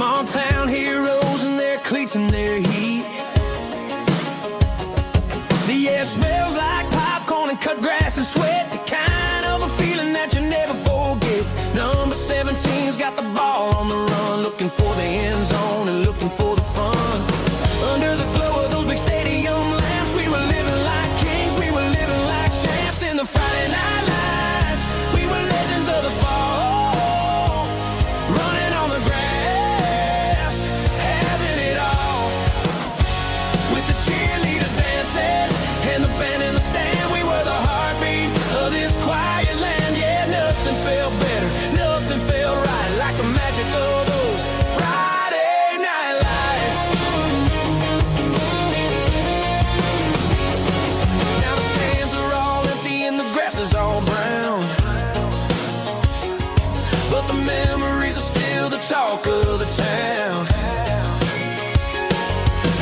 Small town heroes in their cleats and their heat. The air smells like popcorn and cut grass and sweat, the kind of a feeling that you never forget. Number 17's got the ball on the run, looking for the end zone and looking for the fun. Under the glow of those big stadium lamps, we were living like kings, we were living like champs. In the Friday night lights, we were legends of the fall, running on the grass, having it all. With the cheerleaders dancing and the band in the stand, we were the heartbeat of this quiet land. Yeah, nothing felt better, nothing felt right like the magic of those Friday night lights. Now the stands are all empty and the grass is all brown, but the memories are still the talk of the town.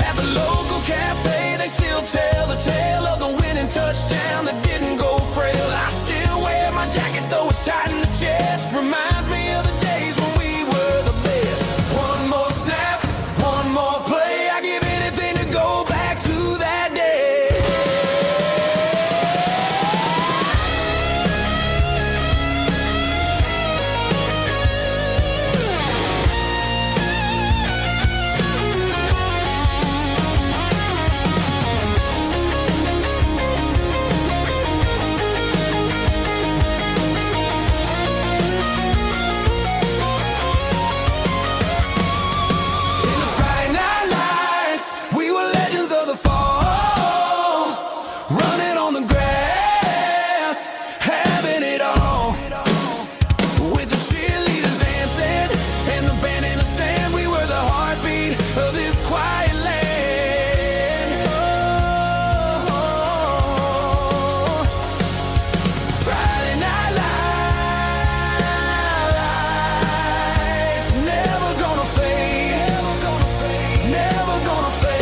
At the local cafe, they still tell the tale of the winning touchdown that didn't go frail. I still wear my jacket though it's tight in the chest. Reminds me of the days when we were the best. One more snap, one more play. I give anything to go back to that day. In the Friday night lights, we were legends of the fall, running on the grass, having it all. With the cheerleaders dancing and the band in the stand, we were the heartbeat of this quiet land. Oh, Friday night lights, never gonna fade, never gonna fade.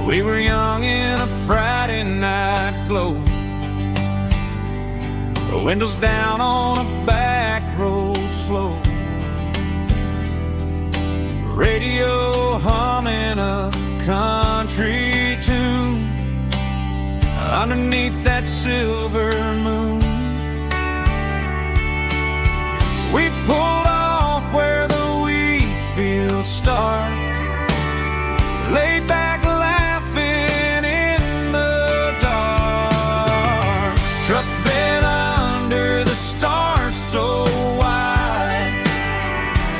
We were young in a Friday night glow, the windows down on a back road slow, radio humming a country tune underneath that silver moon. We pulled off where the wheat fields start, laid back laughing in the dark. Truck bed under the stars so wide,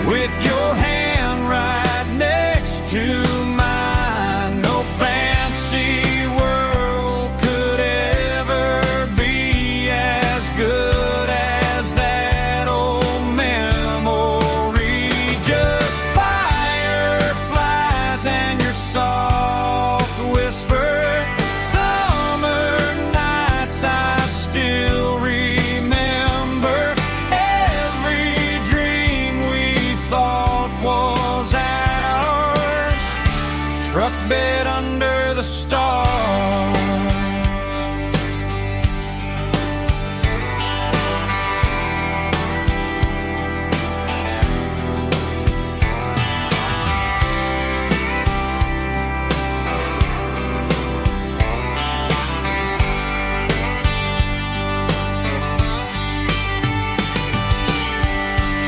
with your hand right next to mine. No fancy world could ever be as good as that old memory. Just fireflies and your soft whisper. Summer nights I still remember. Every dream we thought was ours. Truck bed under the stars.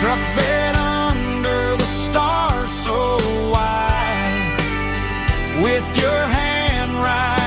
Truck bed under the stars so wide, with your hand right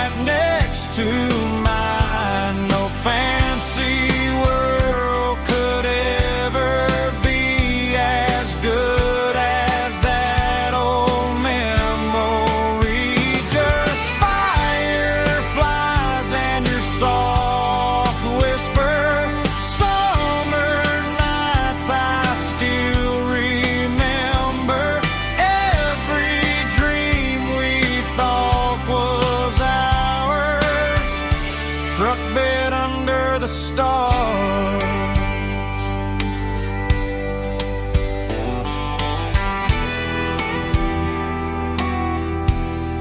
truck bed under the stars.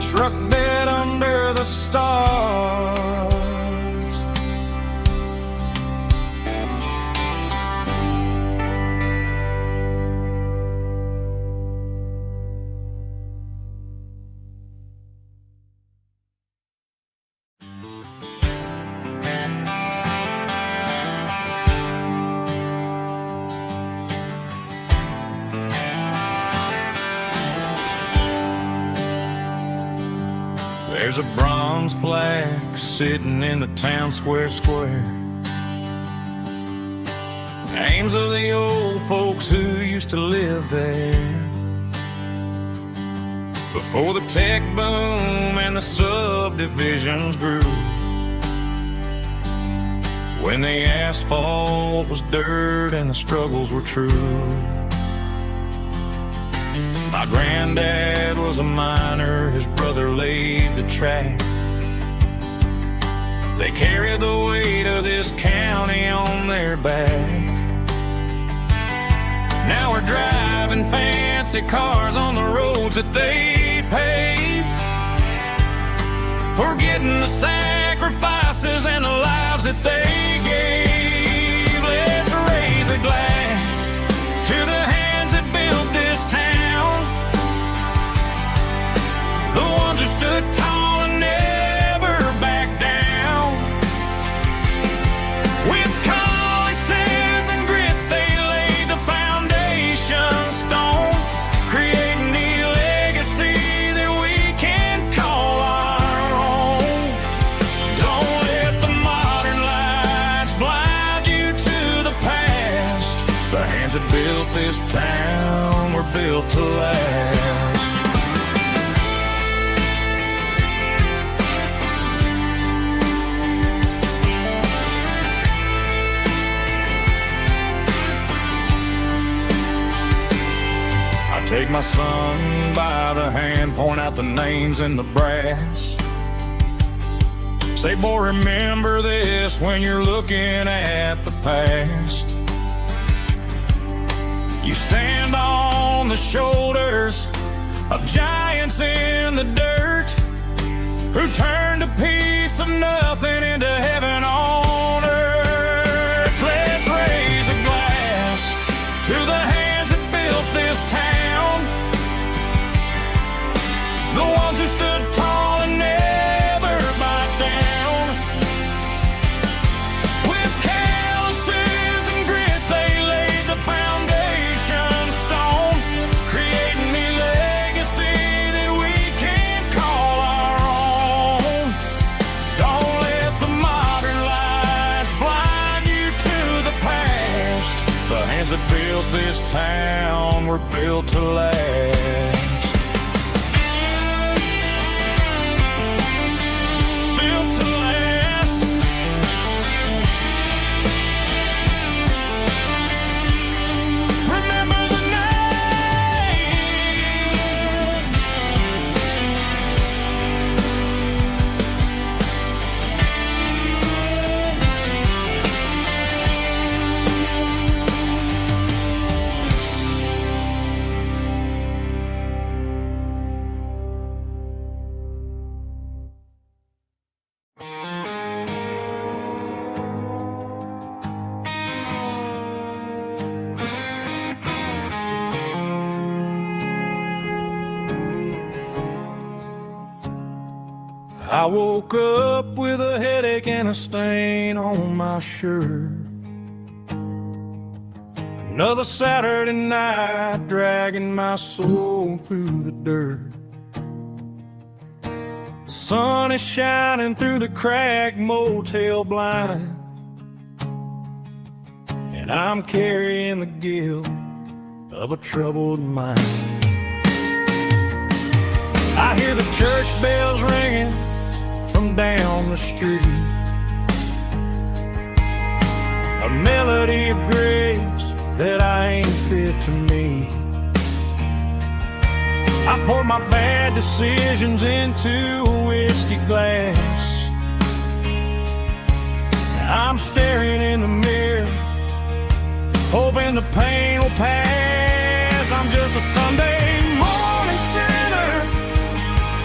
Truck bed under the stars. There's a bronze plaque sitting in the town square. Names of the old folks who used to live there before the tech boom and the subdivisions grew, when the asphalt was dirt and the struggles were true. My granddad was a miner, his brother laid the track. They carried the weight of this county on their back. Now we're driving fancy cars on the roads that they paved, forgetting the sacrifices and the lives that they gave. Let's raise a glass to the hands that built this town, the ones who stood tall and never backed down. With calluses and grit, they laid the foundation stone, creating the legacy that we can call our own. Don't let the modern lights blind you to the past. The hands that built this town were built to last. Take my son by the hand, point out the names in the brass. Say, boy, remember this when you're looking at the past. You stand on the shoulders of giants in the dirt, who turned a piece of nothing into heaven on earth. Let's raise a glass to the hands that built this town, the ones who stood tall and never backed down. With calluses and grit, they laid the foundation stone, creating the legacy that we can call our own. Don't let the modern lights blind you to the past. The hands that built this town were built to last. I woke up with a headache and a stain on my shirt. Another Saturday night dragging my soul through the dirt. The sun is shining through the cracked motel blind, and I'm carrying the guilt of a troubled mind. I hear the church bells ringing from down the street, a melody of grace that I ain't fit to meet. I poured my bad decisions into a whiskey glass, I'm staring in the mirror, hoping the pain will pass. I'm just a Sunday morning sinner,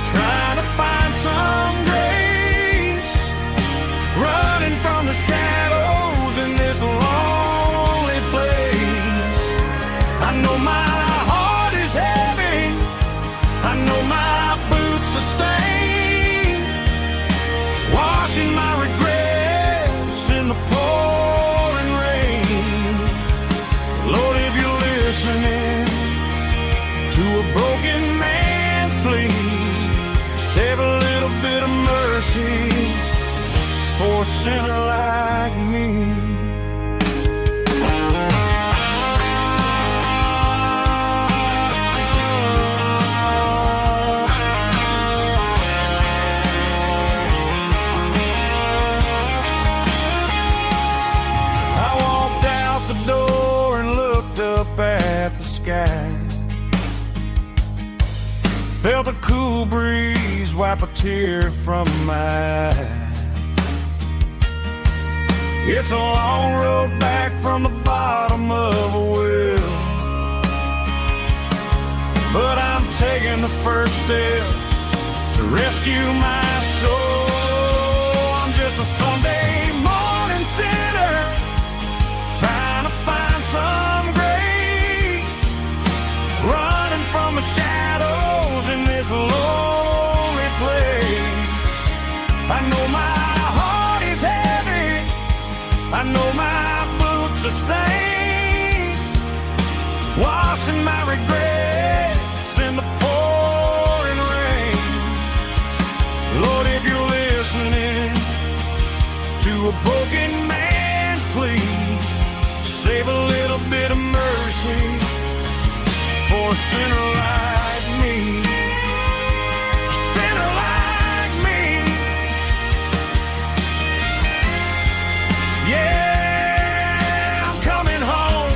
trying to find some grace, running from the shadows in this lonely place. I know my heart is heavy, I know my boots are stained, washing my regrets in the pouring rain. Lord, if you're listening to a broken man's plea, save a little bit of mercy for a sinner like me. I walked out the door and looked up at the sky, felt a cool breeze wipe a tear from my eye. It's a long road back from the bottom of a well, but I'm taking the first step to rescue my soul. I'm just a Sunday morning sinner, trying to find some grace, running from the shadows in this lonely place. I know my heart is heavy, I know my boots are stained, washing my regrets in the pouring rain. Lord, if you're listening to a broken man's plea, save a little bit of mercy for a sinner like me. A sinner like me. Yeah, I'm coming home.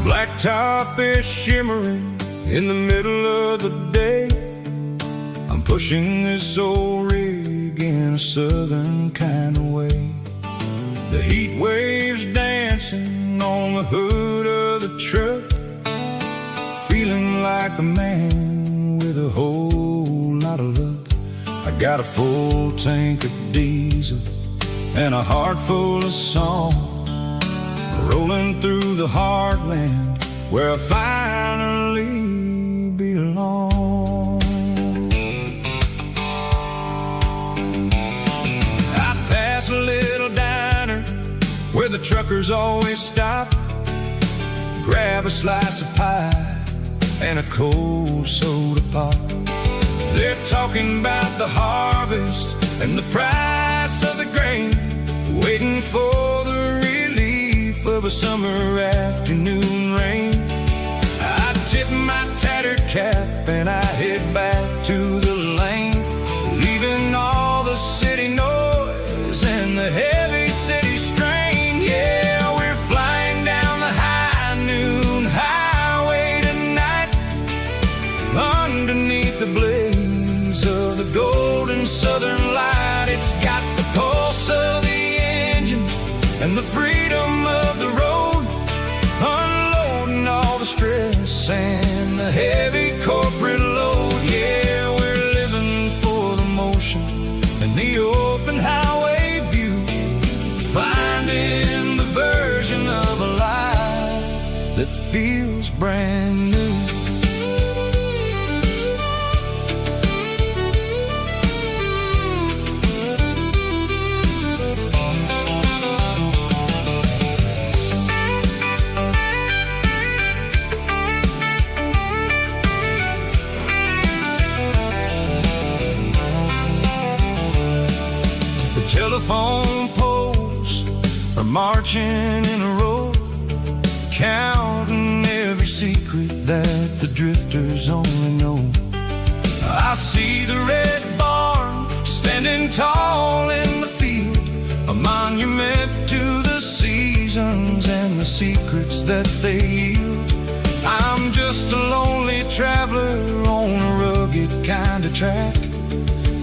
Blacktop is shimmering in the middle of the day. I'm pushing this old rig in a southern kind of way. The heat waves dancing on the hood of the truck, feeling like a man with a whole lot of luck. I got a full tank of diesel and a heart full of song, rolling through the heartland where I finally belong. I pass a little diner where the truckers always stop, grab a slice of pie and a cold soda pop. They're talking about the harvest and the price of the grain, waiting for the relief of a summer afternoon rain. I tip my tattered cap and I head back to the lane, leaving all the city noise and the heavy city strain. Yeah, we're flying down the high noon highway tonight, underneath the blaze of the golden southern light. It's got the pulse of the engine and the freedom of the road, unloading all the stress and the heavy corporate load. Yeah, that feels brand new. Telephone poles are marching in a row, counting every secret that the drifters only know. I see the red barn standing tall in the field, a monument to the seasons and the secrets that they yield. I'm just a lonely traveler on a rugged kind of track,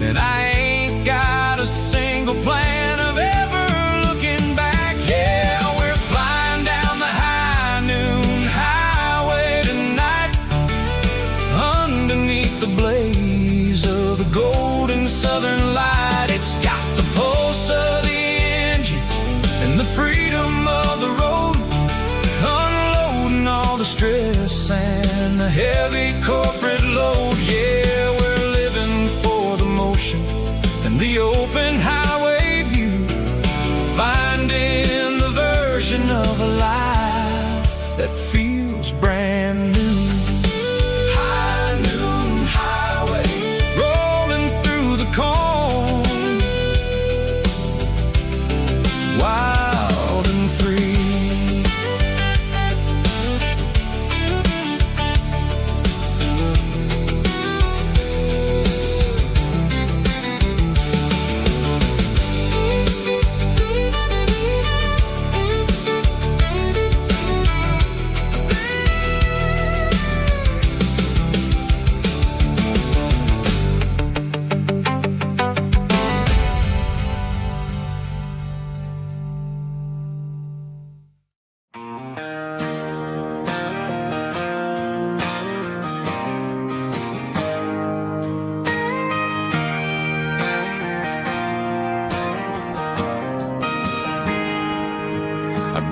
and I ain't got a single plan of ever looking back. Yeah, we're flying down the high noon highway tonight, underneath the blaze of the golden southern light. It's got the pulse of the engine and the freedom of the road, unloading all the stress and the heavy corporate load. Yeah, we're living for the motion and the open highway view, finding the version of a life that feels brand new. High noon highway, rolling through the corn, wild and free.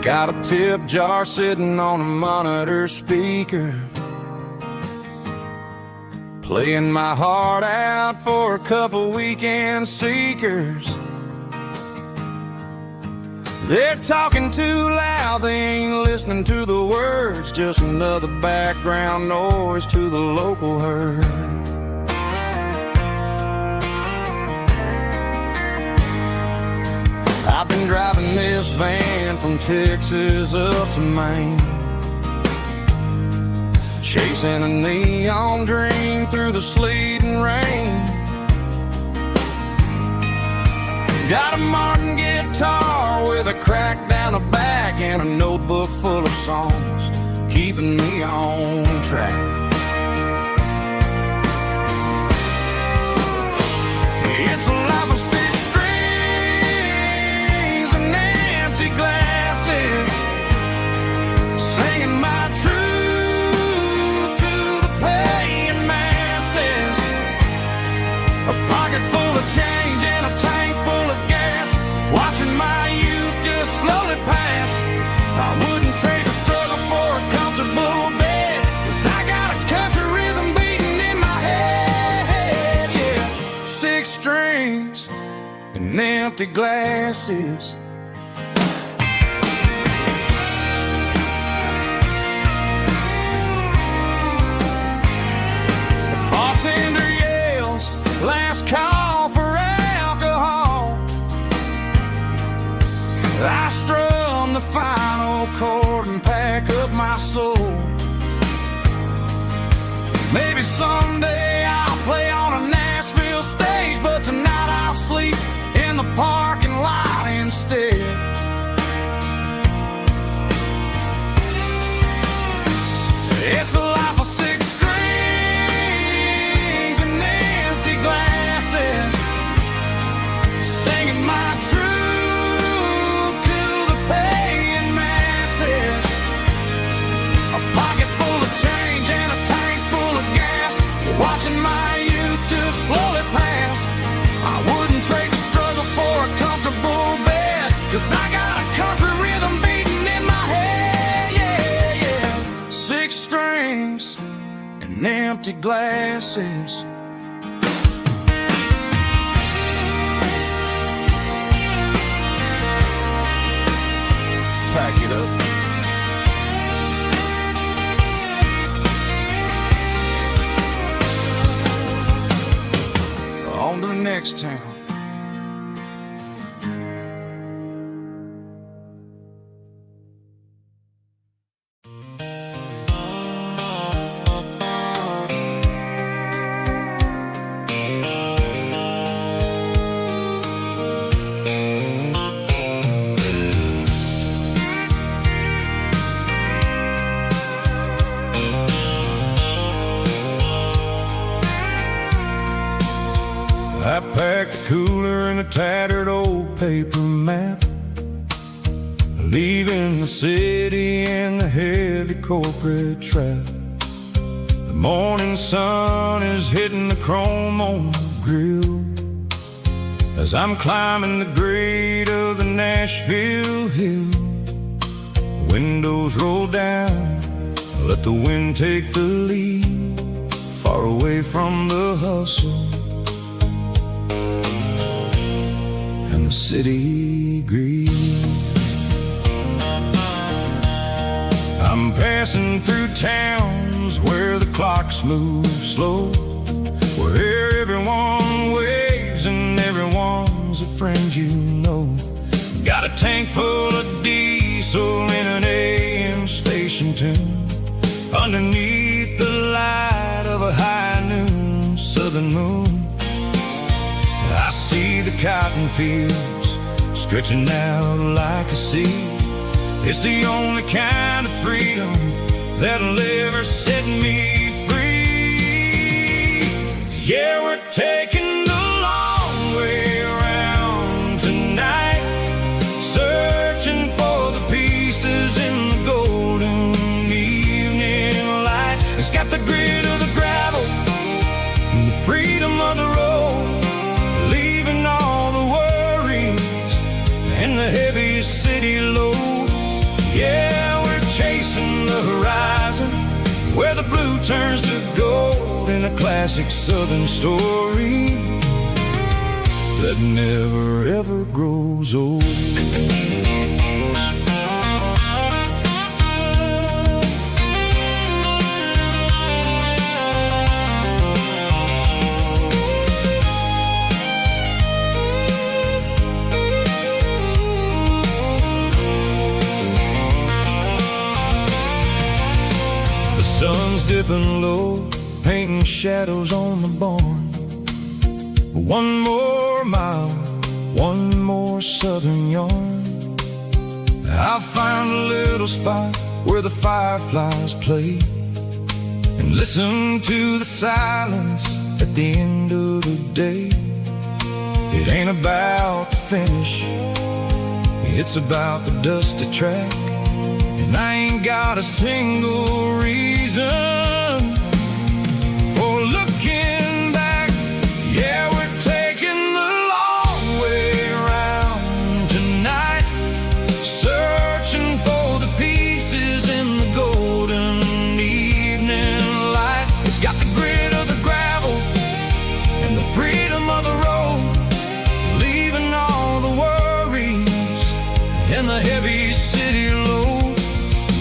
Got a tip jar sitting on a monitor speaker, playing my heart out for a couple weekend seekers. They're talking too loud, they ain't listening to the words, just another background noise to the local herd. I've been driving this van from Texas up to Maine, chasing a neon dream through the sleet and rain. Got a Martin guitar with a crack down the back and a notebook full of songs, keeping me on track. It's a life of six strings and empty glasses, singing my truth to the paying masses. A pocket full of change and a tank full of gas, watching my youth just slowly pass. I wouldn't trade the struggle for a comfortable bed, 'cause I got a country rhythm beating in my head. Yeah, six strings and empty glasses. The bartender yells, last call for alcohol. I strum the final chord and pack up my soul. Maybe someday I'll play on a Nashville stage, but tonight I'll sleep in the parking lot instead. It's a life of six strings and empty glasses, singing my truth to the paying masses. A pocket full of change and a tank full of gas, watching my youth just slowly pass. I wouldn't trade the struggle for a comfortable bed, 'cause I got a country rhythm beating in my head. Yeah, yeah. empty glasses. Pack it up. On to the next town. I packed a cooler and a tattered old paper map, leaving the city and the heavy corporate trap. The morning sun is hitting the chrome on the grill as I'm climbing the grade of the Nashville hill. Windows roll down, let the wind take the lead, far away from the hustle and the city greed. I'm passing through towns where the clocks move slow, where everyone waves and everyone's a friend you know. Got a tank full of diesel in an AM station tune, underneath the light of a high noon southern moon. I see the cotton fields stretching out like a sea. It's the only kind of freedom that'll ever set me free. Yeah, we're taking the long way around tonight, searching for the pieces in the golden evening light. It's got the grit of the gravel and the freedom of the road, leaving all the worries and the heavy city load. Yeah, we're chasing the horizon where the blue turns to gold, in a classic southern story that never ever grows old. Sun's dipping low, painting shadows on the barn. One more mile, one more southern yarn. I'll find a little spot where the fireflies play and listen to the silence at the end of the day. It ain't about the finish, it's about the dusty track. And I ain't got a single reason for looking back. Yeah, we're taking the long way around tonight, searching for the pieces in the golden evening light. It's got the grit of the gravel and the freedom of the road, leaving all the worries and the heavy city load.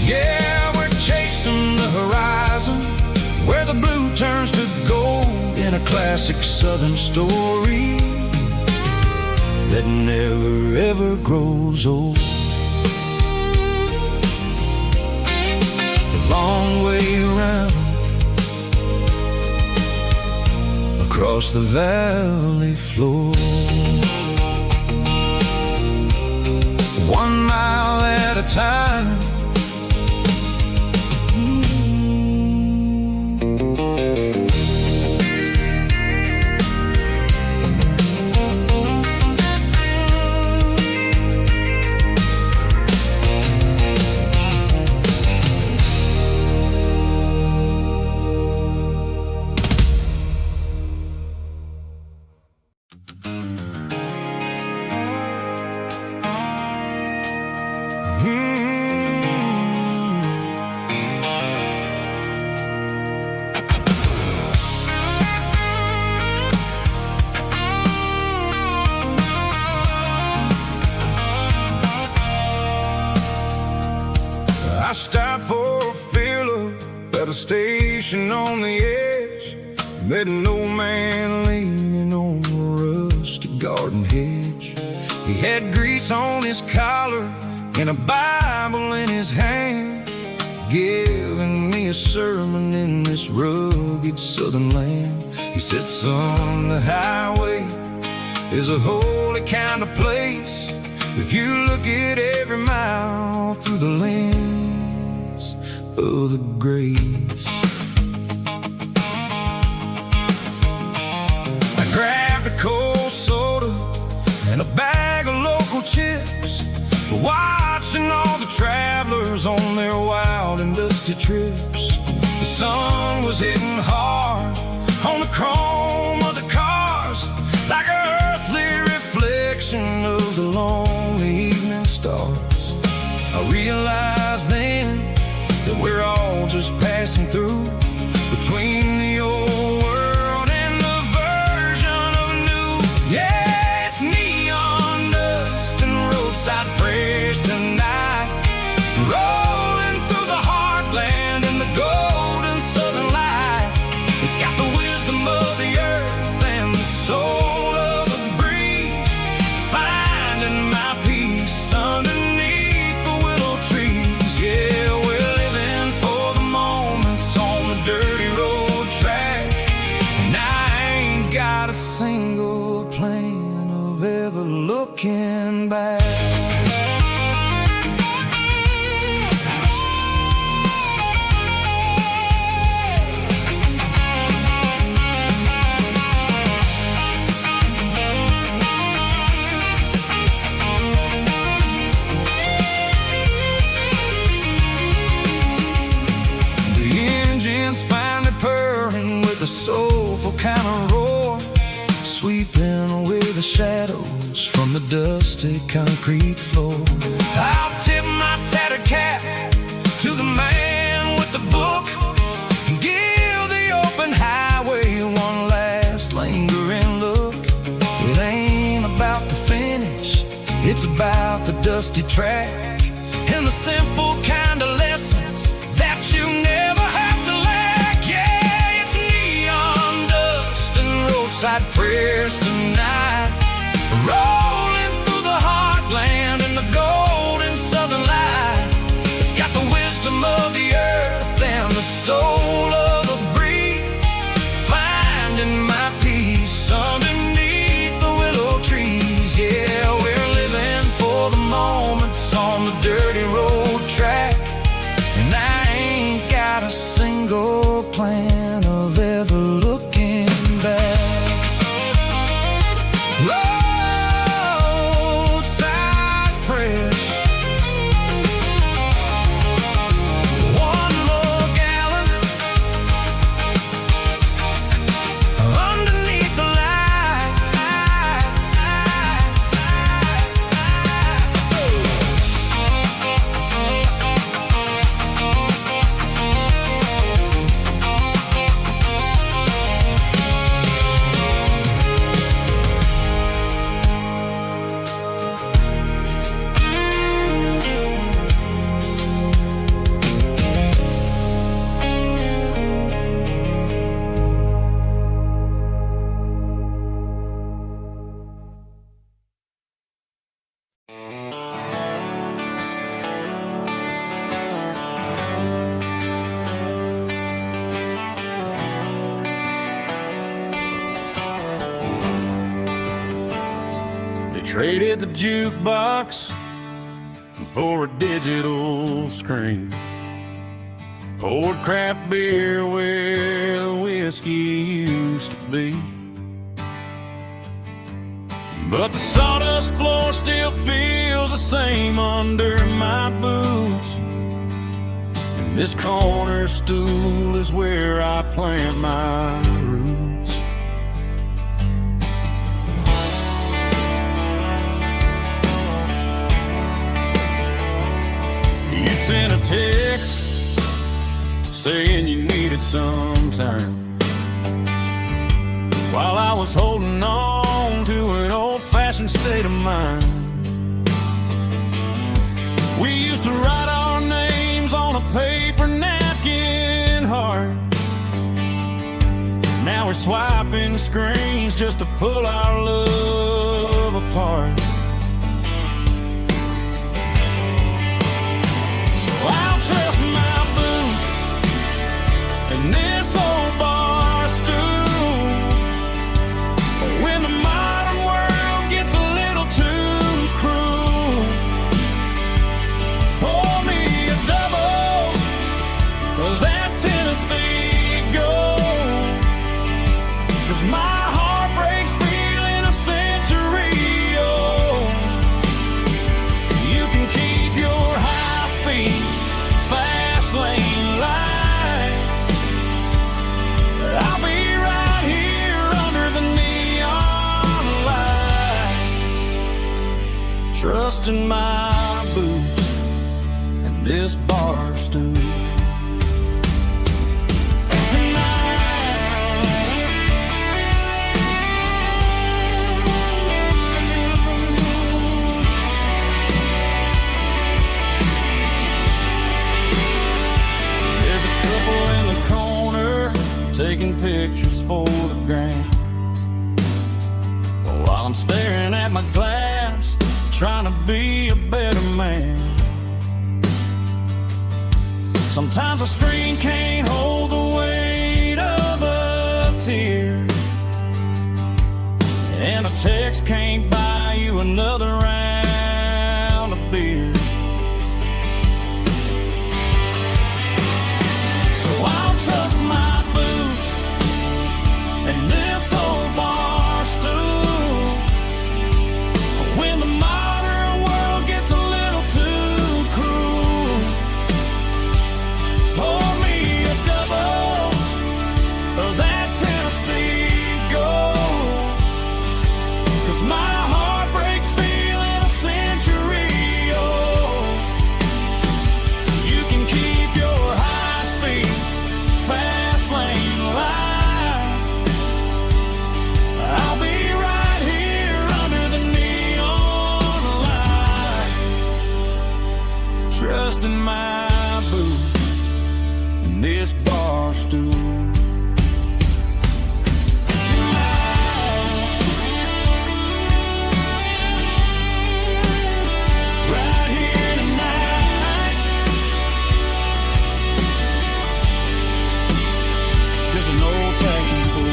Yeah, we're chasing the horizon where the blue turns to gold, in a classic southern story that never ever grows old. The long way around across the valley floor, 1 mile at a time. station on the edge, met an old man leaning on a rusty garden hedge. He had grease on his collar and a Bible in his hand, giving me a sermon in this rugged southern land. He said, son, the highway is a holy kind of place if you look at every mile through the lens of the grace. I grabbed a cold soda and a bag of local chips, watching all the travelers on their wild and dusty trips. The sun was hitting hard on the chrome of the cars, like an earthly reflection of the lonely evening stars. I realized then that we're all just passing through, between the old world and the version of new. Yeah, it's neon dust and roadside prayers tonight, rolling through the heartland in the golden southern light. It's got the wisdom of the earth and the soul of the breeze, finding my peace underneath the willow trees. Yeah, we're living for the moments on the dirty road track, and I ain't got a single plan of ever looking back. The soulful kind of roar, sweeping away the shadows from the dusty concrete floor. I'll tip my tattered cap to the man with the book and give the open highway one last lingering look. It ain't about the finish, it's about the dusty track and the simple kind of lessons that you never have to lack. Yeah, it's neon dust and roadside prayers tonight, rolling through the heartland in the golden southern light. It's got the wisdom of the earth and the soul of the breeze, finding my peace underneath the willow trees. Yeah, we're living for the moments on the dirty road track, and I ain't got a single plan of ever looking back. Roadside prayers, one more gallon underneath the light. Traded the jukebox for a digital screen, poured craft beer where the whiskey used to be. But the sawdust floor still feels the same under my boots, and this corner stool is where I plant my roots. You sent a text saying you needed some time, while I was holding on to an old-fashioned state of mind. We used to write our names on a paper napkin heart swiping screens just to pull our love apart. So I'll trust my boots and this old bar stool. When the modern world gets a little too cruel, pour me a double of that Tennessee Gold, 'cause my heart breaks feeling a century old. You can keep your high-speed, fast lane light. I'll be right here under the neon light, trusting my boots and this bar stool. Taking pictures for the gram, while I'm staring at my glass, trying to be a better man. Sometimes a screen can't hold the weight of a tear, and a text can't buy you another round of beer. So I'll trust my and this old bar stool. When the modern world gets a little too cruel, pour me a double of that Tennessee Gold, 'cause my heart breaks feeling a century old. You can keep your high-speed, fast lane light. I'll be right here under the neon light, trusting my boots and this bar stool. Right here tonight, just an old-fashioned fool.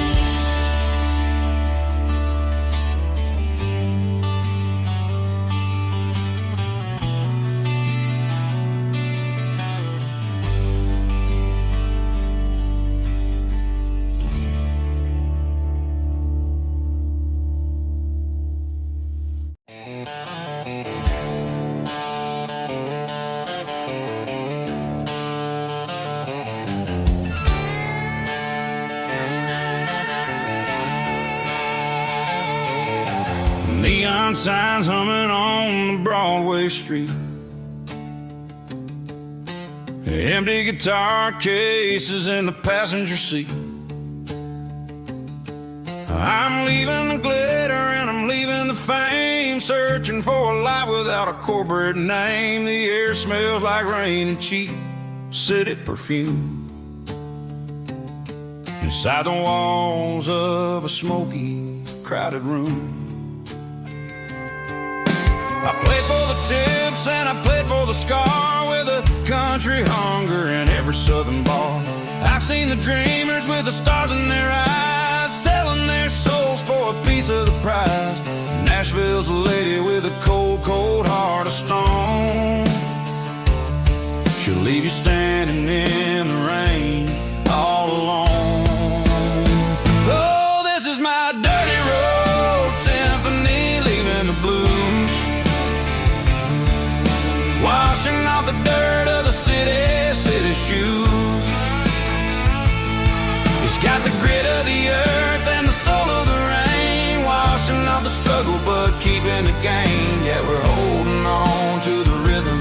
Neon signs humming on the Broadway street, empty guitar cases in the passenger seat. I'm leaving the glitter and I'm leaving the fame, searching for a life without a corporate name. The air smells like rain and cheap city perfume inside the walls of a smoky, crowded room. I played for the tips and I played for the scar, with a country hunger in every southern bar. I've seen the dreamers with the stars in their eyes, selling their souls for a piece of the prize. Nashville's a lady with a cold, cold heart of stone. She'll leave you standing in the rain all alone. Oh, this is my dirty road symphony, leaving the blues, washing off the dirt of the city shoes. It's got the grit of the earth and the soul of the rain, washing off the struggle but keeping the gain. Yeah, we're holding on to the rhythm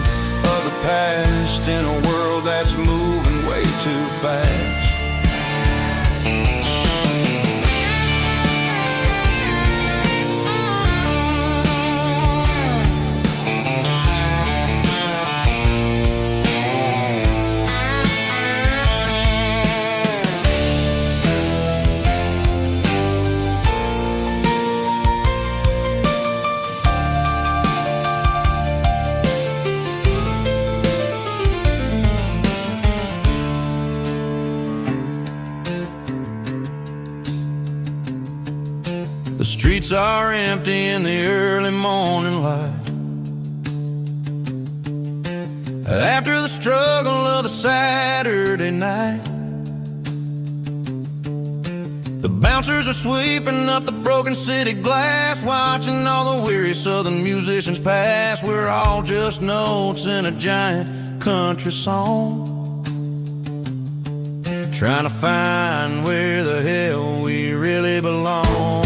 of the past in a world that's moving way too fast. The streets are empty in the early morning light. After the struggle of the Saturday night, the bouncers are sweeping up the broken city glass, watching all the weary southern musicians pass. We're all just notes in a giant country song, trying to find where the hell we really belong.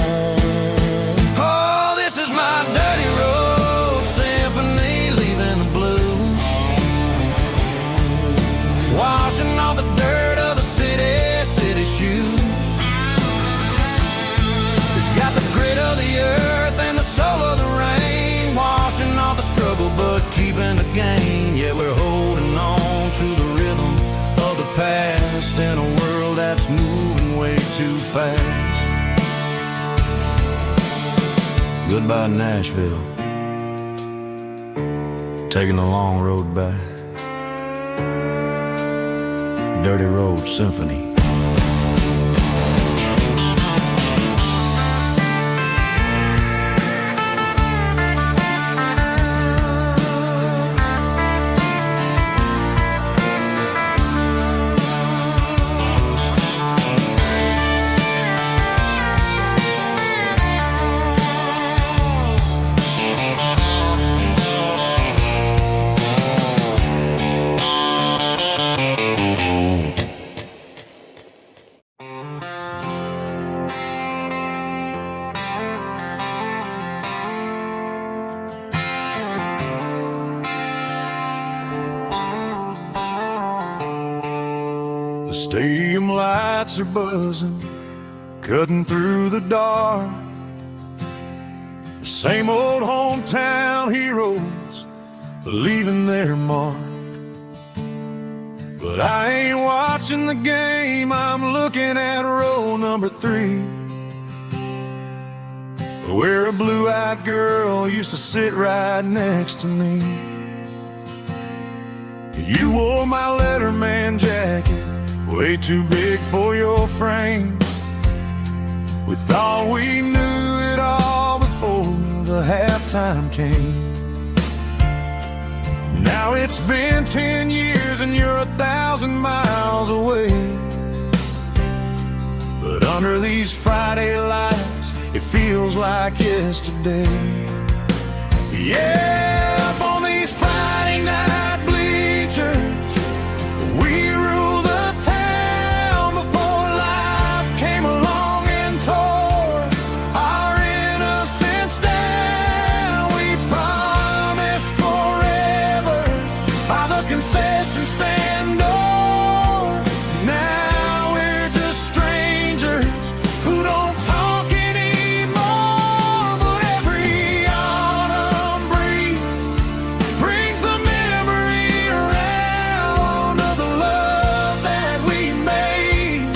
Oh, this is my dirty road symphony, leaving the blues, washing off the dirt of the city shoes. It's got the grit of the earth and the soul of the rain, washing off the struggle but keeping the gain. Yeah, we're holding on to the rhythm of the past in a world that's moving way too fast. Goodbye Nashville, taking the long road back. Dirty Road Symphony. The stadium lights are buzzing, cutting through the dark. The same old hometown heroes leaving their mark. But I ain't watching the game, I'm looking at row number 3, where a blue-eyed girl used to sit right next to me. You wore my Letterman jacket, way too big for your frame. We thought we knew it all before the halftime came. Now it's been 10 years and you're 1,000 miles away. But under these Friday lights, it feels like yesterday. Yeah, up on these Friday night bleachers, we rule the town before life came along and tore our innocence down. We promised forever by the concession stand door. Now we're just strangers who don't talk anymore. But every autumn breeze brings the memory around of the love that we made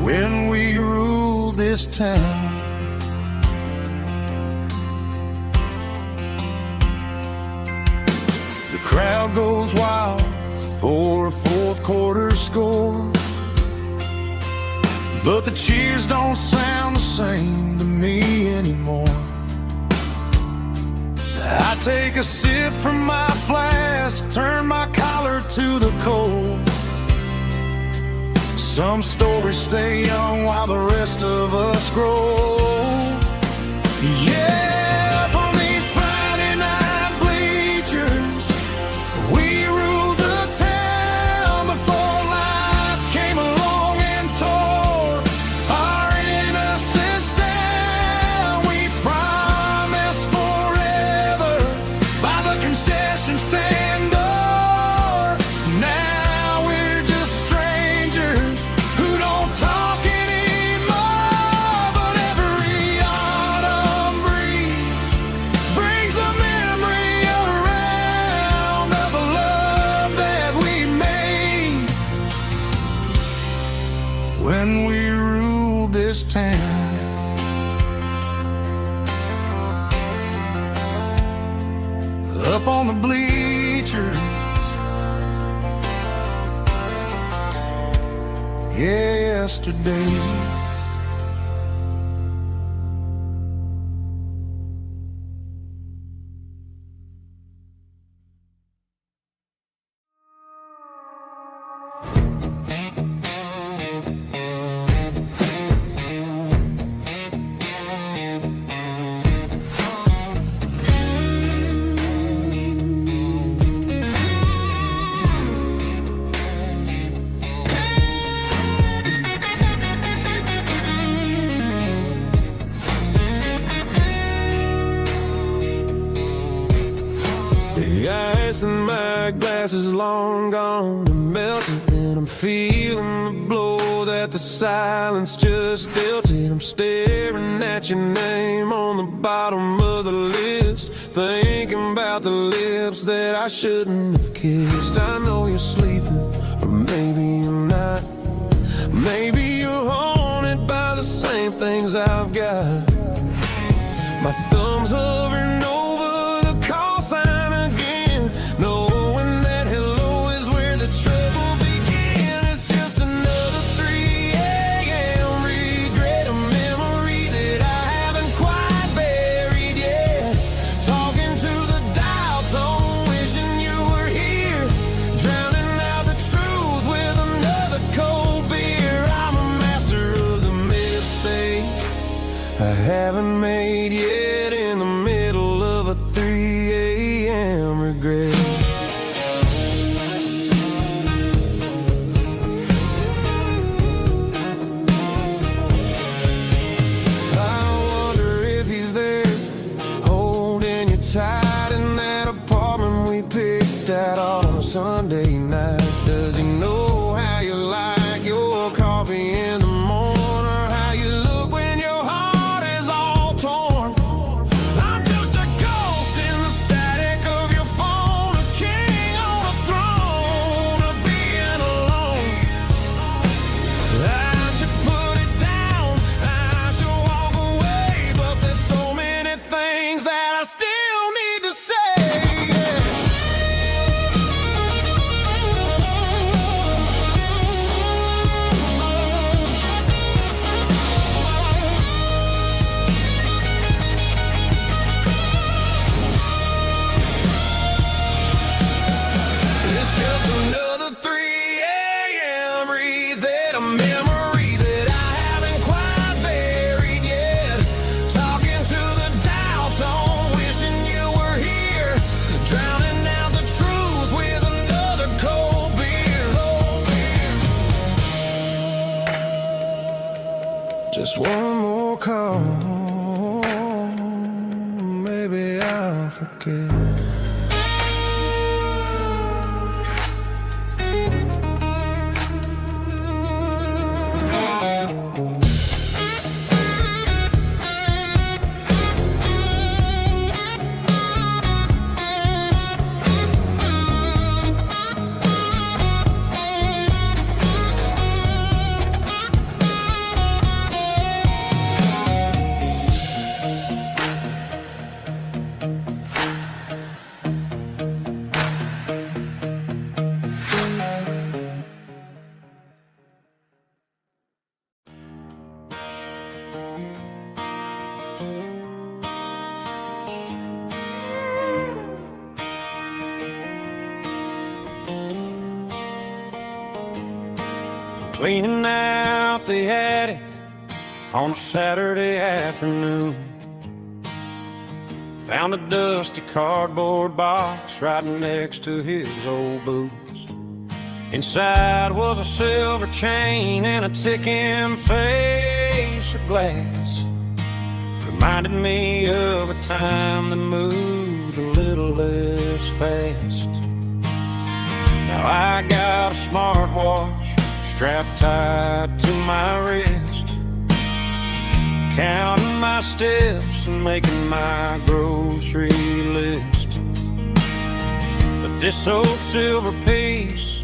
when we ruled this town. The crowd goes wild for a fourth quarter score, but the cheers don't sound the same to me anymore. I take a sip from my flask, turn my collar to the cold. Some stories stay young while the rest of us grow. Yeah, up on these Friday night bleachers, we ruled the town before life came along and tore our innocence down. We promised forever by the concession stand door. Now we're just strangers who don't talk anymore. But every autumn breeze brings the memory around of the love that we made when we ruled this town. Up on the bleachers, yesterday. glass is long gone and melted, and I'm feeling the blow that the silence just dealt it. I'm staring at your name on the bottom of the list, thinking about the lips that I shouldn't have kissed. I know you're sleeping, or maybe you're not. Maybe you're haunted by the same things I've got. My thumb's hovering over the call sign again, knowing that hello is where the trouble began. It's just another 3 a.m. regret, a memory that I haven't quite buried yet. Talking to the dial tone, wishing you were here, drowning out the truth with another cold beer. I'm a master of the mistakes I haven't made yet, in the middle of a 3 a.m. regret. I wonder if he's there, holding you tight in that apartment we picked out on a Sunday night. Does he know how you like your coffee in the morning, or how you look when your heart is all torn? I'm just a ghost in the static of your phone, a king on a throne of being alone. I should put it down, I should walk away, but there's so many things that I still need to say. It's just another 3 a.m. read, a memory that I haven't quite buried yet. Talking to the dial tone, wishing you were here, drowning out the truth with another cold beer. Just one more call, maybe I'll forget. Cleaning out the attic on a Saturday afternoon, found a dusty cardboard box right next to his old boots. Inside was a silver chain and a ticking face of glass. Reminded me of a time that moved a little less fast. Now I got a smartwatch strapped tight to my wrist, counting my steps and making my grocery list. But this old silver piece,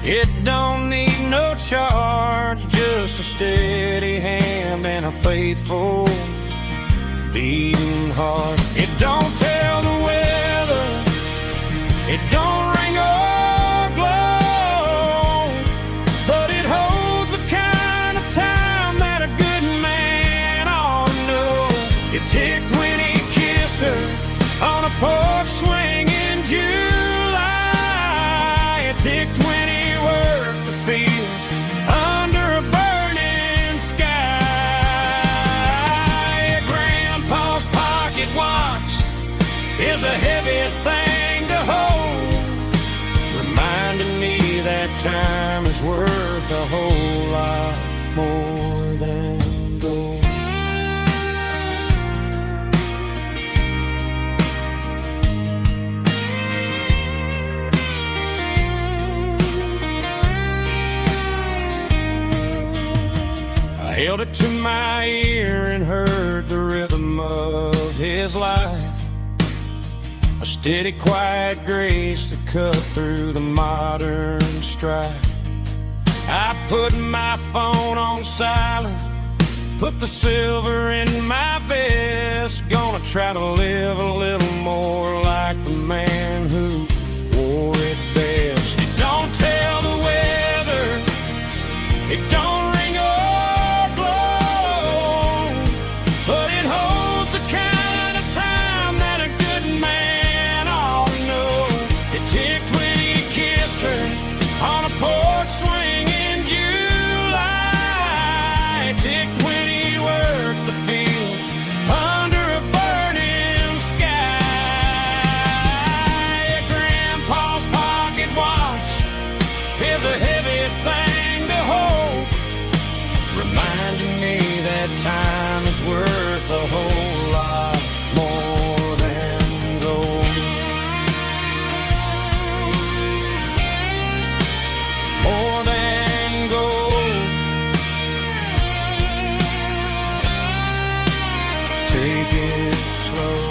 it don't need no charge, just a steady hand and a faithful beating heart. It don't tell the weather, it don't ring or glow, but it holds the kind of time that a good man ought to know. It ticked when he kissed her on a porch swing in July. It ticked when he worked the fields under a burning sky. Grandpa's pocket watch is a heavy thing to hold, reminding me that time is worth a whole lot more than gold. steady, quiet grace to cut through the modern strife. I put my phone on silent, put the silver in my vest. Gonna try to live a little more like the man who wore it best. It don't tell the weather, it don't ring or blow, but it holds the kind of time that a good man ought to know. It ticked when he kissed her on a porch swing in July. It ticked when he worked the fields under a burning sky. Yeah, Grandpa's pocket watch is a heavy thing to hold, reminding me that time is worth a whole lot more than gold. More than gold. Take it slow.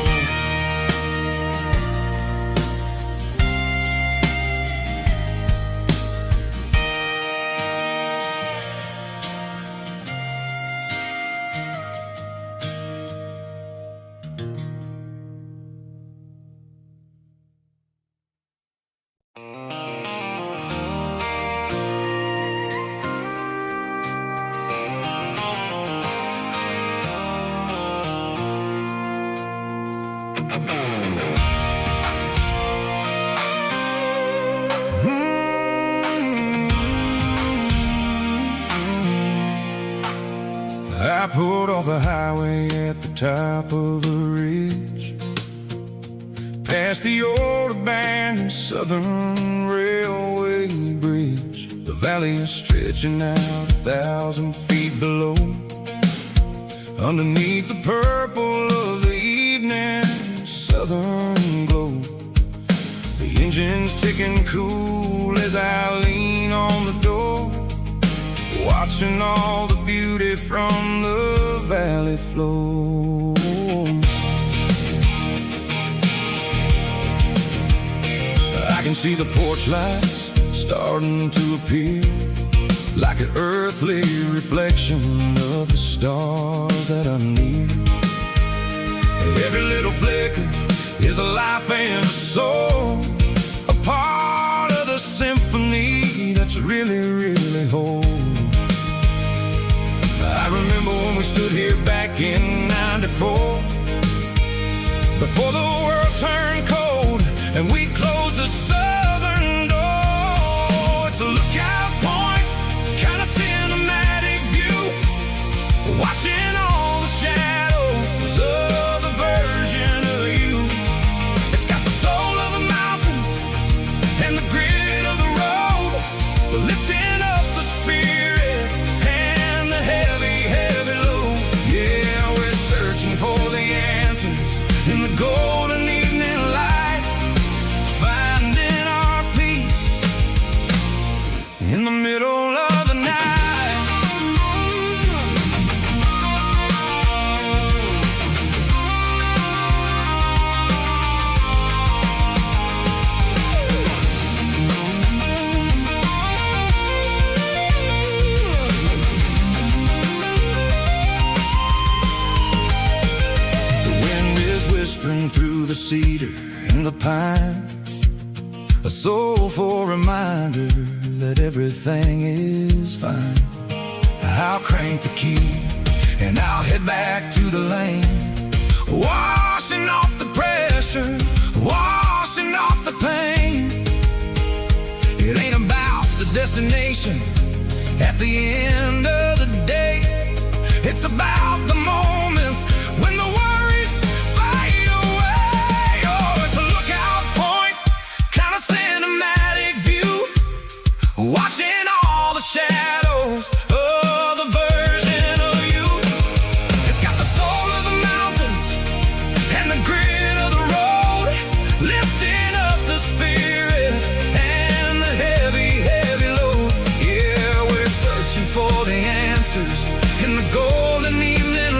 I pulled off the highway at the top of a ridge, past the old abandoned Southern Railway bridge. The valley is stretching out 1,000 feet below, underneath the purple of the evening southern glow. The engine's ticking cool as I lean on the door, watching all the beauty from the valley flow. I can see the porch lights starting to appear, like an earthly reflection of the stars that are near. Every little flicker is a life and a soul, a part of the symphony that's really, really whole. I remember when we stood here back in '94, before the world turned cold and we closed the southern door. It's a lookout point, kind of cinematic view, watching all the shadows of the version of you. It's got the soul of the mountains and the grit of the road, lifting up the spirit and the heavy, heavy load. Yeah, we're searching for the answers in the golden evening light, finding our peace in the middle of the night. Whispering through the cedar and the pine, a soulful reminder that everything is fine. I'll crank the key and I'll head back to the lane, washing off the pressure, washing off the pain. It ain't about the destination at the end of the day, it's about the moments when the worries fade away. Oh, it's a lookout point, kind of cinematic view, watching all the shadows of the version of you. It's got the soul of the mountains and the grit of the road, lifting up the spirit and the heavy, heavy load. Yeah, we're searching for the answers in the golden evening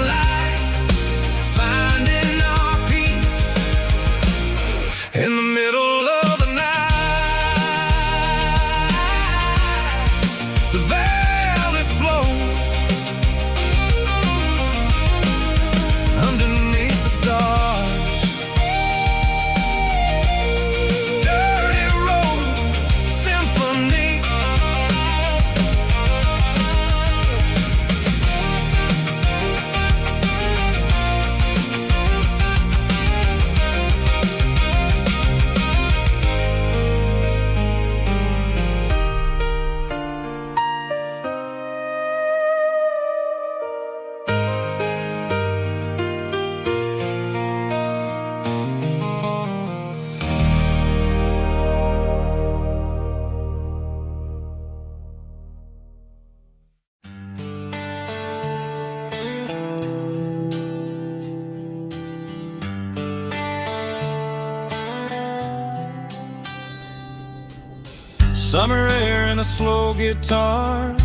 Summer air and a slow guitar,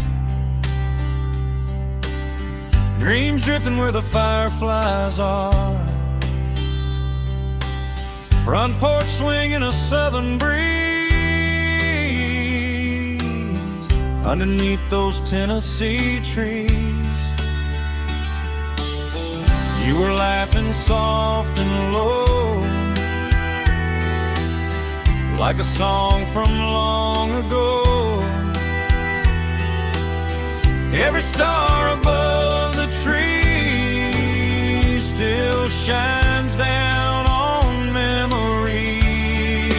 dreams drifting where the fireflies are. Front porch swinging a southern breeze underneath those Tennessee trees. You were laughing soft and low, like a song from long ago. Every star above the tree still shines down on memories.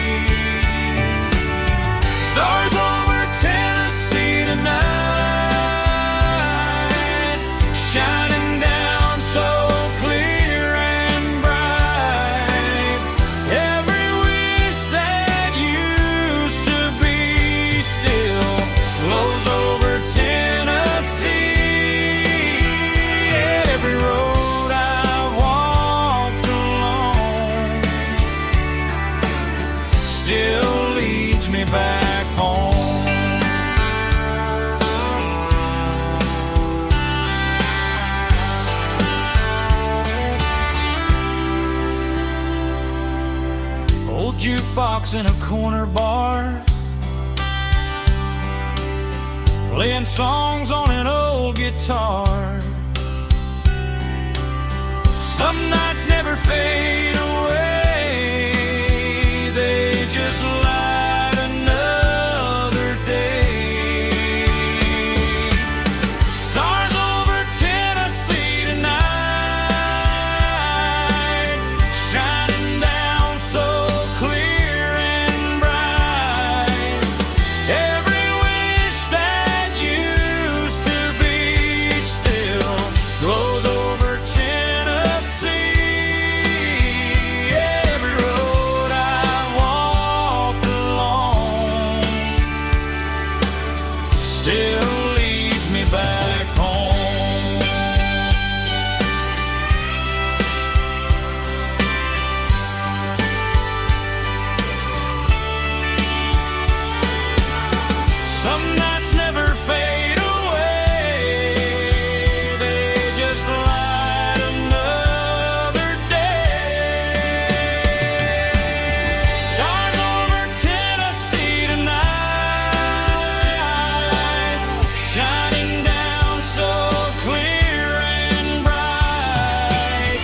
Stars over Tennessee tonight, shining down so clear and bright. Every wish that used to be still glows over Tennessee. Every road I've walked along still leads me back home. Old jukebox in a corner bar, playing songs on an old guitar. Some nights never fade away, they just light another day. Stars over Tennessee tonight, shining down so clear and bright. Every wish that used to be still glows over Tennessee. Every road I walked along still leads me back home. Some nights never fade away, they just light another day. Stars over Tennessee tonight, shining down so clear and bright.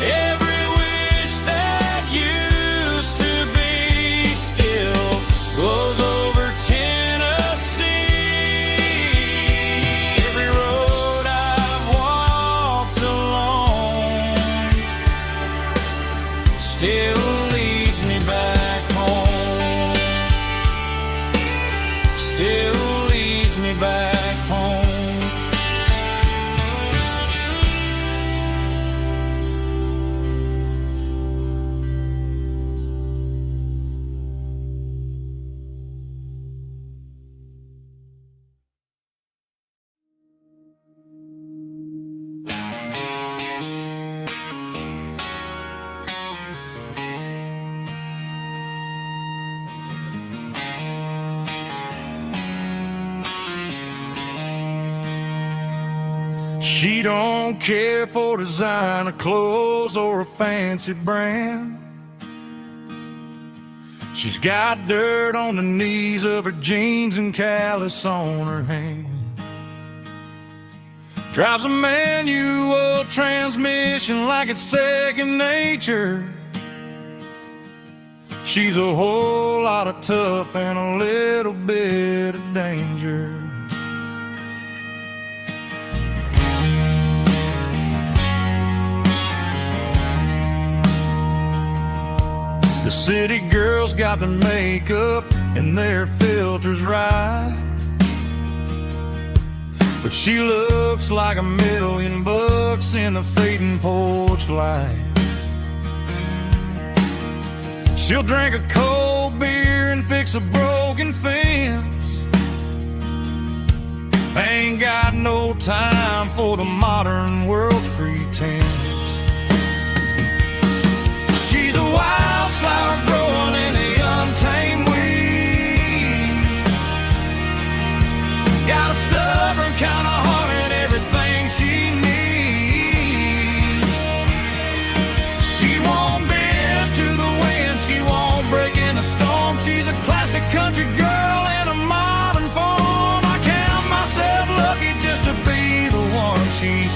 Every wish that used to be still glows over Tennessee. Every road I've walked along still leads me back home. Still leads me back home. She don't care for designer clothes or a fancy brand. She's got dirt on the knees of her jeans and callus on her hand. Drives a manual transmission like it's second nature. She's a whole lot of tough and a little bit of danger. The city girls got their makeup and their filters right, but she looks like $1,000,000 in the fading porch light. She'll drink a cold beer and fix a broken fence. Ain't got no time for the modern world's pretense. She's a wildflower growing in the untamed weed.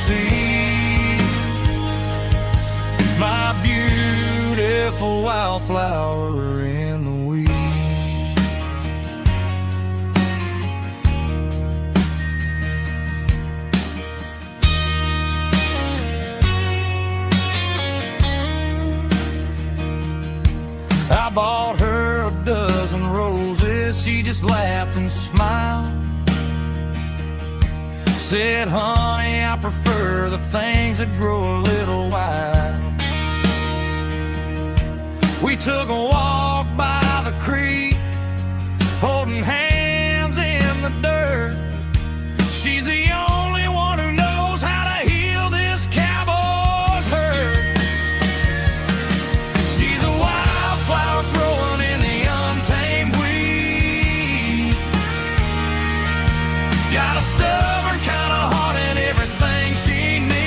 see. My beautiful wildflower in the weeds. I bought her a dozen roses, she just laughed and smiled. Said, honey, I prefer the things that grow a little wild. We took a walk by the creek, holding hands in the dirt. She's the only one who knows how to heal this cowboy's hurt. She's a wildflower growing in the untamed weed. Got a stubborn kind of heart and everything she needs.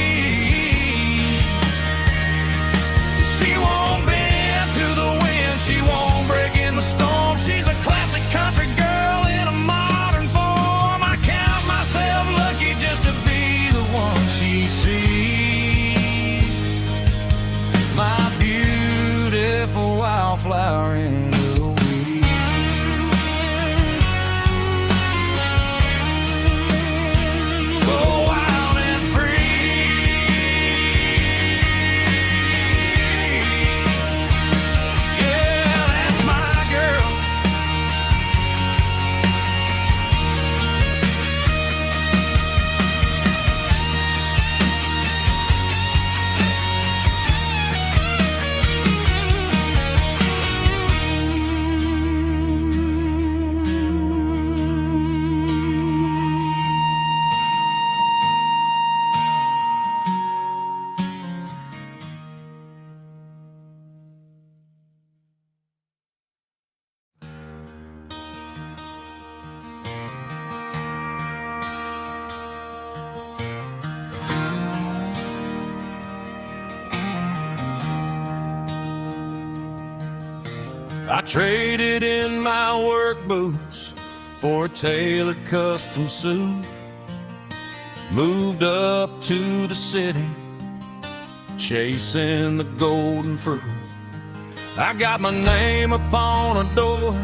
She won't bend to the wind, she won't break in the storm. She's a classic country girl in a modern form. I count myself lucky just to be the one she sees. My beautiful wildflower in the weeds. So wild and free. Yeah, that's my girl. I traded in my work boots for a tailored custom suit. Moved up to the city, chasing the golden fruit. I got my name upon a door,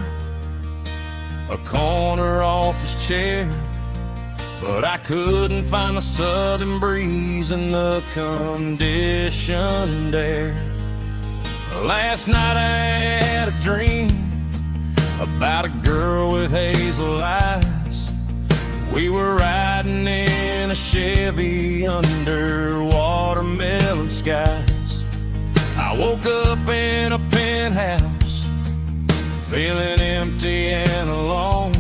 a corner office chair, but I couldn't find the southern breeze in the conditioned air. Last night I had a dream about a girl with hazel eyes. We were riding in a Chevy under watermelon skies. I woke up in a penthouse, feeling empty and alone.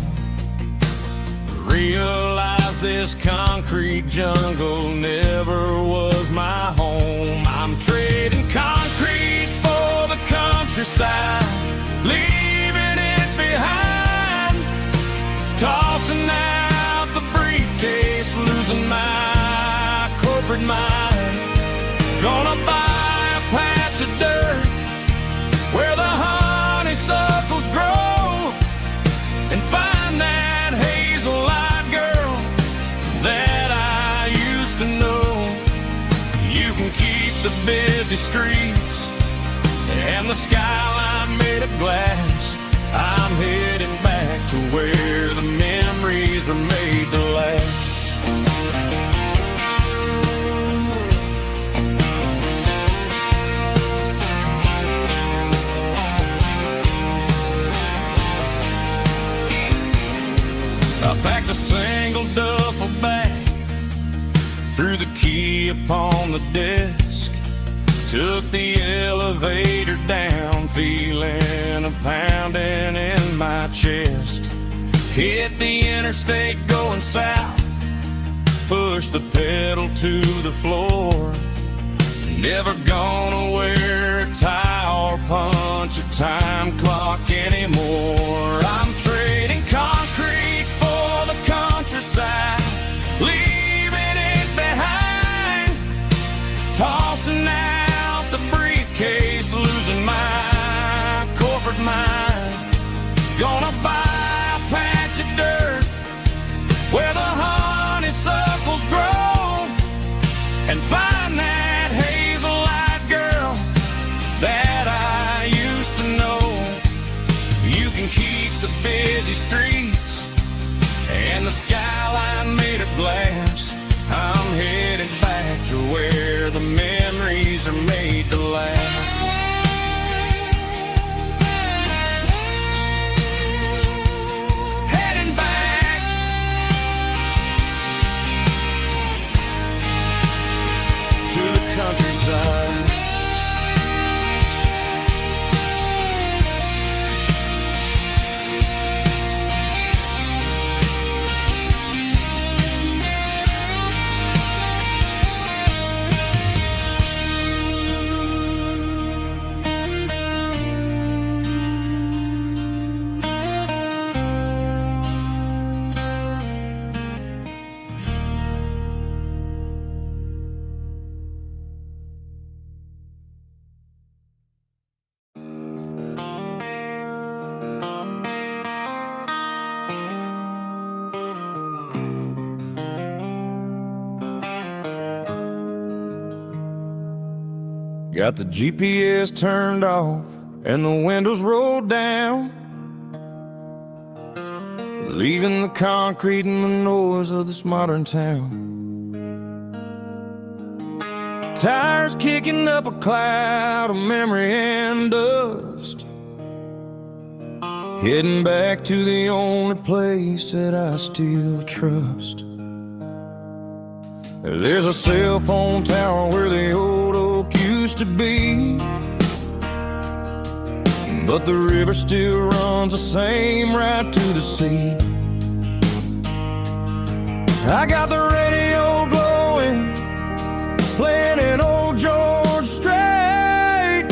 Realized this concrete jungle never was my home. I'm trading concrete for the countryside, leaving it behind. Tossing out the briefcase, losing my corporate mind. Gonna buy a patch of dirt where the honeysuckles grow, and find that hazel-eyed girl that I used to know. You can keep the busy streets and the skyline made of glass. I'm heading back to where the memories are made to last. I packed a single duffel bag, threw the key upon the desk, took the elevator down, feeling a pounding in my chest. Hit the interstate going south, pushed the pedal to the floor. Never gonna wear a tie or punch a time clock anymore. I'm trading concrete for the countryside, leaving it behind. Tossing out the briefcase, losing my corporate mind. Gonna buy a patch of dirt where the honeysuckles grow, Got the GPS turned off and the windows rolled down, leaving the concrete and the noise of this modern town. Tires kicking up a cloud of memory and dust, heading back to the only place that I still trust. There's a cell phone tower where the old oak used to be, but the river still runs the same right to the sea. I got the radio glowing, playing an old George Strait,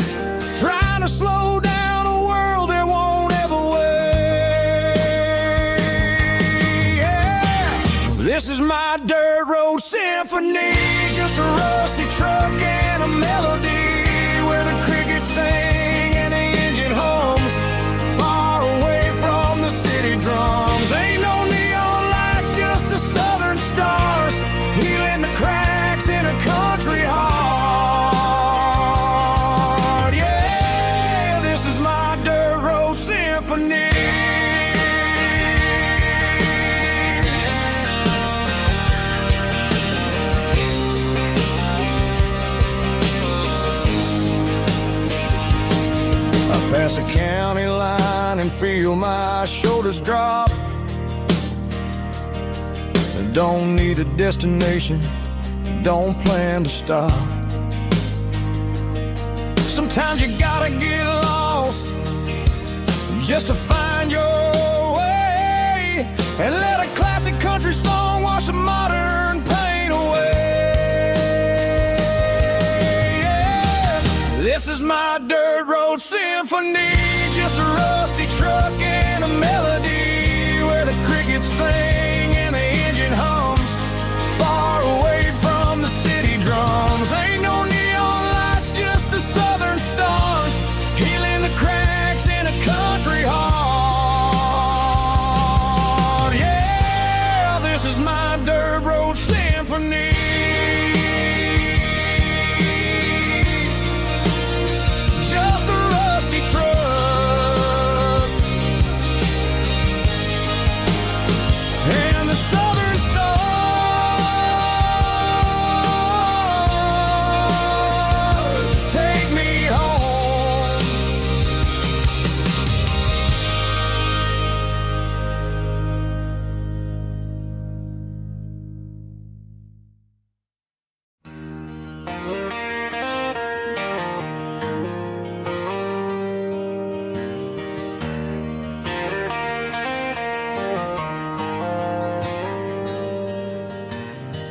trying to slow down a world that won't ever wait. Yeah. This is my dirt road symphony, just a rusty truck and a melody where the crickets sing and the engine hums, far away from the city drums. Ain't no neon lights, just the southern stars, healing the cracks in a country heart. Yeah, this is my dirt road symphony. Pass a county line and feel my shoulders drop. Don't need a destination, don't plan to stop. Sometimes you gotta get lost just to find your way, and let a classic country song wash the modern pain away. Yeah. This is my dirt road symphony, just a rusty truck and a melody where the crickets sing and the engine hums, far away from the city drums. Ain't no neon lights, just the southern stars, healing the cracks in a country heart. Yeah, this is my dirt road symphony. Just a rusty truck and the southern stars take me home.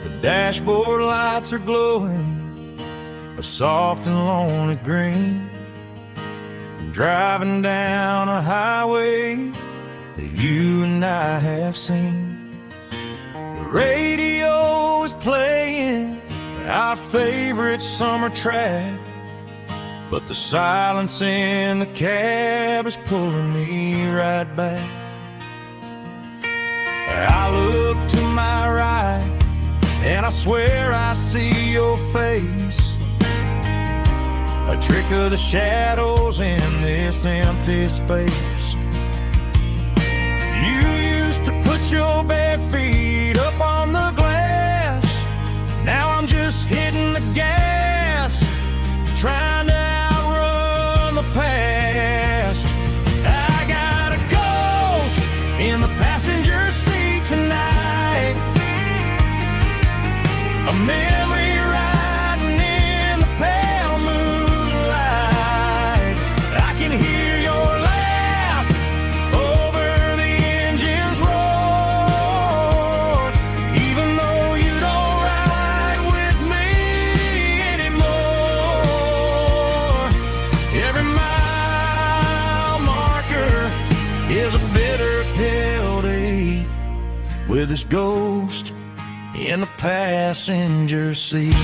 The dashboard lights are glowing a soft and lonely green, driving down a highway that you and I have seen. The radio is playing our favorite summer track, but the silence in the cab is pulling me right back. I look to my right and I swear I see your face, a trick of the shadows in this empty space. You used to put your bare feet up on the glass, now I'm just hitting the gas, trying to outrun the past. I got a ghost in the passenger seat tonight, a memory riding in the pale moonlight. I can hear your laugh over the engine's roar, even though you don't ride with me anymore. Every mile marker is a bitter penalty with this ghost in the passenger seat.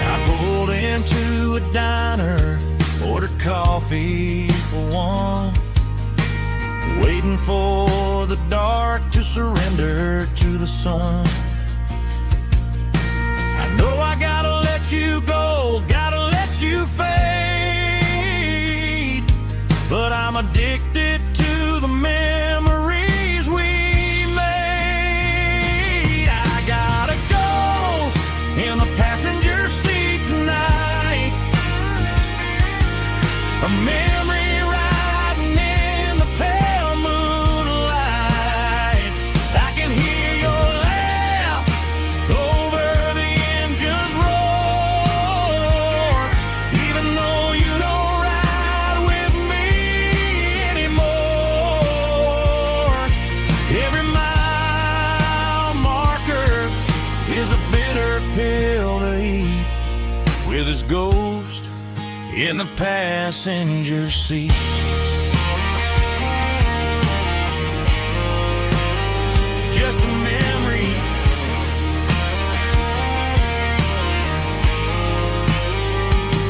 I pulled into a diner, ordered coffee for one, waiting for the dark to surrender to the sun. I know I gotta let you go, gotta let you fade, but I'm addicted to the memories we made. I got a ghost in the passenger seat tonight, a memory riding in the pale moonlight. I can hear your laugh over the engine's roar, even though you don't ride with me anymore. Every mile marker is a bitter pill to eat, with his ghost in the passenger seat. Just a memory,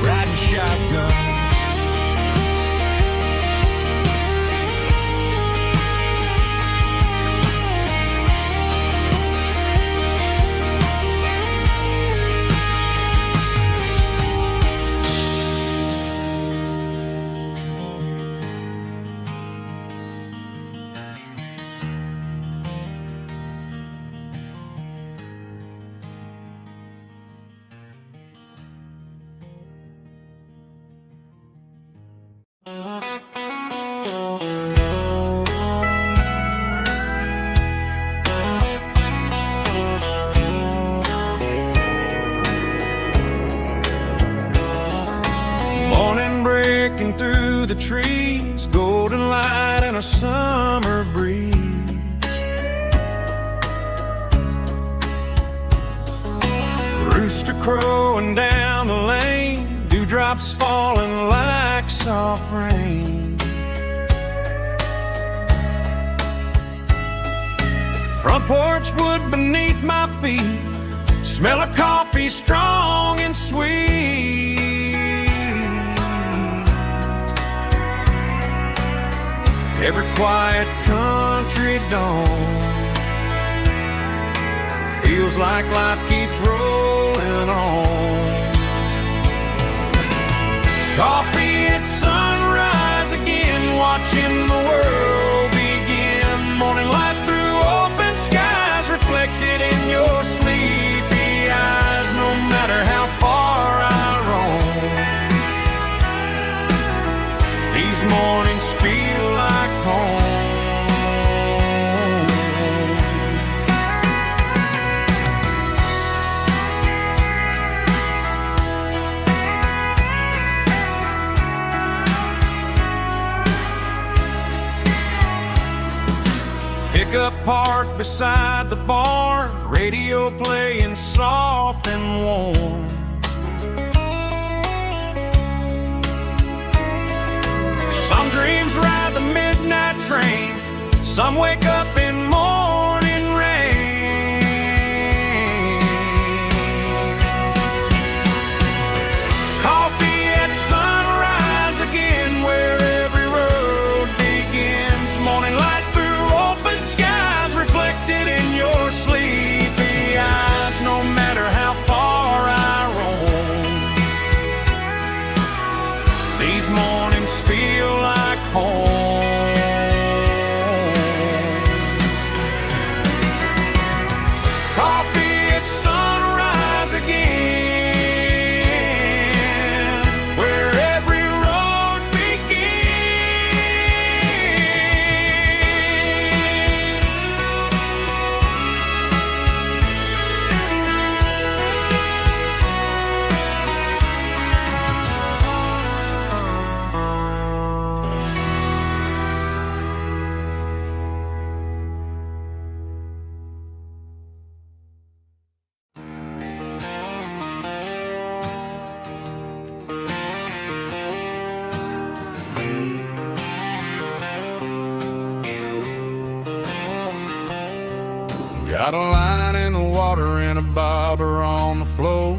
riding shotgun. Morning breaking through the trees, golden light and a summer breeze. Rooster crowing down the lane, dewdrops falling like soft rain. Front porch wood beneath my feet, smell of coffee strong and sweet. Every quiet country dawn feels like life keeps rolling on. Coffee at sunrise again, watching the world begin. Morning light through open skies, reflected in your sleepy eyes. No matter how far I roam, these mornings feel like home. Pickup parked beside the barn, radio playing soft and warm. Some dreams ride the midnight train, some wake up in morning rain. Coffee at sunrise again, where every road begins. Morning light through open skies, reflected in your sleepy eyes. No matter how far I roam, these mornings feel like home. Coffee at sunrise again, where every road Got a line in the water and a bobber on the floor.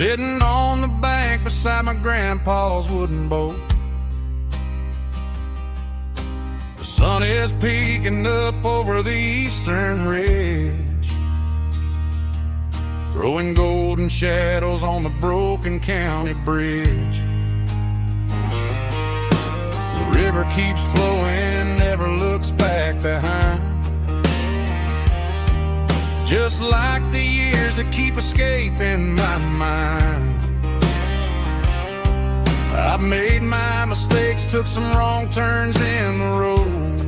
sitting on the bank beside my grandpa's wooden boat. The sun is peeking up over the eastern ridge, throwing golden shadows on the broken county bridge. The river keeps flowing, never looks back behind, just like the years that keep escaping my mind. I've made my mistakes, took some wrong turns in the road,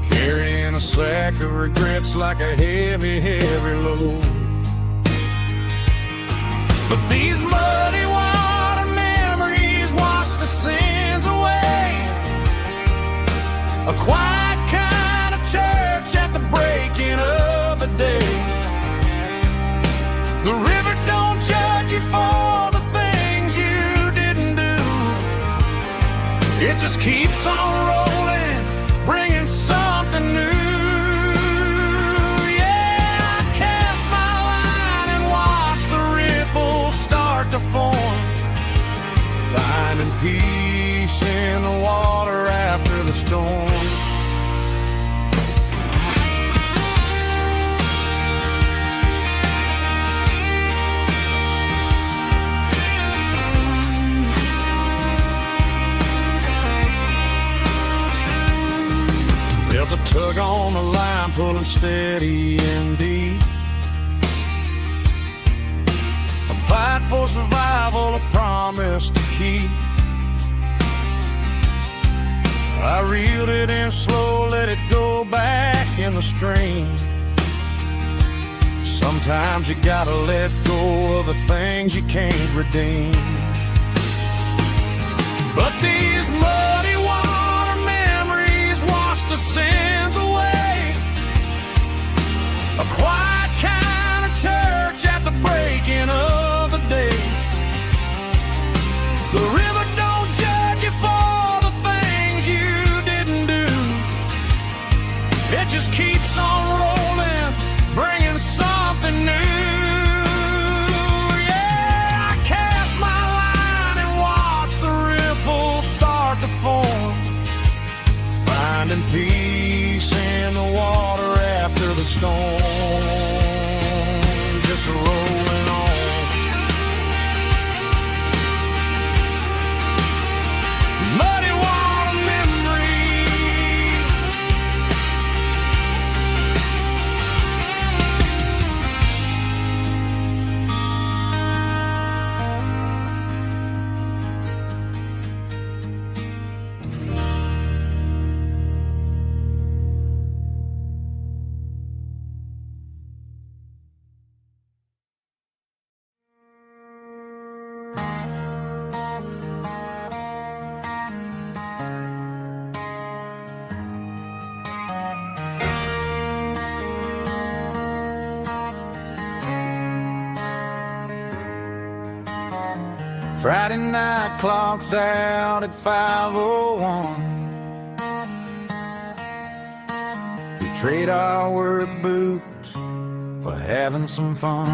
carrying a sack of regrets like a heavy, heavy load. But these muddy water memories wash the sins away. A quiet kind of church at the breaking of the day. The river don't judge you for the things you didn't do. It just keeps on rolling, bringing something new. Yeah, I cast my line and watch the ripples start to form, finding peace in the water after the storm. Felt a tug on the line, pulling steady and deep. A fight for survival, a promise to keep. I reeled it in slow, let it go back in the stream. Sometimes you gotta let go of the things you can't redeem. But these muddy water memories wash the sins away. A quiet kind of church at the breaking of the day. The river don't judge you for the things you didn't do. It just keeps on rolling, bringing something new. Yeah, I cast my line and watch the ripples start to form, finding peace in the water after the storm. Just rolling on. Muddy water memory. Friday night clock's out at 5:01. We trade our work boots for having some fun.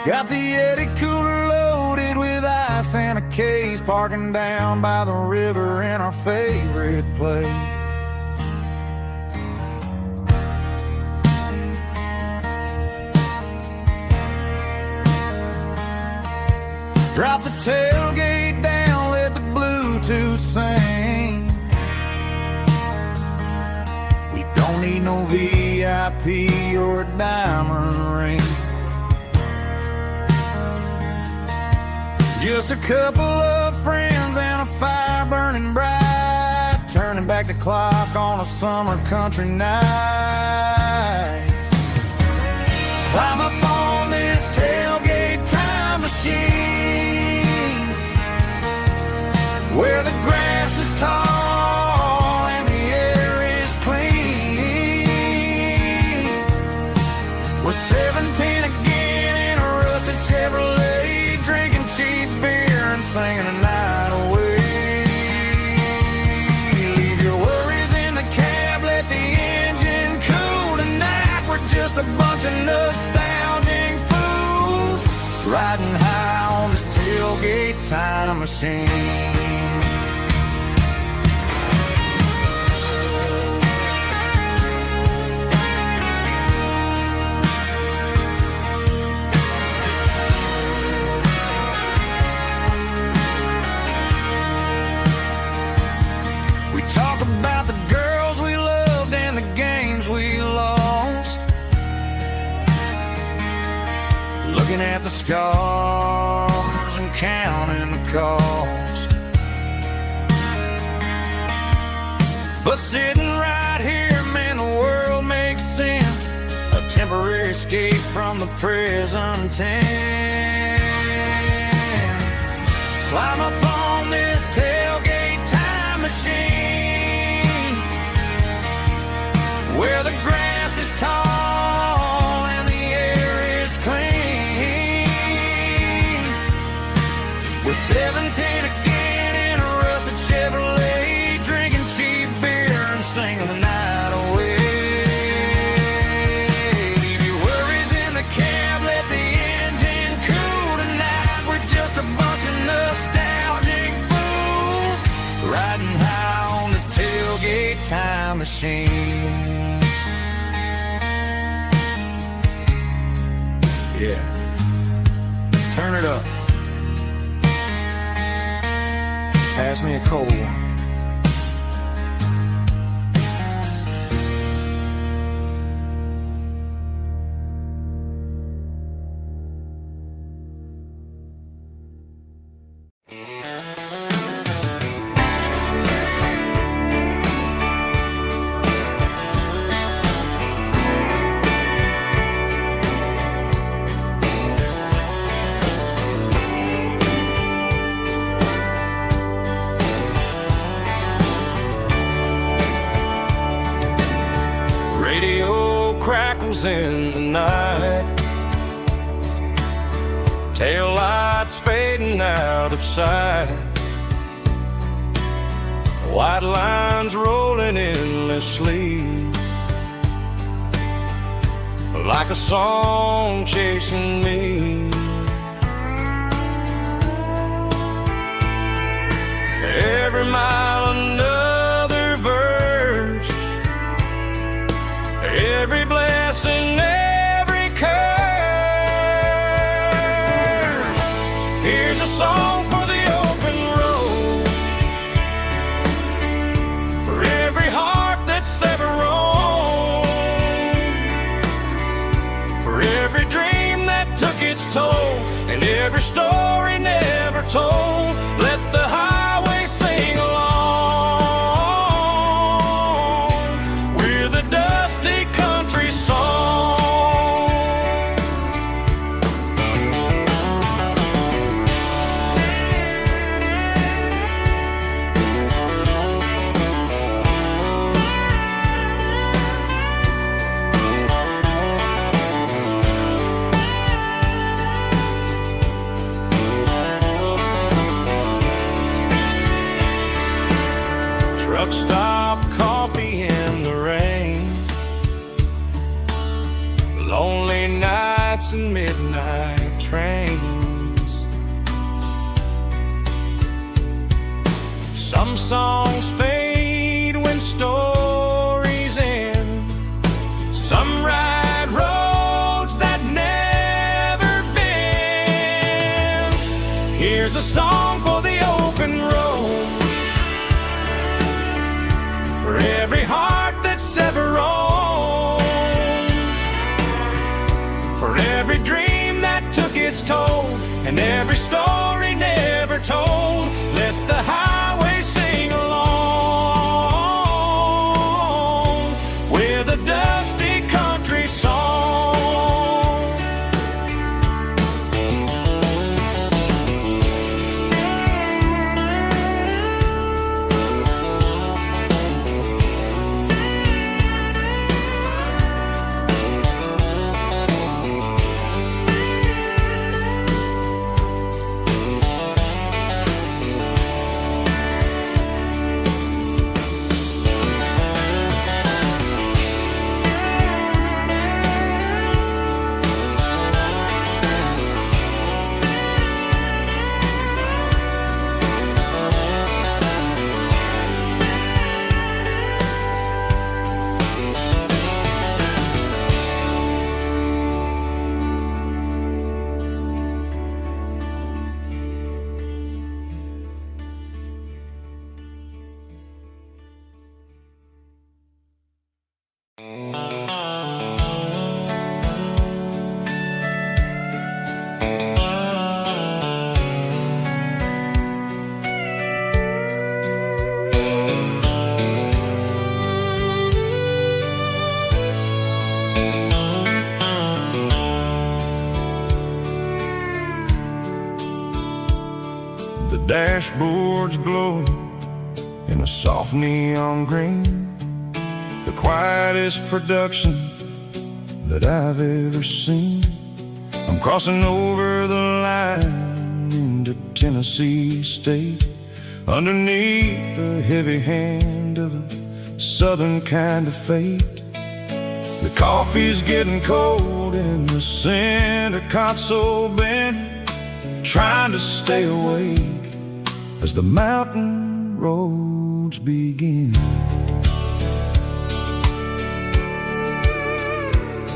Got the Yeti cooler loaded with ice and a case, parking down by the river in our favorite place. Drop the tailgate down, let the Bluetooth sing. We don't need no VIP or a diamond ring. Just a couple of friends and a fire burning bright, turning back the clock on a summer country night. Climb up on this tailgate time machine, where the grass is tall and the air is clean. We're 17 again in a rusted Chevrolet, drinking cheap beer and singing a night away. Leave your worries in the cab, let the engine cool tonight. We're just a bunch of nostalgic riding high on this tailgate time machine. We talk about the girls we loved and the games we lost, looking at the scars and counting the cost. But sitting right here, man, the world makes sense. A temporary escape from the present tense. Climb up on this tailgate time machine, where the grass is tall and the air is clean. We're 17 again in a rusted Chevrolet, drinking cheap beer and singing the night away. Leave your worries in the cab, let the engine cool tonight. We're just a bunch of nostalgic fools, riding high on this tailgate time machine. Yeah, turn it up. Pass me a cold one. Radio crackles in the night, tail lights fading out of sight, white lines rolling endlessly, like a song chasing me. Every mile another verse, every blessing, every curse. Here's a song for the open road, for every heart that's ever roamed, for every dream that took its toll, and every story never told. Let the highway sing along with a dusty country song. Truck stop, coffee in the rain, lonely nights and midnight trains. Some songs fade when stories end, some ride roads that never bend. Here's a song for the open road, for every heart that's ever roamed, for every dream that took its toll, and every story never told. Let the highway sing along with a dusty country song. The dashboard's glowing in a soft neon green, the quietest production that I've ever seen. I'm crossing over the line into Tennessee State, underneath the heavy hand of a southern kind of fate. The coffee's getting cold in the center console bin, trying to stay awake as the mountain roads begin.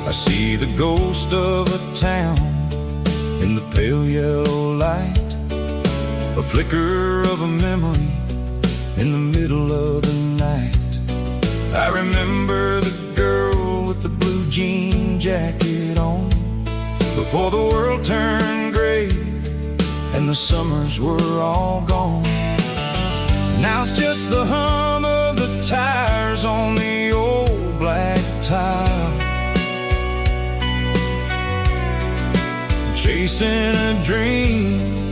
I see the ghost of a town in the pale yellow light, a flicker of a memory in the middle of the night. I remember the girl with the blue jean jacket on, before the world turned gray and the summers were all gone. Now it's just the hum of the tires on the old black tile, chasing a dream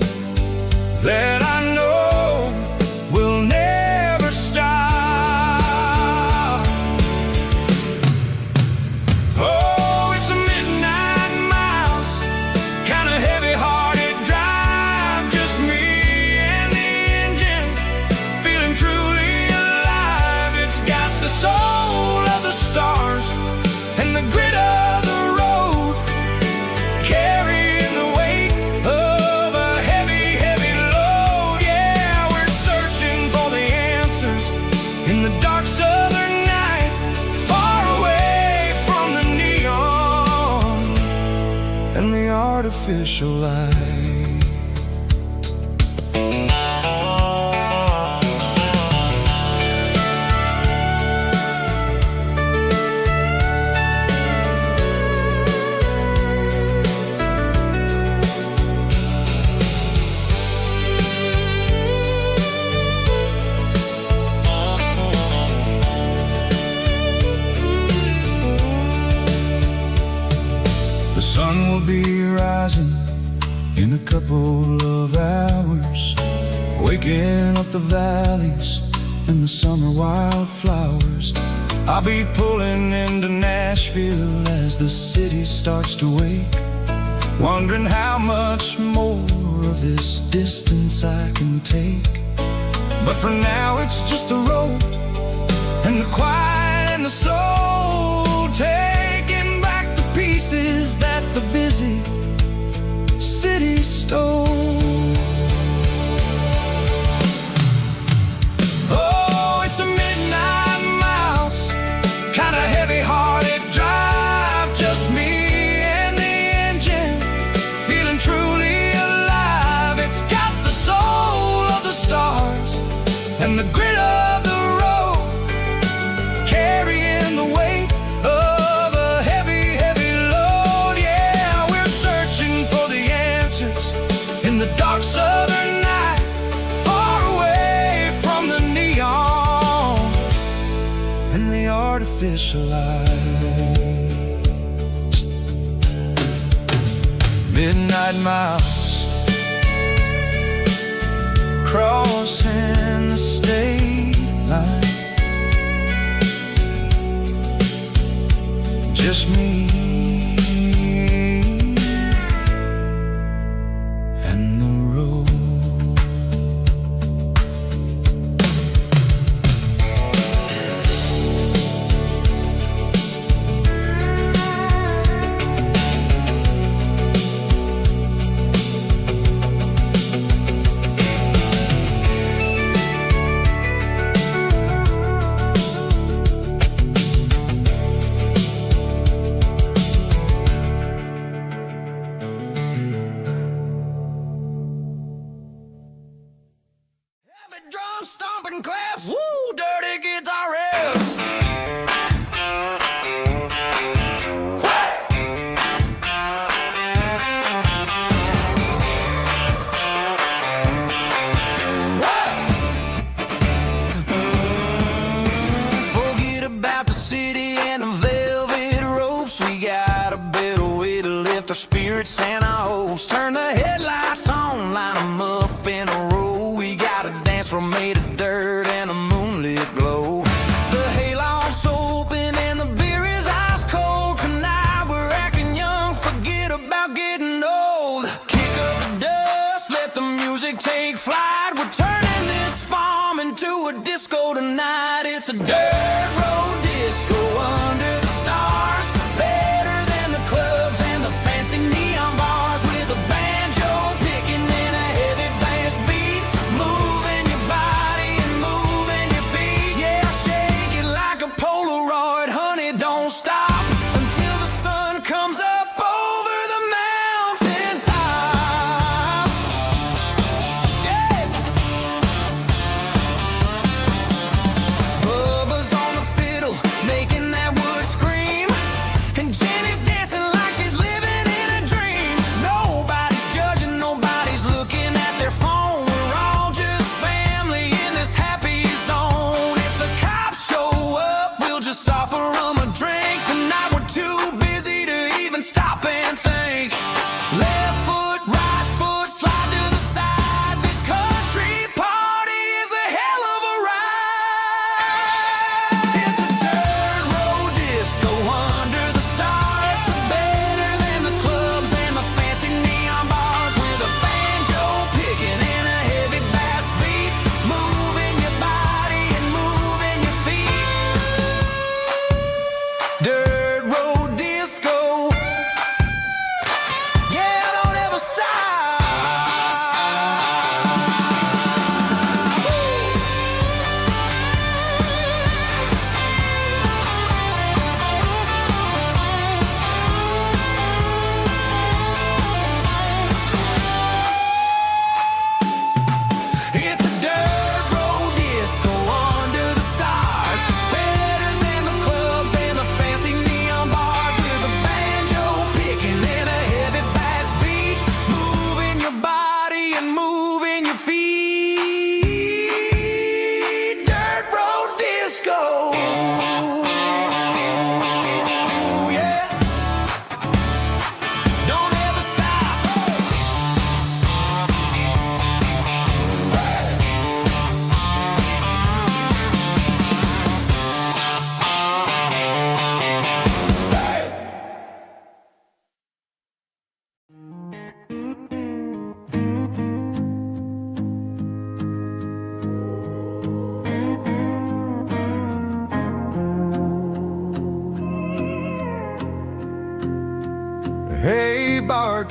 that I know will never stop. Oh, it's a midnight miles, kind of heavy-hearted drive, just me and the engine, feeling truly alive. It's got the soul of the stars and the grit of the road, carrying the weight of a heavy, heavy load. Yeah, we're searching for the answers in the dark southern night, far away from the neon and the artificial light. The sun will be rising in a couple of hours, waking up the valleys and the summer wildflowers. I'll be pulling into Nashville as the city starts to wake, wondering how much more of this distance I can take. But for now it's just the road and the quiet and the soul, taking back the pieces that the busy city stole. Oh, it's a midnight miles, kind of heavy-hearted drive, just me and the engine, feeling truly alive. It's got the soul of the stars and the grit of the road, carrying the weight of a heavy, heavy load. Yeah, we're searching for the answers in the dark southern night, far away from the neon and the artificial lights. Midnight miles, crossing the state line, just me and the road. Heavy drum stomping claps, woo, dirty guitar riffs. Forget about the city and the velvet ropes. We got a better way to lift our spirits and our hopes. Turn the headlights on, line 'em up in a row.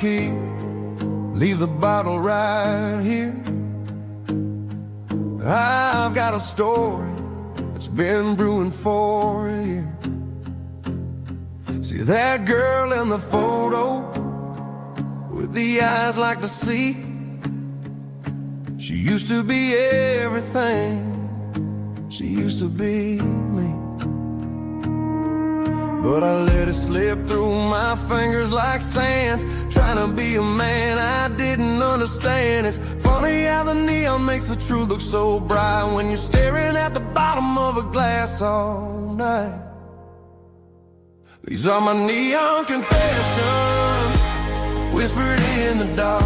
key, leave the bottle right here. I've got a story that's been brewing for a year. See that girl in the photo with the eyes like the sea? She used to be everything, she used to be me. But I let it slip through my fingers like sand, trying to be a man I didn't understand. It's funny how the neon makes the truth look so bright when you're staring at the bottom of a glass all night. These are my neon confessions, whispered in the dark,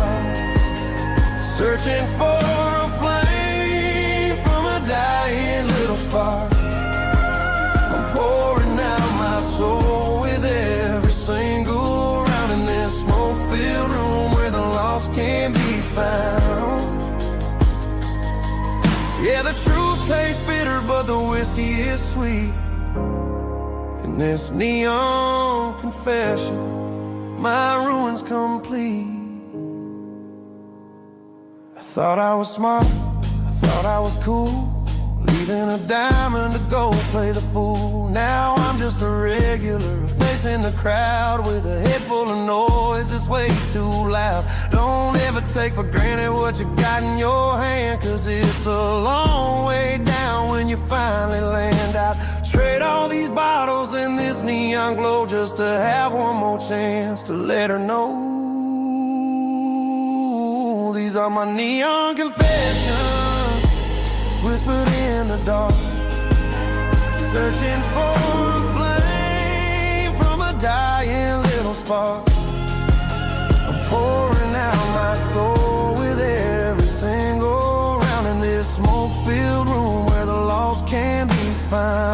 searching for a flame from a dying little spark. I'm pouring out my soul with every single round in this smoke-filled room where the lost can be found. Yeah, the truth tastes bitter, but the whiskey is sweet. In this neon confession, my ruin's complete. I thought I was smart, I thought I was cool, leaving a diamond to go play the fool. Now I'm just a regular, facing the crowd with a head full of noise that's way too loud. Don't ever take for granted what you got in your hand, cause it's a long way down when you finally land out. Trade all these bottles and this neon glow just to have one more chance to let her know. These are my neon confessions, whispered in the dark, searching for a flame from a dying little spark. I'm pouring out my soul with every single round in this smoke-filled room where the lost can be found.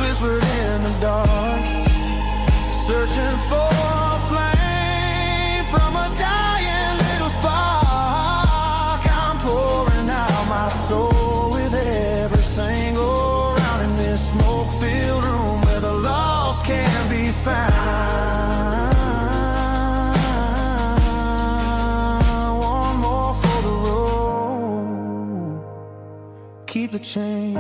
Whispered in the dark, searching for a flame from a dying little spark. I'm pouring out my soul with every single round in this smoke-filled room where the lost can be found. One more for the road, keep the change.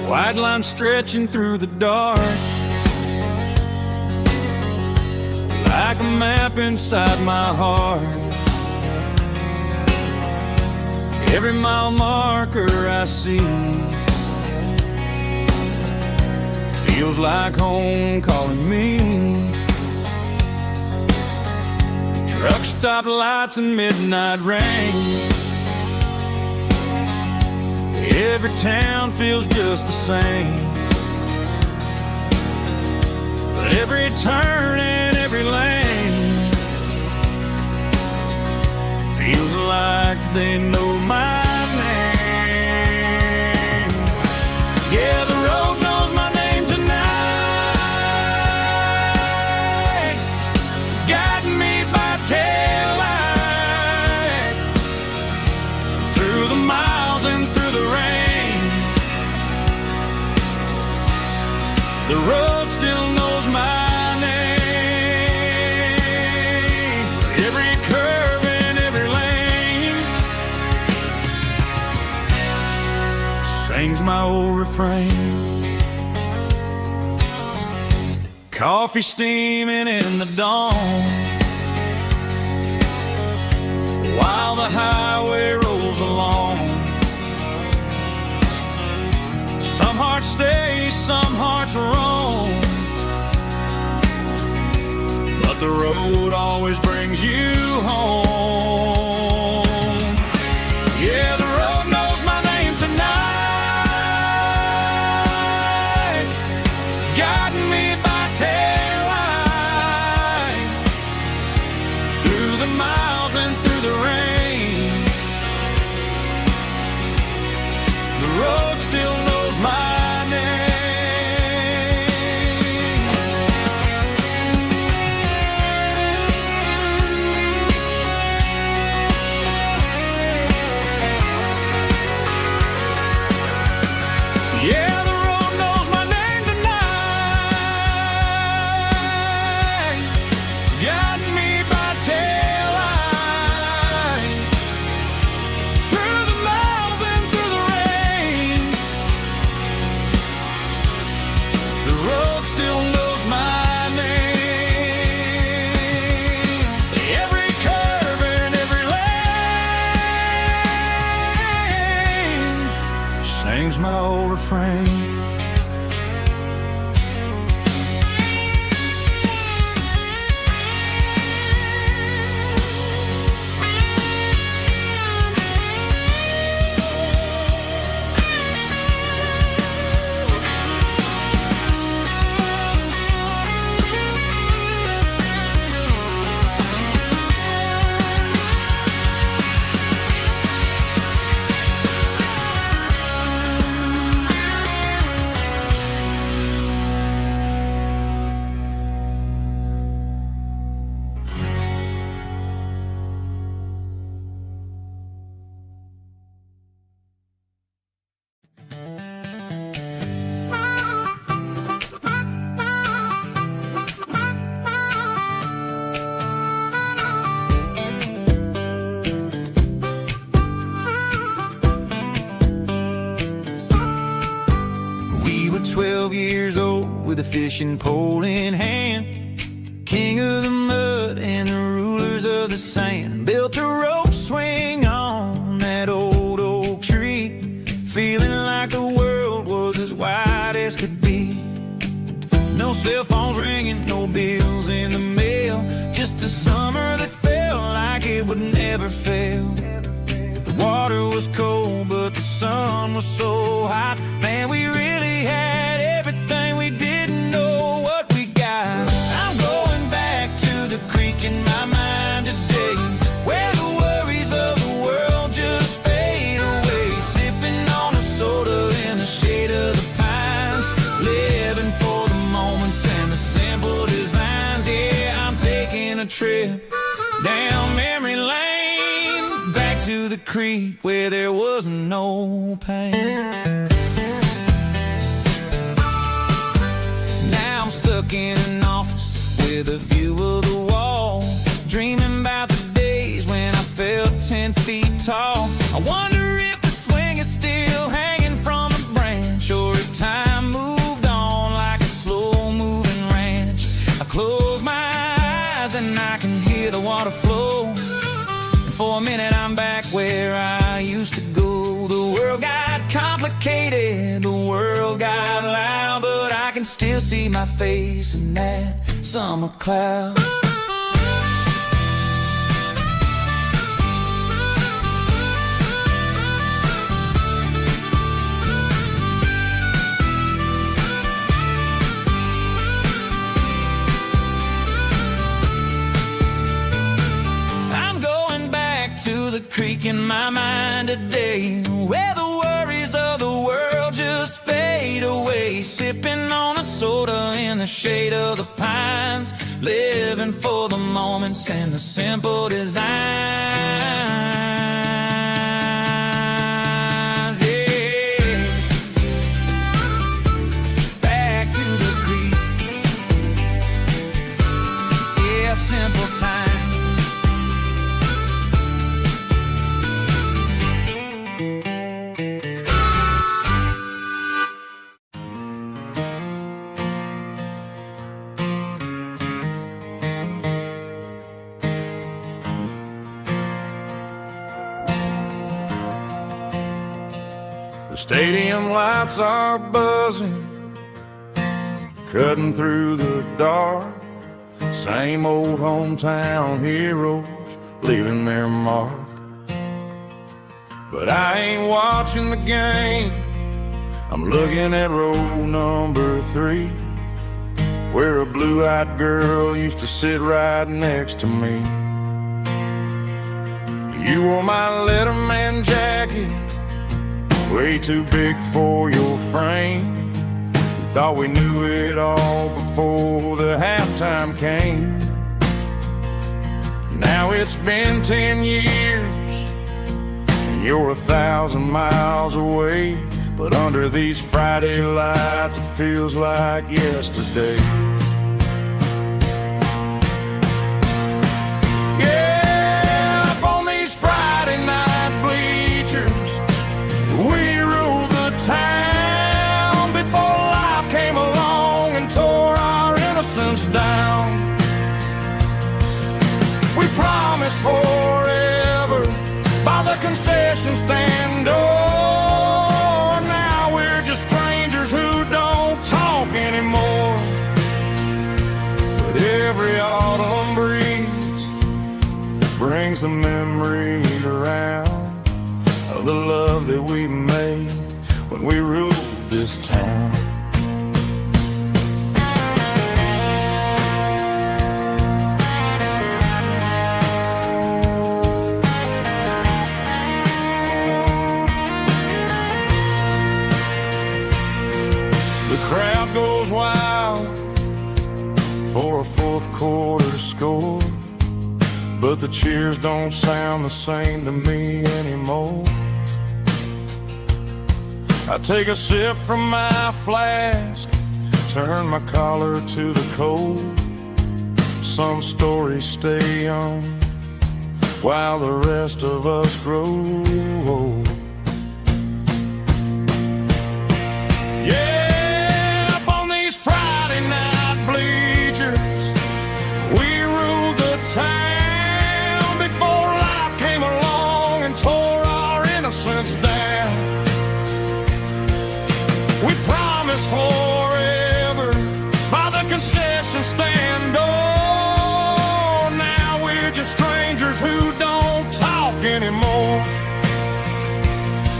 White line stretching through the dark, like a map inside my heart. Every mile marker I see feels like home calling me. Truck stop lights and midnight rain, every town feels just the same. But every turn and every lane feels like they know my name. Yeah, the road knows my name tonight, guiding me by taillight through the miles and through the rain. The road still knows my name, every curve and every lane. sings my old refrain. Coffee steaming in the dawn, while the highway rolls along. Some hearts stay, some hearts roam, but the road always brings you home. Yeah, the road knows my name tonight, guiding me by taillight, through the miles and through the rain. The road still knows my name. Yeah, the road knows my name tonight, guiding me by taillight, through the miles and through the rain. The road still knows my name. Every curve and every lane sings my old refrain. We were 12 years old with a fishing pole in hand, king of the mud and the rulers of the sand. Built a rope swing on that old oak tree, feeling like the world was as wide as could be. No cell phones ringing, no bills in the mail, just a summer that felt like it would never fail. The water was cold, but the sun was so hot. Man, we really had everything, we didn't know what we got. I'm going back to the creek in my mind today, where the worries of the world just fade away. Sipping on a soda in the shade of the pines, living for the moments and the simple designs. Yeah, I'm taking a trip down memory lane, back to the creek where there was no pain. Now I'm stuck in an office with a view of the wall, dreaming about the days when I felt 10 feet tall. I wonder if the swing is still hanging from the branch, or if time moved on like a slow-moving ranch. I close my eyes and I can hear the water flow, and for a minute I'm back where I used to go. The world got complicated, the world got loud, but I can still see my face in that summer cloud. I'm going back to the creek in my mind today, where the worries of the world just fade away. Sipping on a soda in the shade of the pines, living for the moments and the simple designs. Yeah, back to the creek. Yeah, simple times. stadium lights are buzzing, cutting through the dark. Same old hometown heroes leaving their mark. But I ain't watching the game, I'm looking at row number 3, where a blue-eyed girl used to sit right next to me. You wore my Letterman jacket, way too big for your frame. We thought we knew it all before the halftime came. Now it's been 10 years, and you're 1,000 miles away. But under these Friday lights, it feels like yesterday. Yeah, up on these Friday night bleachers, we rule the town before life came along and tore our innocence down. We promised forever by the concession stand door. Strangers who don't talk anymore. But every autumn breeze brings the memory around of the love that we made when we ruled this town. The crowd goes wild for a fourth quarter score, but the cheers don't sound the same to me anymore. I take a sip from my flask, turn my collar to the cold. Some stories stay young while the rest of us grow old. Yeah, town before life came along and tore our innocence down. We promised forever by the concession stand door. Now we're just strangers who don't talk anymore.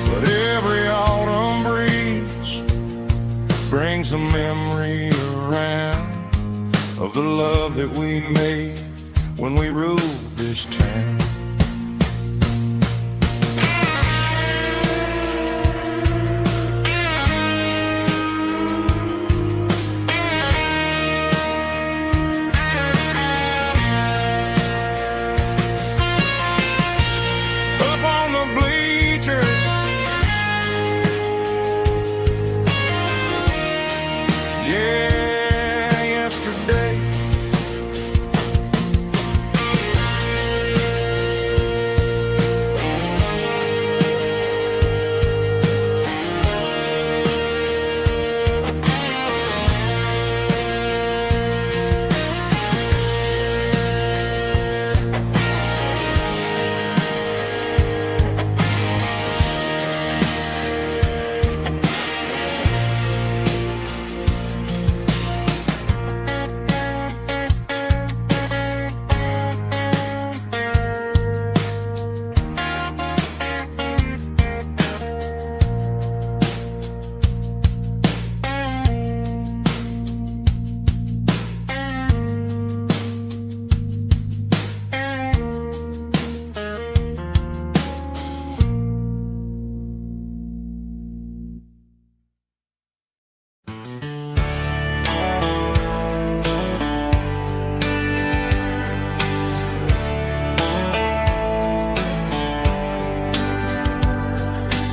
But every autumn breeze brings a memory around of the love that we made when we ruled this town. Up on the bleachers, yeah, yesterday.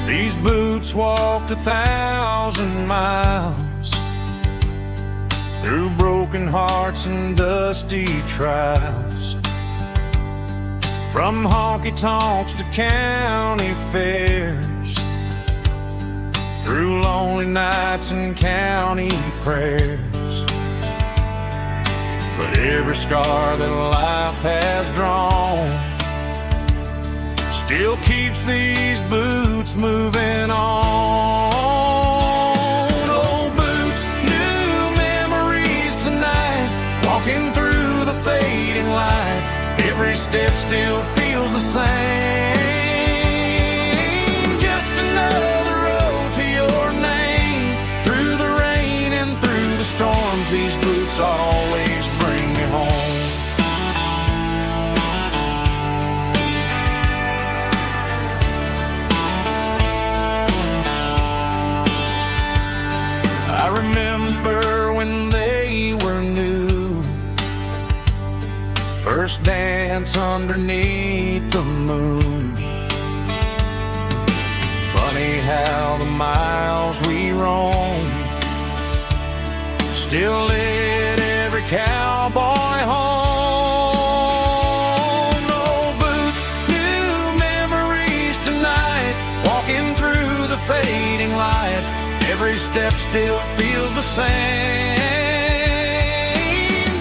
These boots walked 1,000 miles through broken hearts and dusty trials, from honky-tonks to county fairs, through lonely nights and county prayers. But every scar that life has drawn still keeps these boots boots moving on. Old boots, new memories tonight. Walking through the fading light. Every step still feels the same. Just another road to your name. Through the rain and through the storms, these boots always bring me home. I remember when they were new. First dance underneath the moon. Funny how the miles we roam still lit every cowboy home. Old boots, new memories tonight. Walking through the fading light. Every step still feels the same.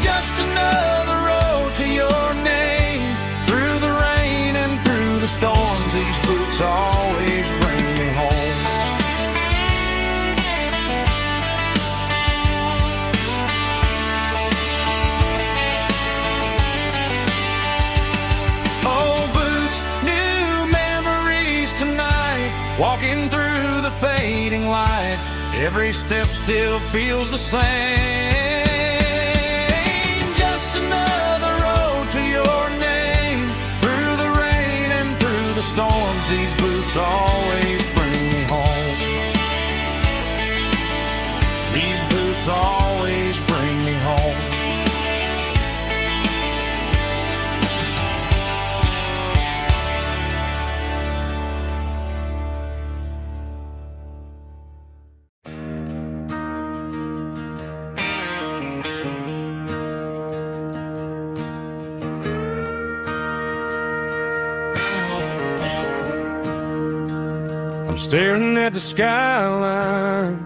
Just another road to your name. Through the rain and through the storms, these boots always bring me home. Old boots, new memories tonight. Walking through the fading light. Every step still feels the same. Just another road to your name. Through the rain and through the storms, these boots always bring me home. These boots always bring me home. I'm staring at the skyline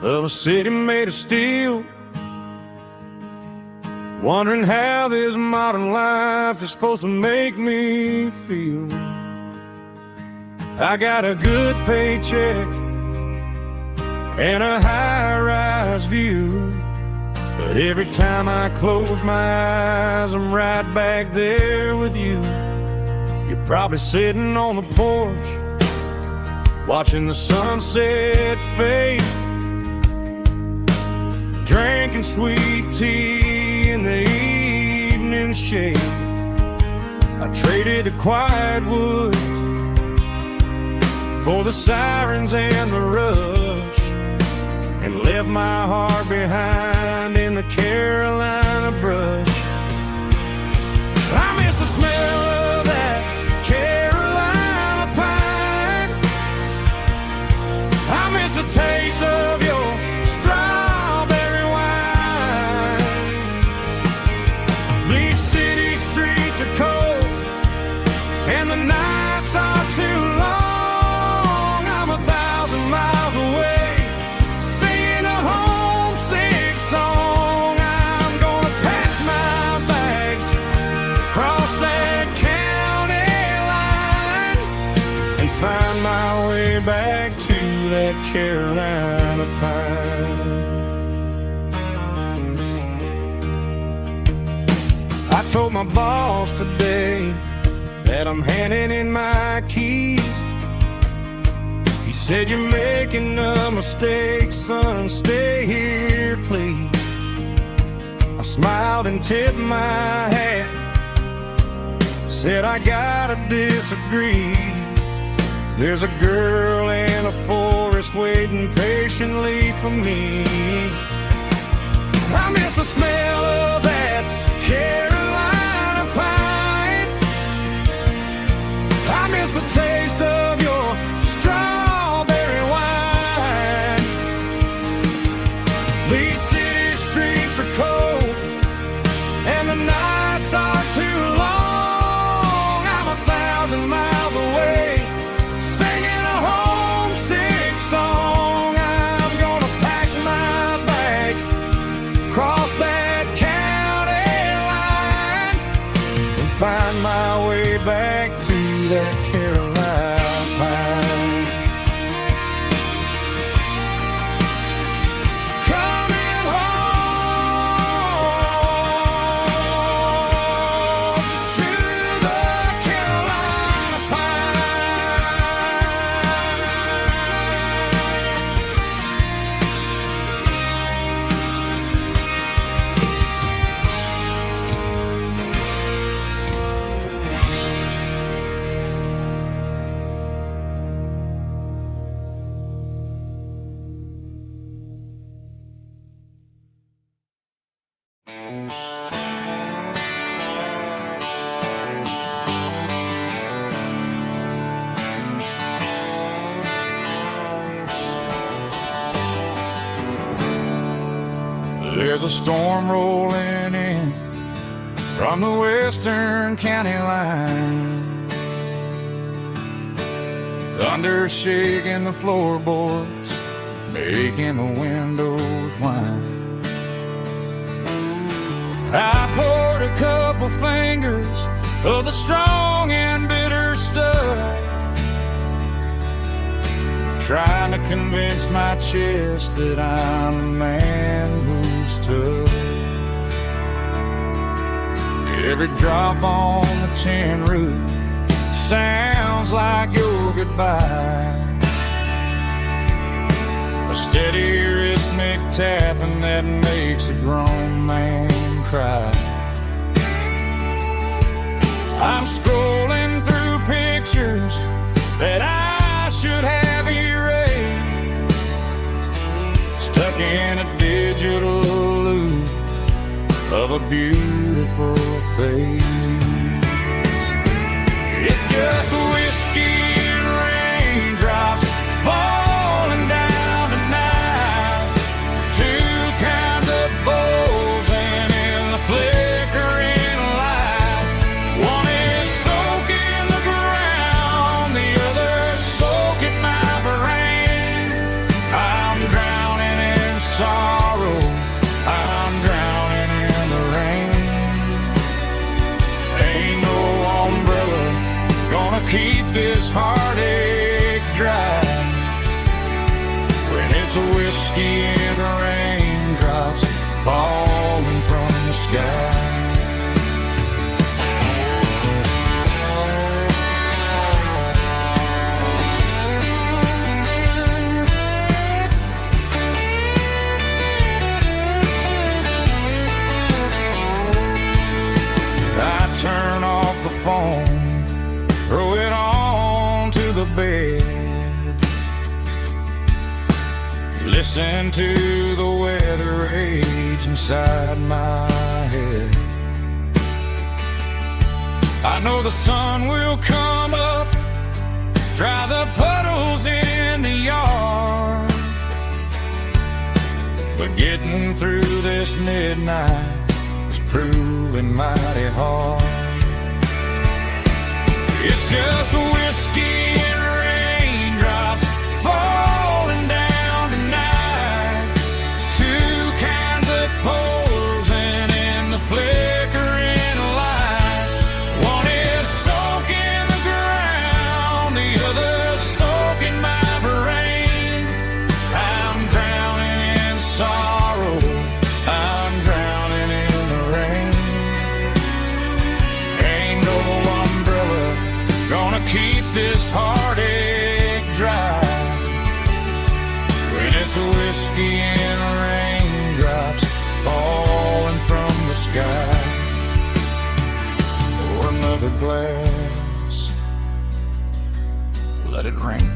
of a city made of steel, wondering how this modern life is supposed to make me feel. I got a good paycheck and a high-rise view, but every time I close my eyes, I'm right back there with you. You're probably sitting on the porch, watching the sunset fade, drinking sweet tea in the evening shade. I traded the quiet woods for the sirens and the rush, and left my heart behind in the Carolina brush. I miss the smell of that Carolina pine. I miss the taste of your strawberry wine. These city streets are cold and the nights are too long. I'm 1,000 miles away, singing a homesick song. I'm gonna pack my bags, cross that county line, and find my way back to that Carolina pine. I told my boss today that I'm handing in my keys. He said, "You're making a mistake, son, stay here, please." I smiled and tipped my hat, said, "I gotta disagree. There's a girl in a forest waiting patiently for me." I miss the smell of that Carolina pine. I miss the taste of your strawberry wine. These city streets are cold and the nights are too long. I'm 1,000 miles away, singing a homesick song. I'm gonna pack my bags, cross that county line, and find my way back to that Carolina pine. There's a storm rolling in from the western county line. Thunder shaking the floorboards, making the windows whine. I poured a couple fingers of the strong and bitter stuff, trying to convince my chest that I'm a man who's tough. Every drop on the tin roof sounds like your goodbye, a steady rhythmic tapping that makes a grown man cry. I'm scrolling through pictures that I should have erased, stuck in a digital loop of a beautiful face. It's just whiskey and raindrops falling down tonight, two kinds of bowls and in the flickering light. One is soaking the ground, the other soaking my brain. I'm drowning in sorrow, I'm drowning in the rain. Ain't no umbrella gonna keep this heartache dry when it's a whiskey and raindrops falling from the sky. I turn off the phone, throw it on to the bed, listen to the weather rage inside my head. I know the sun will come up, dry the puddles in the yard, but getting through this midnight is proving mighty hard. It's just whiskey and raindrops falling down tonight, two kinds of poles and in the flickering light. One is soaking the ground, the other soaking my brain. I'm drowning in sorrow, I'm drowning in the rain. Ain't no umbrella gonna keep this heartache dry when it's a whiskey and raindrops falling from the sky. Pour another glass, let it rain.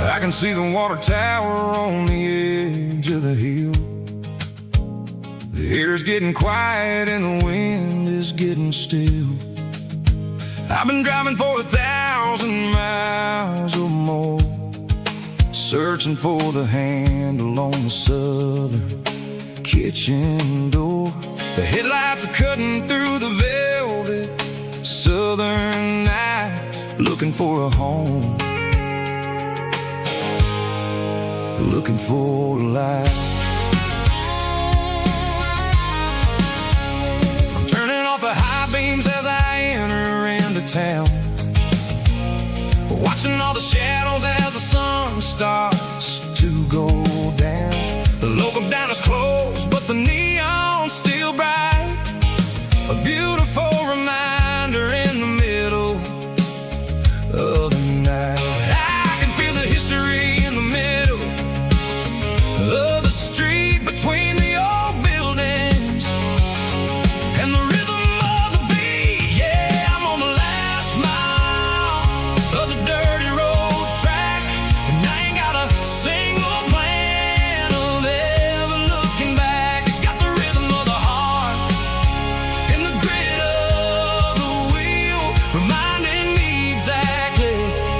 I can see the water tower on the edge of the hill. The air's getting quiet and the wind is getting still. I've been driving for 1,000 miles or more, searching for the handle on the southern kitchen door. The headlights are cutting through the velvet southern night, looking for a home, looking for a life. I'm turning off the high beams as I enter into town, watching all the shadows as the sun starts to go down. The local diner's closed, but the neon's still bright, a beautiful reminder in the middle of the night. I can feel the history in the middle of the street, between the old buildings and the rhythm of the beat. Yeah, I'm on the last mile of the dirty road track, and I ain't got a single plan of ever looking back. It's got the rhythm of the heart and the grit of the wheel, reminding me exactly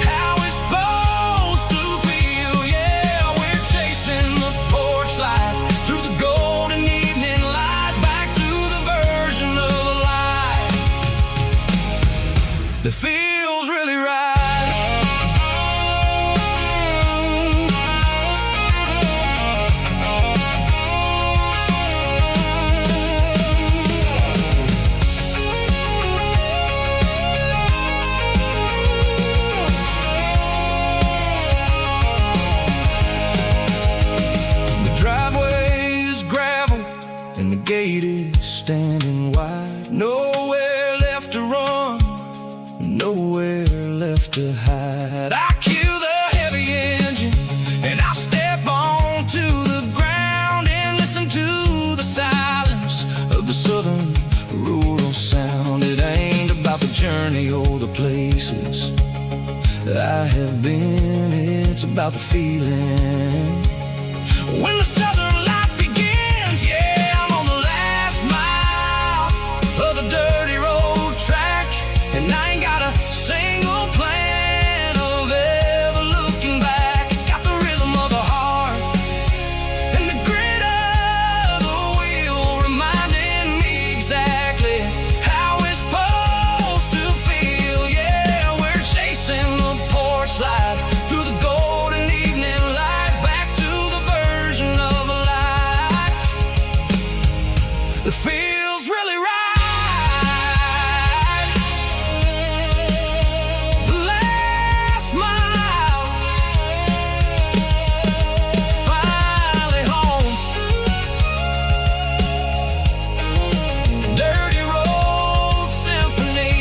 how it's supposed to feel. Yeah, we're chasing the porch light through the golden evening light, back to the version of life that feels really right. The driveway is gravel and the gate is standing wide. Nowhere left to run, nowhere left to hide. I kill the heavy engine and I step onto the ground and listen to the silence of the southern rural sound. It ain't about the journey or the places I have been, it's about the feeling when the southern life begins. Yeah, I'm on the last mile of the dirty road track, and I ain't got a single plan of ever looking back. It's got the rhythm of the heart and the grit of the wheel, reminding me exactly how it's supposed to feel. Yeah, we're chasing the porch light through the golden evening light, back to the version of life that feels really right. The last mile, finally home. Dirty road symphony.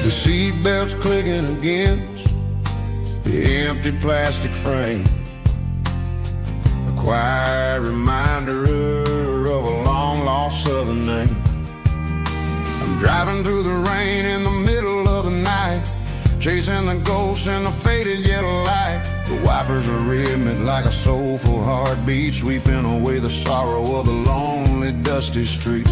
The seatbelt's clicking against the empty plastic frame, a quiet reminder of a long-lost southern name. I'm driving through the rain in the middle of the night, chasing the ghosts in the faded yellow light. The wipers are rhythmic like a soulful heartbeat, sweeping away the sorrow of the lonely, dusty street.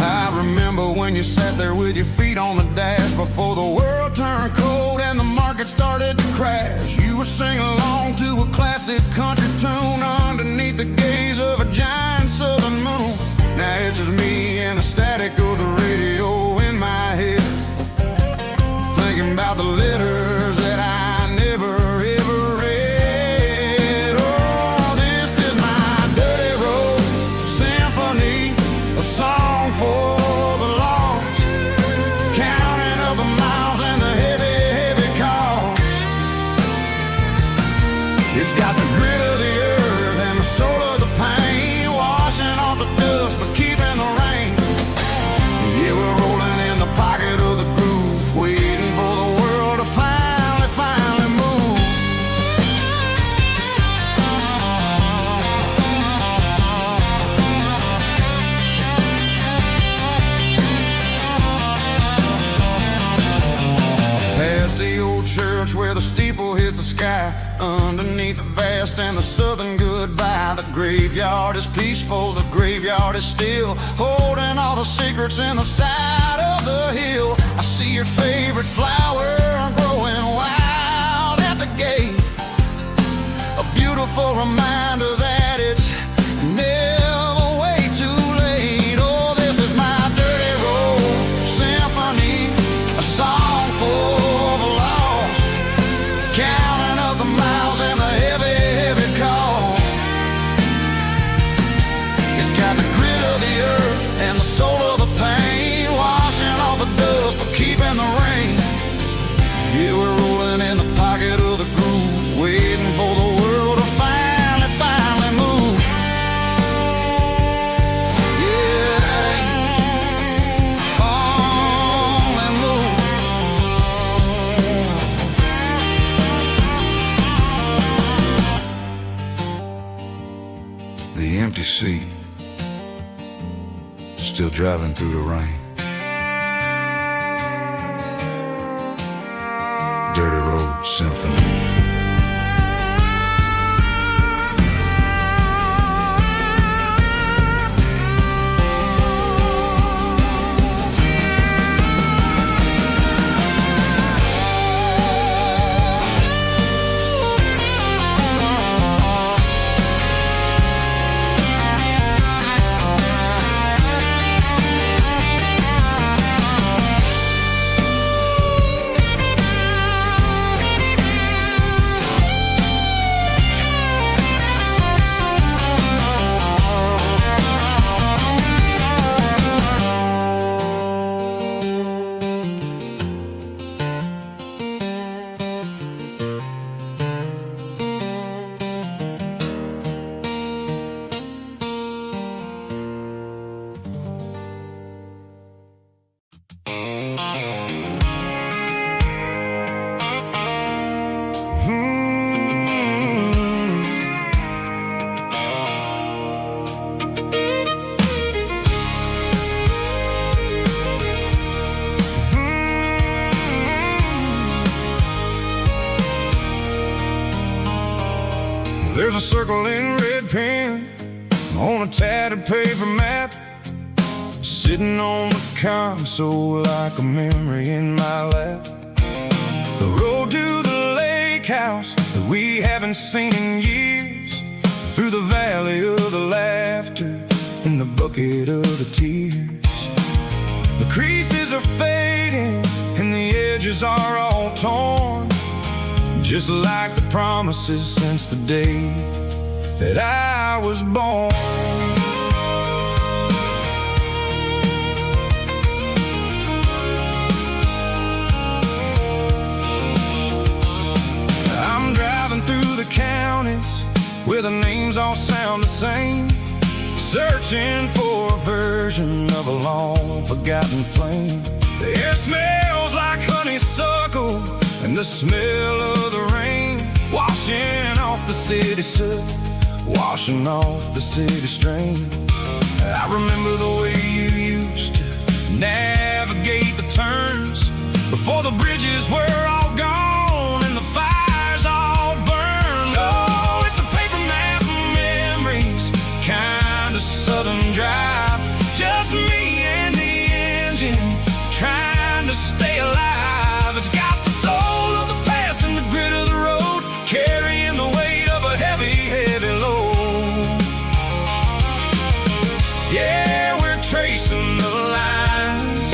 I remember when you sat there with your feet on the dash, before the world turned cold and the market started to crash. You were singing along to a classic country tune underneath the gaze of a giant southern moon. Now it's just me and the static of the radio in my head, thinking about the letters that I never ever read. Oh, this is my dirty road symphony, a song for the lost, counting up the miles and the heavy, heavy cost. It's got the grit of the earth sky, underneath the vast and the southern goodbye. The graveyard is peaceful, the graveyard is still, holding all the secrets in the side of the hill. I see your favorite flower growing wild at the gate, a beautiful reminder that it's never way too late. Oh, this is my dirty road symphony, a song for the lost, counting up the miles and the heavy, heavy call. It's got the grit of the earth and the soul of the pain, washing off the dust but keeping the rain. Yeah, we're rolling in the pocket of the groove, waiting for the world to finally move. Yeah, finally move. The empty seat, still driving through the rain. Dirty Road Symphony. There's a circle in red pen on a tattered paper map, sitting on the console like a memory in my lap. The road to the lake house that we haven't seen in years, through the valley of the laughter and the bucket of the tears. The creases are fading and the edges are all torn, just like the promises since the day that I was born. I'm driving through the counties where the names all sound the same, searching for a version of a long forgotten flame. The air smells like honeysuckle and the smell of the rain, washing off the city soot, washing off the city strain. I remember the way you used to navigate the turns before the bridges were all gone and the fires all burned. Oh, it's a paper map of memories, kind of southern drive, just me and the engine trying to stay alive. It's got the soul of the past and the grit of the road, carrying the weight of a heavy, heavy load. Yeah, we're tracing the lines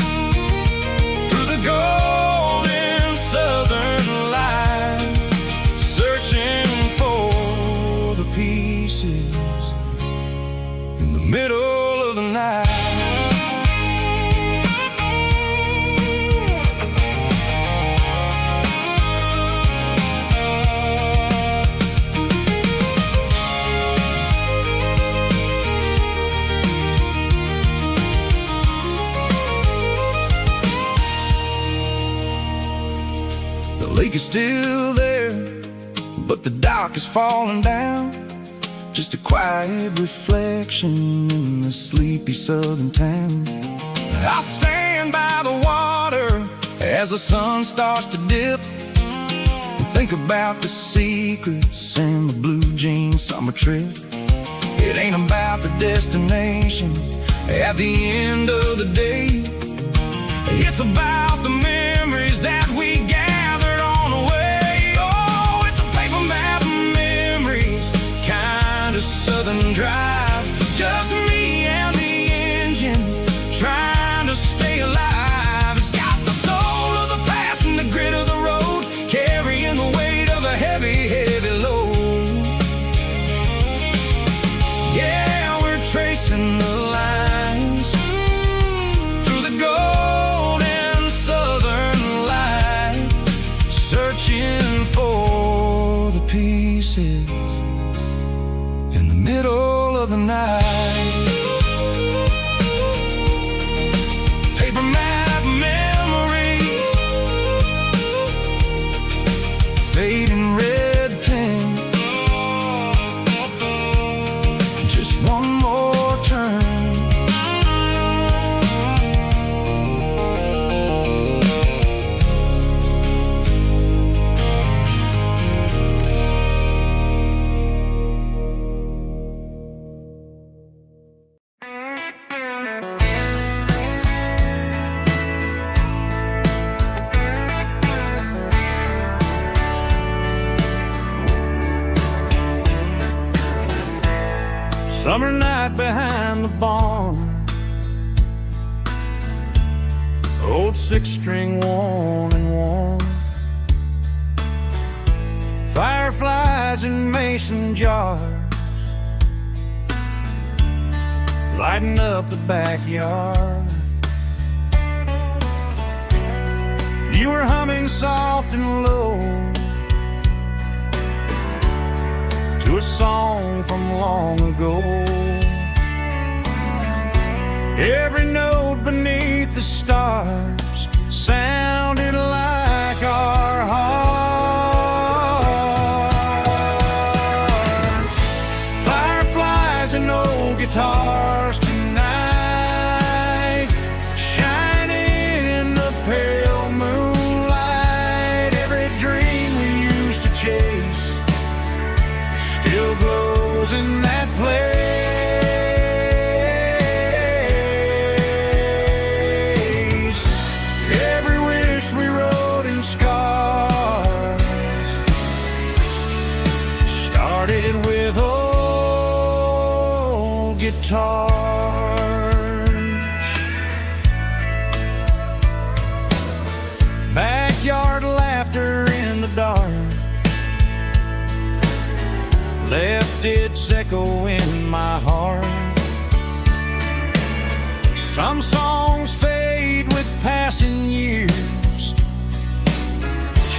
through the golden southern light, searching for the pieces in the middle of the night. The lake is still there, but the dock is falling down, just a quiet reflection in the sleepy southern town. I stand by the water as the sun starts to dip, and Think about the secrets and the blue jean summer trip. It ain't about the destination at the end of the day. It's about the memories that we gathered on the way. Oh, it's a paper map of memories, kind of southern drive. Just me and the engine, trying to stay alive. It's got the soul of the past and the grit of the road, carrying the weight of a heavy, heavy load. Yeah, we're tracing the lines through the golden southern light, searching for the pieces in the middle of the night. Paper map memories, fading red pen, just one more turn. Summer night behind the barn, old 6-string worn and worn, fireflies in mason jars, lighting up the backyard. You were humming soft and low to a song from long ago. Every note beneath the stars sounded like our hearts. Fireflies and old guitars tonight, shining in the pale moonlight. Every dream we used to chase still glows in that place. Every wish we wrote in scars started with old guitars. Backyard laughter in the dark left its echo in my heart. Some songs fade with passing years,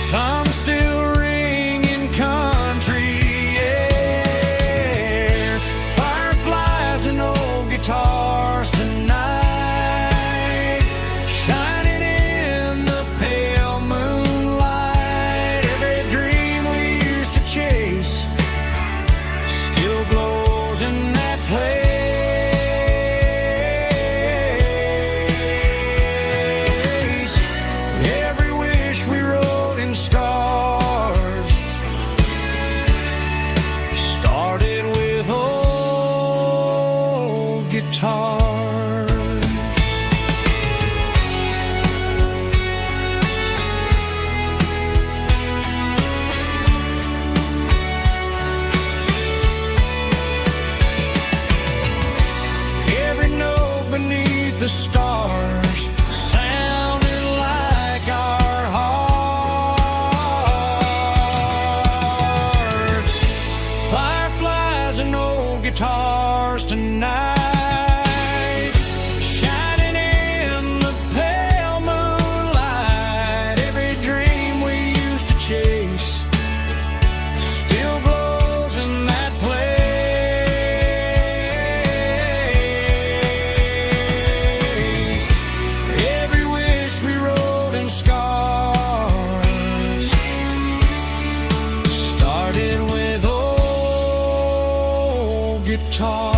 some still ring in country air. Fireflies and old guitars tonight, shining in the pale moonlight. Every dream we used to chase still glows in that place. Every wish we wrote in scars started with old guitars. Every note beneath the stars sounded like our hearts. Fireflies and old guitars tonight, shining in the pale moonlight. Every dream we used to chase still glows in that place. Every wish we wrote in scars started with old guitars.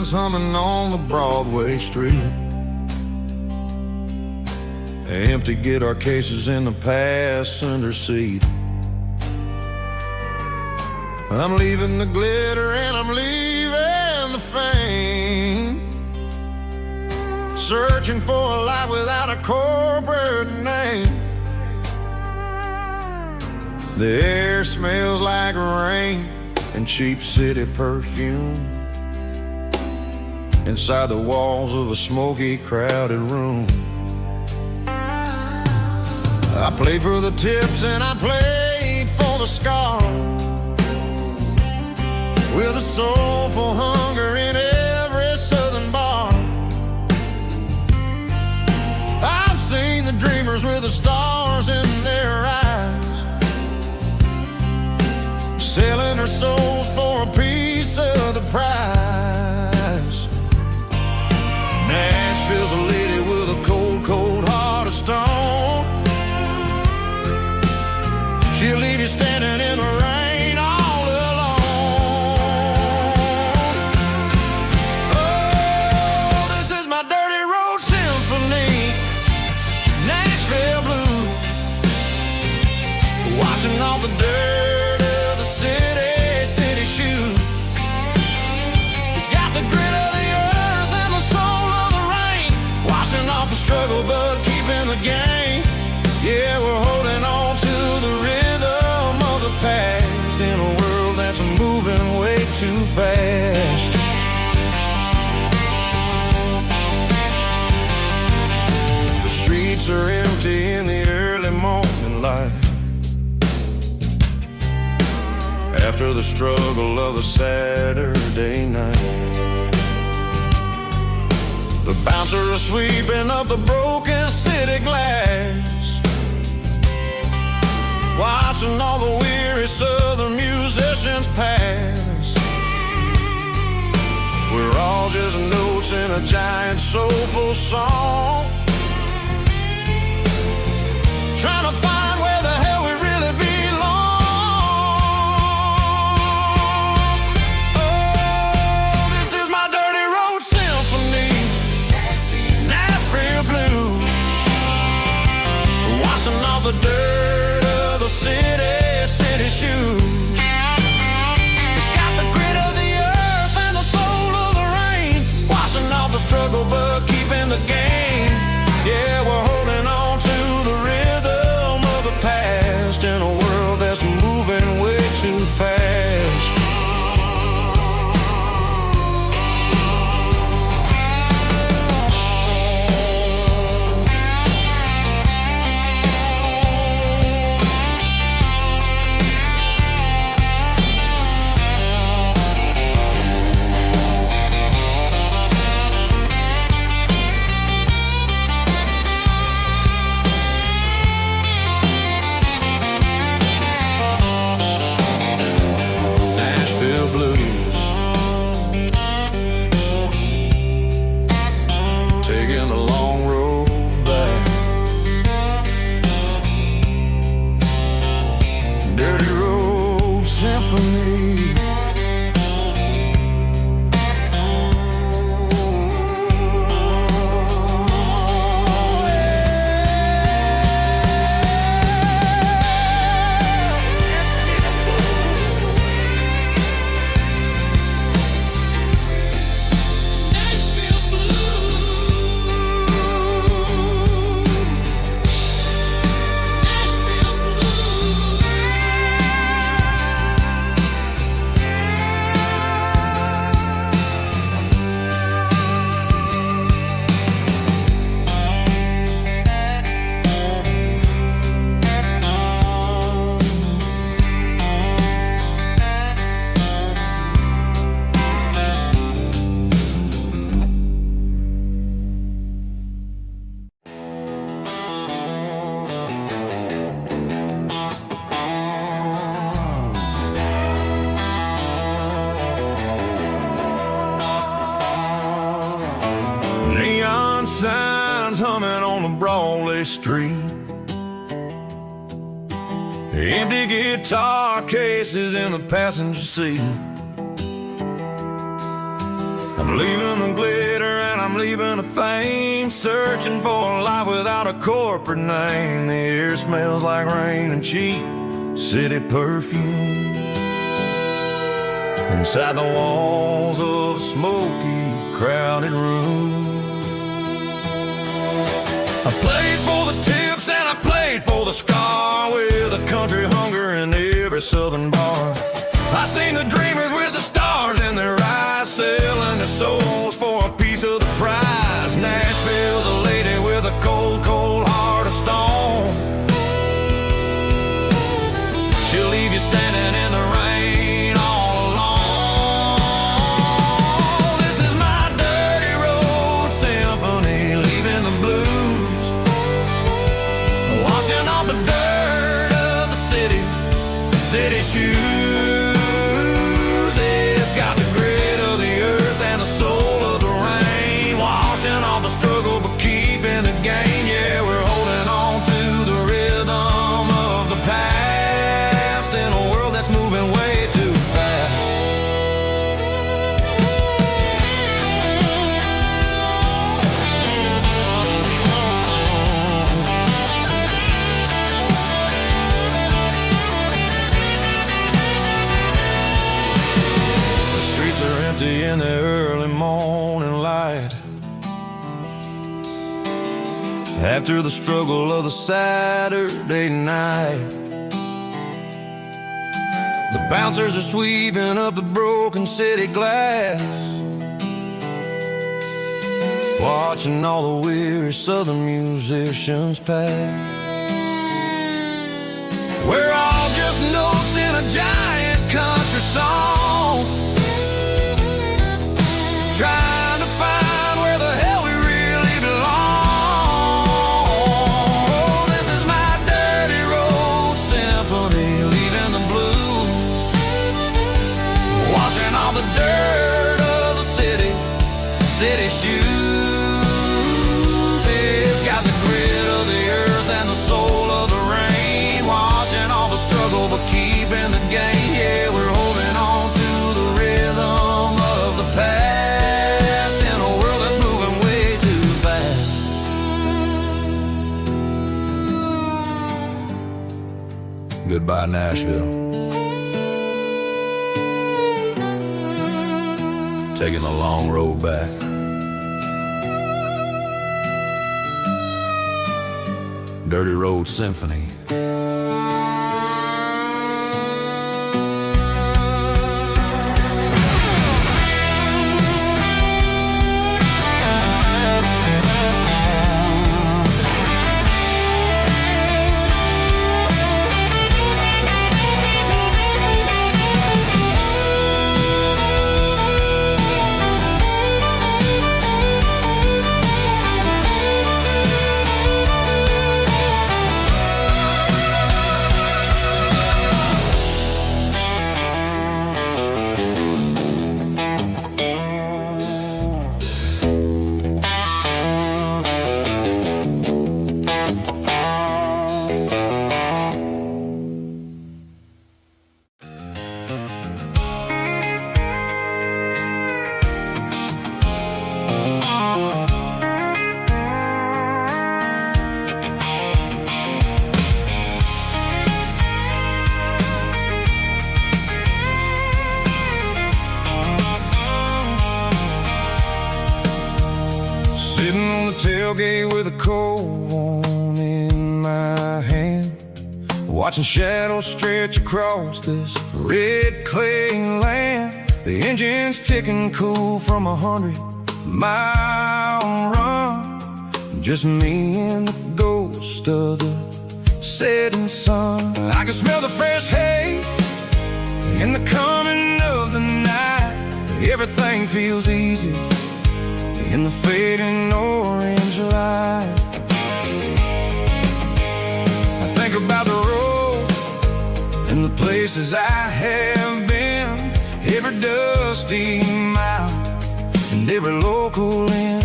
signs humming on the Broadway street. Empty guitar cases in the passenger seat. I'm leaving the glitter and I'm leaving the fame, searching for a life without a corporate name. The air smells like rain and cheap city perfume inside the walls of a smoky, crowded room. I played for the tips and I played for the scars, with a soulful hunger in every southern bar. I've seen the dreamers with the stars in their eyes, selling their souls for a piece of the prize. Nashville's a lady with a cold, cold heart of stone. She'll leave you standing in the rain all alone. Oh, this is my dirty road symphony, Nashville blues, washing off the dirt of the city shoes. It's got the grit of the earth and the soul of the rain, washing off the struggle but keeping the game. Yeah, we're holding on to the rhythm of the past in a world that's moving way too fast. The streets are empty in the early morning light, after the struggle of the Saturday night. The bouncers are sweeping up the broken city glass, watching all the weary southern musicians pass. We're all just notes in a giant soulful song, trying to find where the hell we really belong. Oh, this is my dirty road symphony, Nashville blues, washing off the dirt of the city shoes. It's got the grit of the earth and the soul of the rain, washing off the struggle but keeping the game. Yeah, we're holding on to the rhythm of the past in a world that's moving way too fast. Broadway Street, empty guitar cases in the passenger seat. I'm leaving the glitter and I'm leaving the fame, searching for a life without a corporate name. The air smells like rain and cheap city perfume. Inside the walls of a smoky, crowded room. I played for the tips and I played for the scar, with a country hunger in every southern bar. I seen the dreamers with the stars in their eyes, selling their souls for a piece of the prize. Nashville's a lady with a cold, cold heart of stone. She'll leave you standing in the rain all alone. This is my dirty road symphony, leaving the blues, washing off the dirt of the city shoes. It's got the grit of the earth and the soul of the rain, washing off the struggle but keeping the gain. Yeah, we're holding on to the rhythm of the past in a world that's moving way too fast. The streets are empty in the early morning light, after the struggle of the Saturday night. The bouncers are sweeping up the broken city glass, watching all the weary southern musicians pass. We're all just notes in a giant country song, trying to find where the hell we really belong. Oh, this is my dirty road symphony, leaving the blues, washing all the dirt of the city shoes. It's got the grit of the earth and the soul of the rain, washing all the struggle but keeping the gain. Yeah, we're holding on to the rhythm of the past in a world that's moving way too fast. Goodbye, Nashville. Taking the long road back. Dirty Road Symphony. Tailgate with a cold one in my hand, watching shadows stretch across this red clay land. The engine's ticking cool from 100-mile run, just me and the ghost of the setting sun. I can smell the fresh hay in the coming of the night. Everything feels easy in the fading orange light. I think about the road and the places I have been, every dusty mile and every local inn.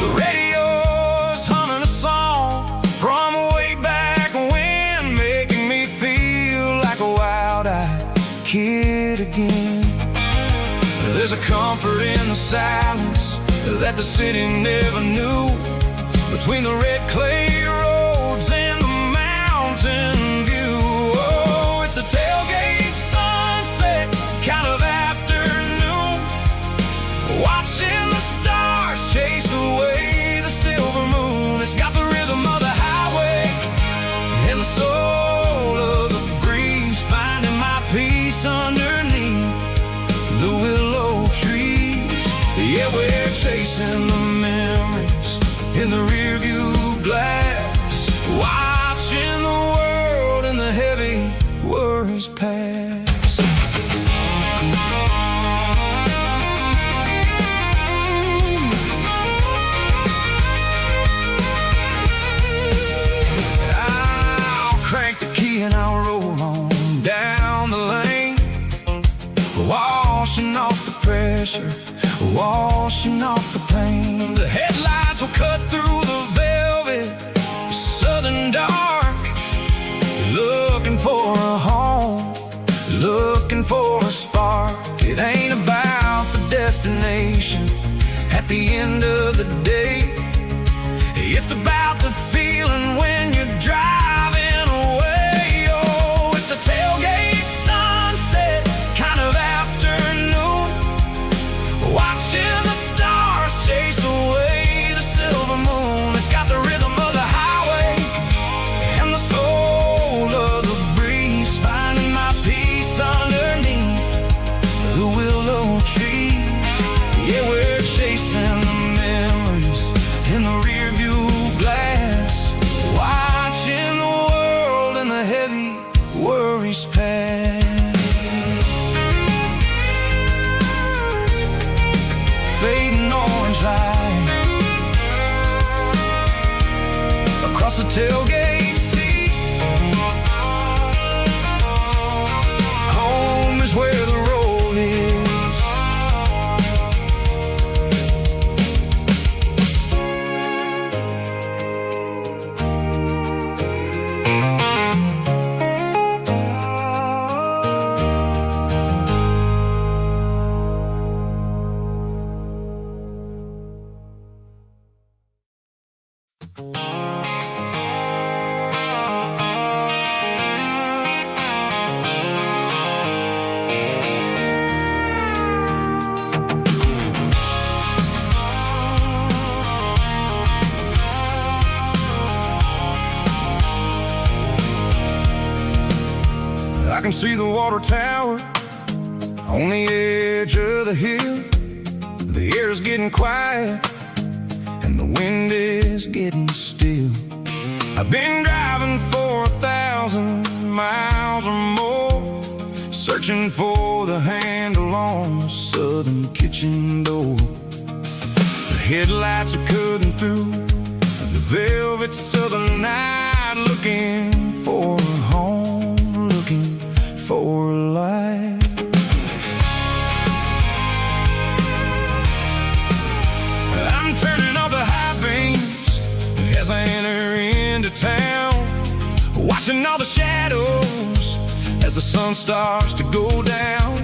The radio's humming a song from way back when, making me feel like a wild-eyed kid again. There's a comfort in the silence that the city never knew. Between the red clay roads and the mountain view. Oh, it's a tailgate sunset kind of afternoon, watching the stars chase away the silver moon. It's got the rhythm of the highway and the soul of the breeze, finding my peace underneath the willow trees. Yeah, we're chasing the memories in the rearview glass, watching the world and the heavy worries pass. I'll crank the key and I'll roll on down the lane, washing off the pressure, washing off the pain. The headlights will cut through the velvet southern dark, looking for a home, looking for a spark. It ain't about the destination at the end of the day, it's about the feeling when you're driving away. Oh, it's a tailgate sunset kind of afternoon, watching the stars chase away the silver moon. It's got the rhythm of the highway and the soul of the breeze, finding my peace underneath the willow trees. Yeah, we're chasing the memories in the rearview glass, watching the world and the heavy worries pass. Fading orange light across the tailgate seat. Home is where the road is. I can see the water tower on the edge of the hill. The air's getting quiet and the wind is getting still. I've been driving for 1,000 miles or more, searching for the handle on the southern kitchen door. The headlights are cutting through the velvet southern night, looking for a home, looking for a life. I'm turning off the high beams as I enter into town, watching all the shadows as the sun starts to go down.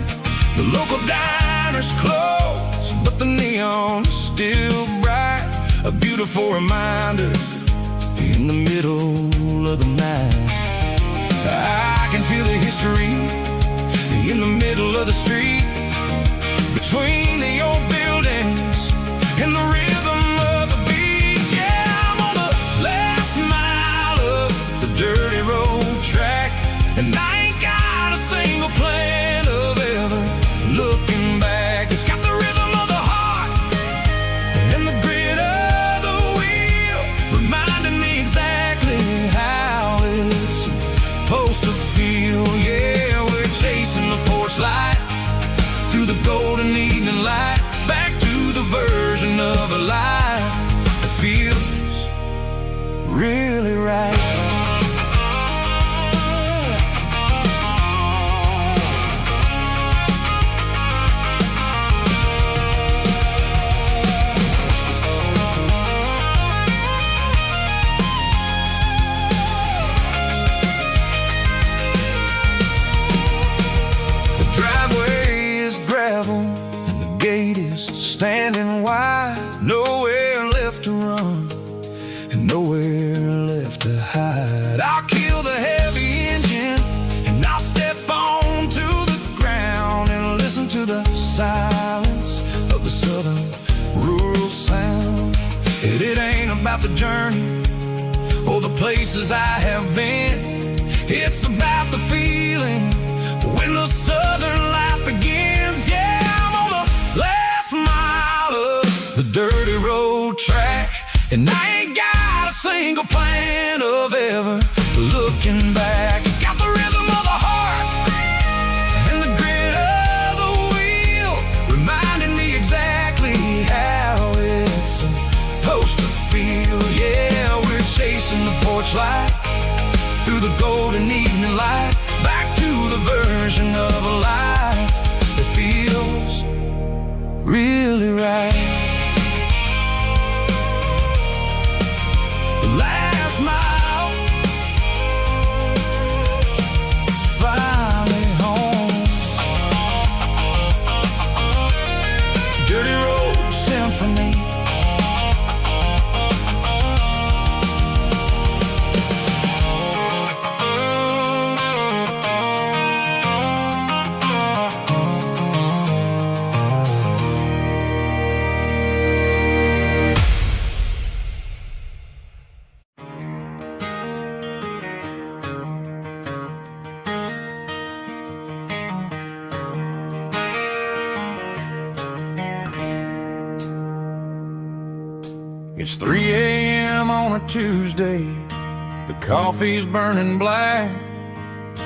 The local diner's closed, but the neon is still bright, a beautiful reminder in the middle of the night. I can feel the history in the middle of the street, between the old buildings and the rhythm of the beats. Yeah, I'm on the last mile of the dirty road track, and I ain't got a single plan of ever looking back. It's got the rhythm of the heart and the grit of the wheel, reminding me exactly how it's supposed to feel. Yeah, we're chasing the porch light through the golden evening light, back to the version of a life left to run and nowhere left to hide. I'll kill the heavy engine and I'll step onto the ground and listen to the silence of the southern rural sound. It ain't about the journey or the places I have been. It's about the feeling when the southern life begins. Yeah, I'm on the last mile of the dirty road track, and I ain't got a single plan of ever looking back. It's got the rhythm of the heart and the grit of the wheel, reminding me exactly how it's supposed to feel. Yeah, we're chasing the porch light through the golden evening light, back to the version of a life that feels really right. The last mile, finally home. Dirty road symphony. It's 3 a.m. on a Tuesday. The coffee's burning black.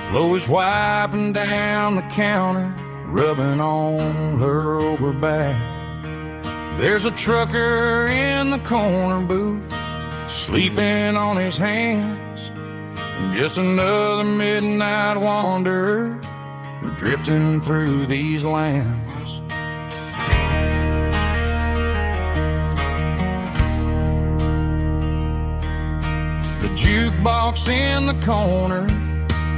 Flo is wiping down the counter, rubbing on her over back. There's a trucker in the corner booth, sleeping on his hands. Just another midnight wanderer, drifting through these lands. The jukebox in the corner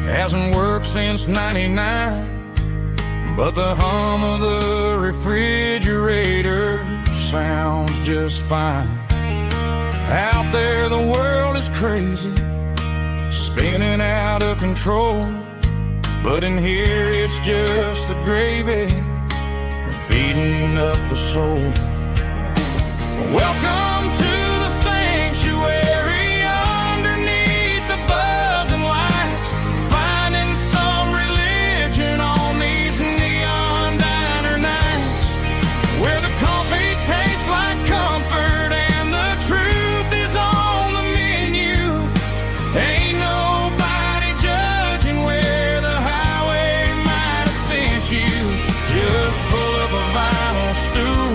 hasn't worked since '99, but the hum of the refrigerator sounds just fine. Out there the world is crazy, spinning out of control, but in here it's just the gravy feeding up the soul. Welcome to the sanctuary underneath the buzzing lights, finding some religion on these neon diner nights, where the coffee tastes like comfort and the truth is on the menu. Ain't nobody judging where the highway might have sent you. Just pull up a vinyl stool,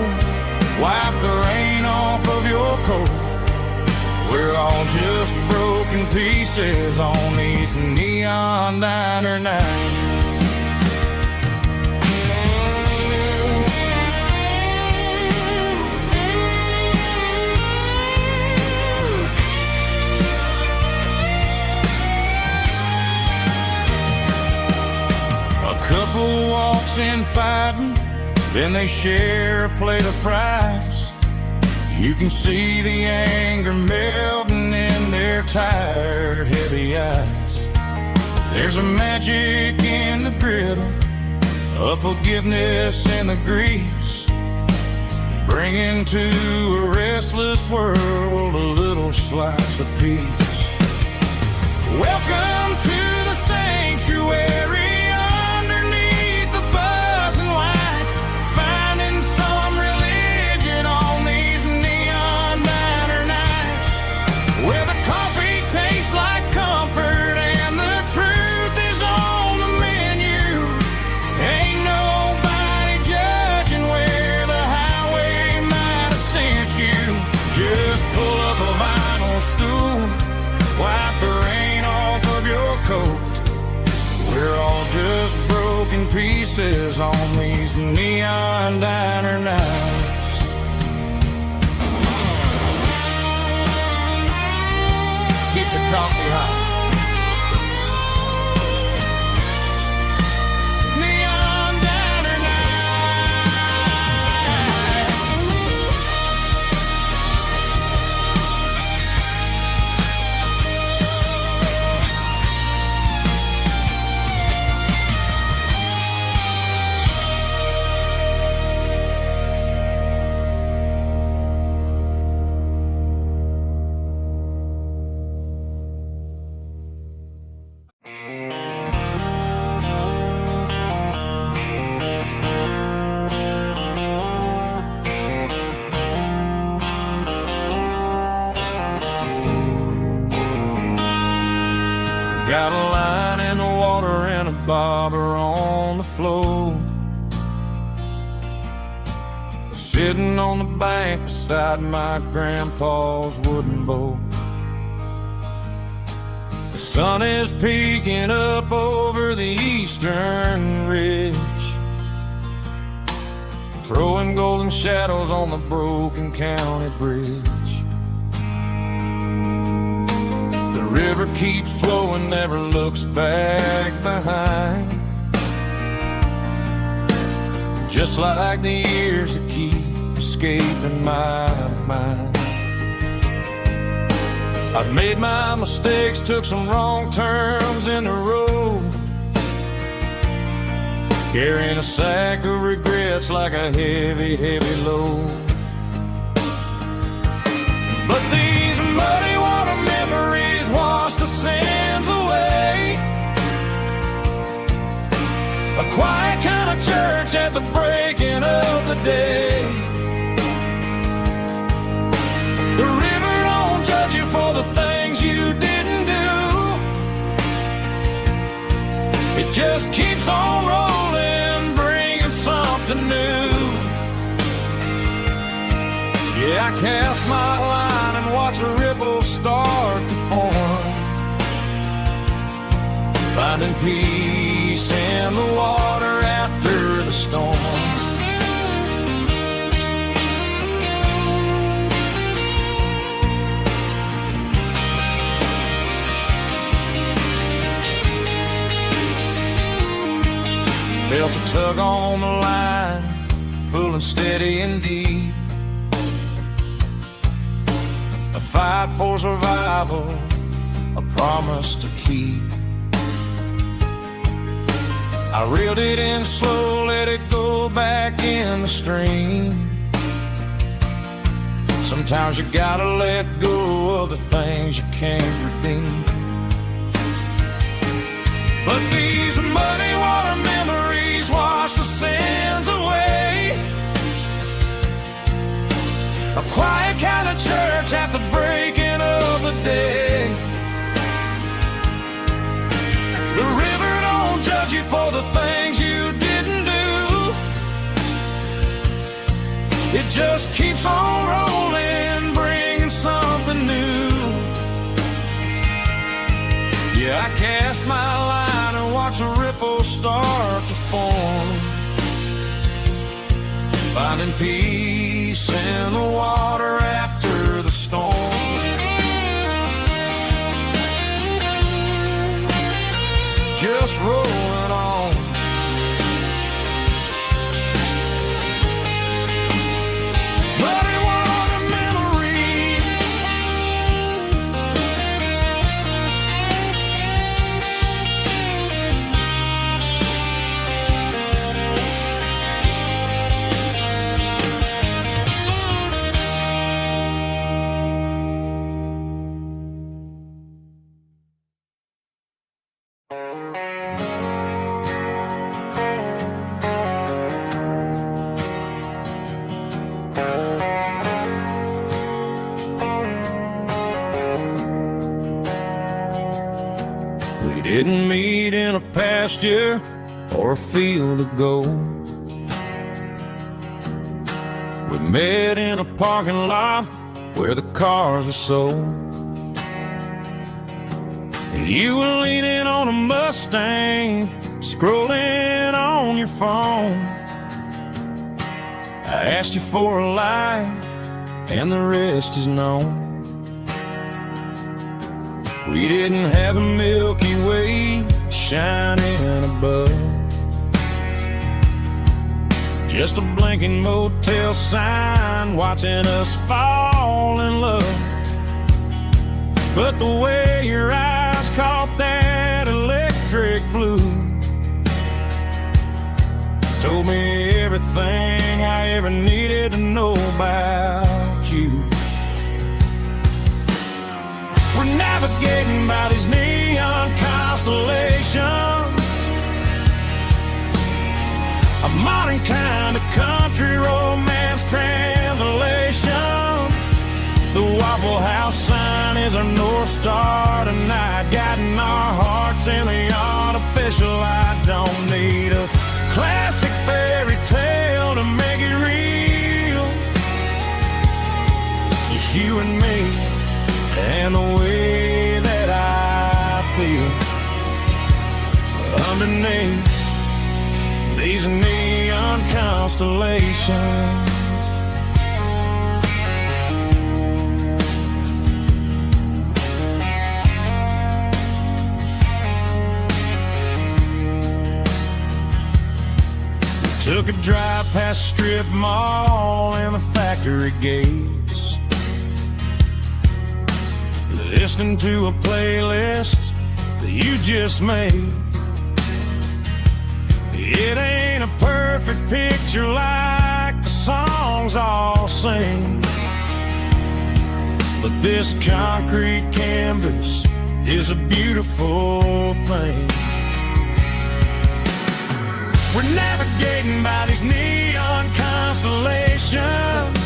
wipe the rain off of your coat. We're all just broken pieces on these neon diner nights. A couple walks in fighting, then they share a plate of fries. You can see the anger melting in their tired, heavy eyes. There's a magic in the griddle, a forgiveness in the grease, bringing to a restless world a little slice of peace. Welcome to the sanctuary. We're all just broken pieces on these neon diner nights. Keep the coffee hot. Neon diner night. got a line in the water and a bobber on the floor. Sitting on the bank beside my grandpa's wooden boat. The sun is peeking up over the eastern ridge, throwing golden shadows on the broken county bridge. The river keeps flowing, never looks back behind, just like the years that keep escaping my mind. I've made my mistakes, took some wrong turns in the road, carrying a sack of regrets like a heavy, heavy load. But these muddy water memories wash the sins away. A quiet kind of church at the breaking of the day. The river don't judge you for the things you didn't do. It just keeps on rolling, bringing something new. Yeah, I cast my line and watch a ripple start to form, finding peace in the water after the storm. Felt a tug on the line, pulling steady and deep. A fight for survival, a promise to keep. I reeled it in slow, let it go back in the stream. Sometimes you gotta let go of the things you can't redeem. But these muddy water memories wash the sins away. A quiet kind of church at the breaking of the day. The river don't judge you for the things you didn't do. It just keeps on rolling, bringing something new. Yeah, I cast my line and watch a ripple start to form, finding peace in the water after the storm. Just rolling on. Muddy water memory. We didn't meet in a pasture or a field of gold. We met in a parking lot where the cars are sold. You were leaning on a Mustang, scrolling on your phone. I asked you for a light, and the rest is known. We didn't have a Milky Way shining above, just a blinking motel sign watching us fall in love. But the way your eyes caught that electric blue told me everything I ever needed to know about you. We're navigating by these neon constellations, a modern kind of country romance translation. The Waffle House sign is our North Star tonight, guiding our hearts in the artificial light. Don't need a classic fairy tale to make it real. Just you and me and the way that I feel underneath these neon constellations. Took a drive past strip mall and the factory gates, listening to a playlist that you just made. It ain't a perfect picture like the songs all sing, but this concrete canvas is a beautiful thing. We're navigating by these neon constellations,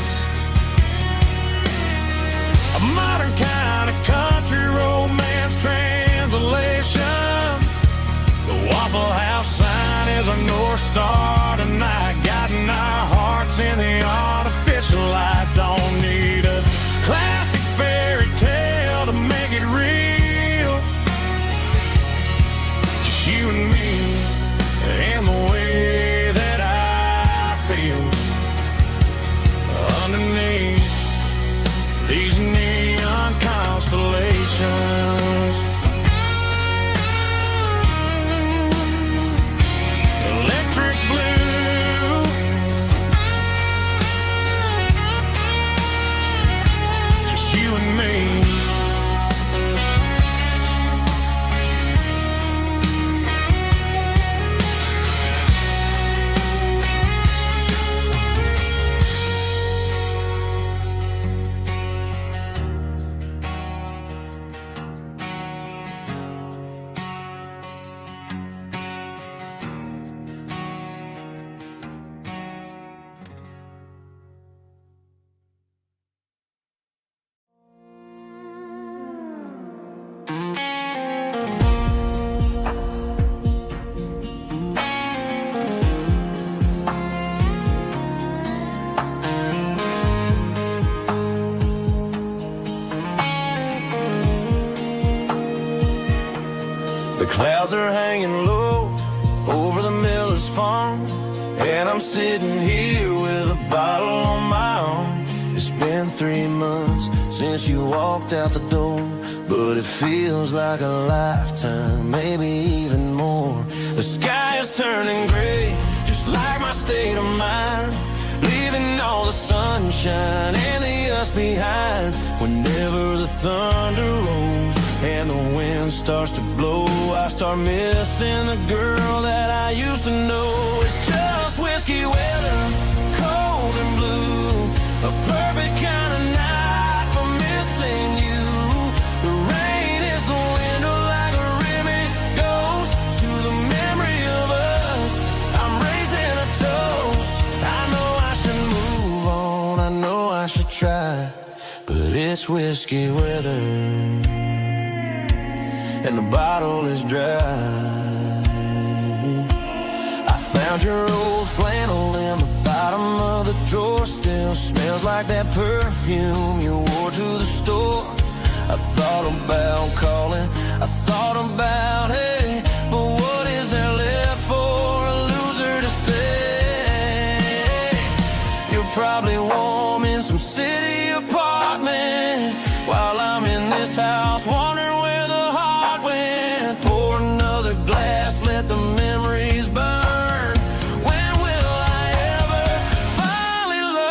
a modern kind of country romance translation. The Waffle House sign is our North Star tonight, guiding our hearts in the artificial light. Don't need a classic fairy tale to make it real. Just you and me and the way that I feel underneath these neon constellations. Electric blue, just you and me. The clouds are hanging low over the miller's farm, and I'm sitting here with a bottle on my arm. It's been 3 months since you walked out the door, but it feels like a lifetime, maybe even more. The sky is turning gray, just like my state of mind, leaving all the sunshine and the us behind. Whenever the thunder rolls and the wind starts to blow, I start missing the girl that I used to know. It's just whiskey weather, cold and blue, a perfect kind of night for missing you. The rain is the window like a ribbon goes to the memory of us. I'm raising a toast. I know I should move on, I know I should try, but it's whiskey weather and the bottle is dry. I found your old flannel in the bottom of the drawer, still smells like that perfume you wore to the store. I thought about calling, I thought about, hey, but what is there left for a loser to say? You're probably warm in some city apartment while I'm in this house wondering where the heart went. Pour another glass, let the memories burn. When will I ever finally learn?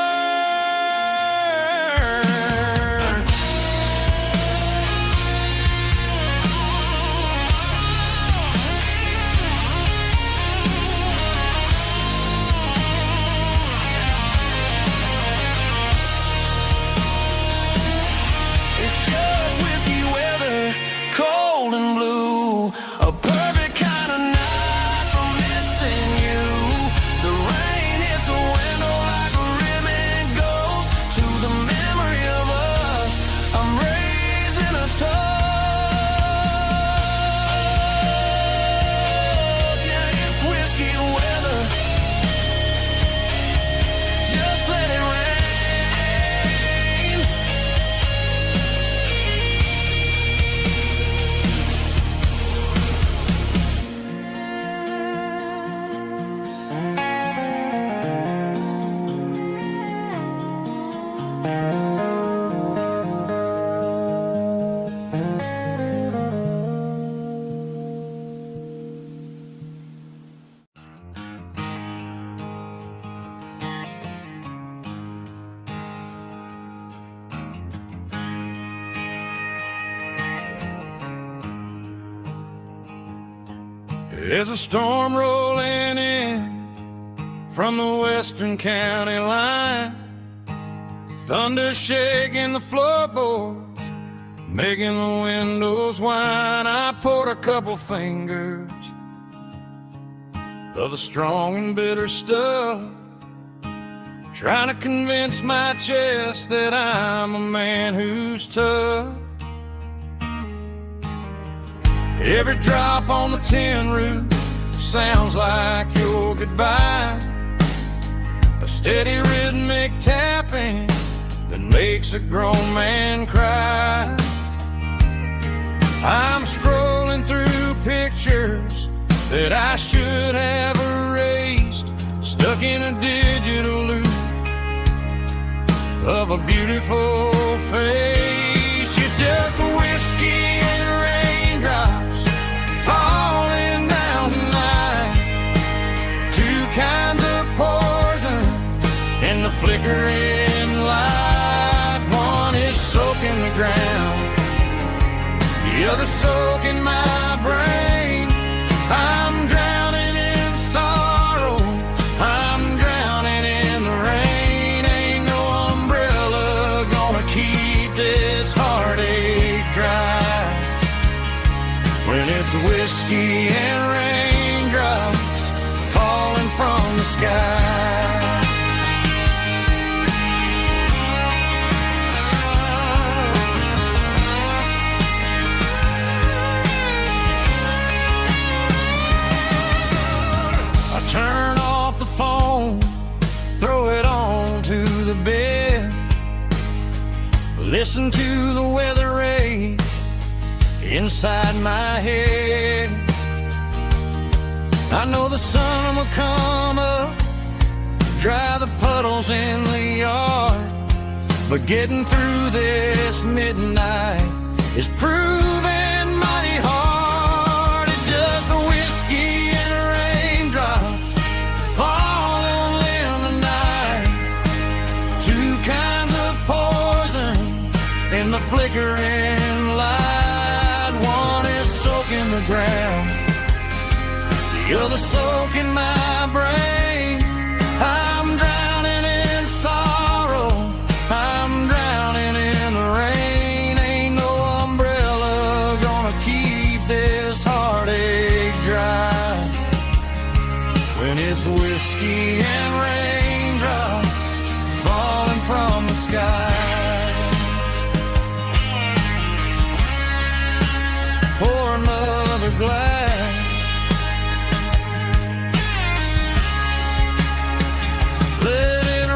There's a storm rolling in from the western county line, thunder shaking the floorboards, making the windows whine. I poured a couple fingers of the strong and bitter stuff, trying to convince my chest that I'm a man who's tough. Every drop on the tin roof sounds like your goodbye, a steady rhythmic tapping that makes a grown man cry. I'm scrolling through pictures that I should have erased, stuck in a digital loop of a beautiful face. It's just whiskey and raindrops falling down tonight, two kinds of poison in the flickering light. One is soaking the ground, the other soaking my brain. I'm drowning in sorrow, I'm drowning in the rain. Ain't no umbrella gonna keep this heartache dry when it's whiskey and raindrops falling from the sky. Turn off the phone, throw it on to the bed, listen to the weather rage inside my head. I know the sun will come up, dry the puddles in the yard, but getting through this midnight is proving mighty hard. It's just the whiskey and raindrops falling in the night, two kinds of poison in the flickering light. One is soaking the ground, the other soaking my brain. I'm drowning in sorrow, I'm drowning in the rain. Ain't no umbrella gonna keep this heartache dry when it's whiskey and raindrops falling from the sky. Pour another glass, let it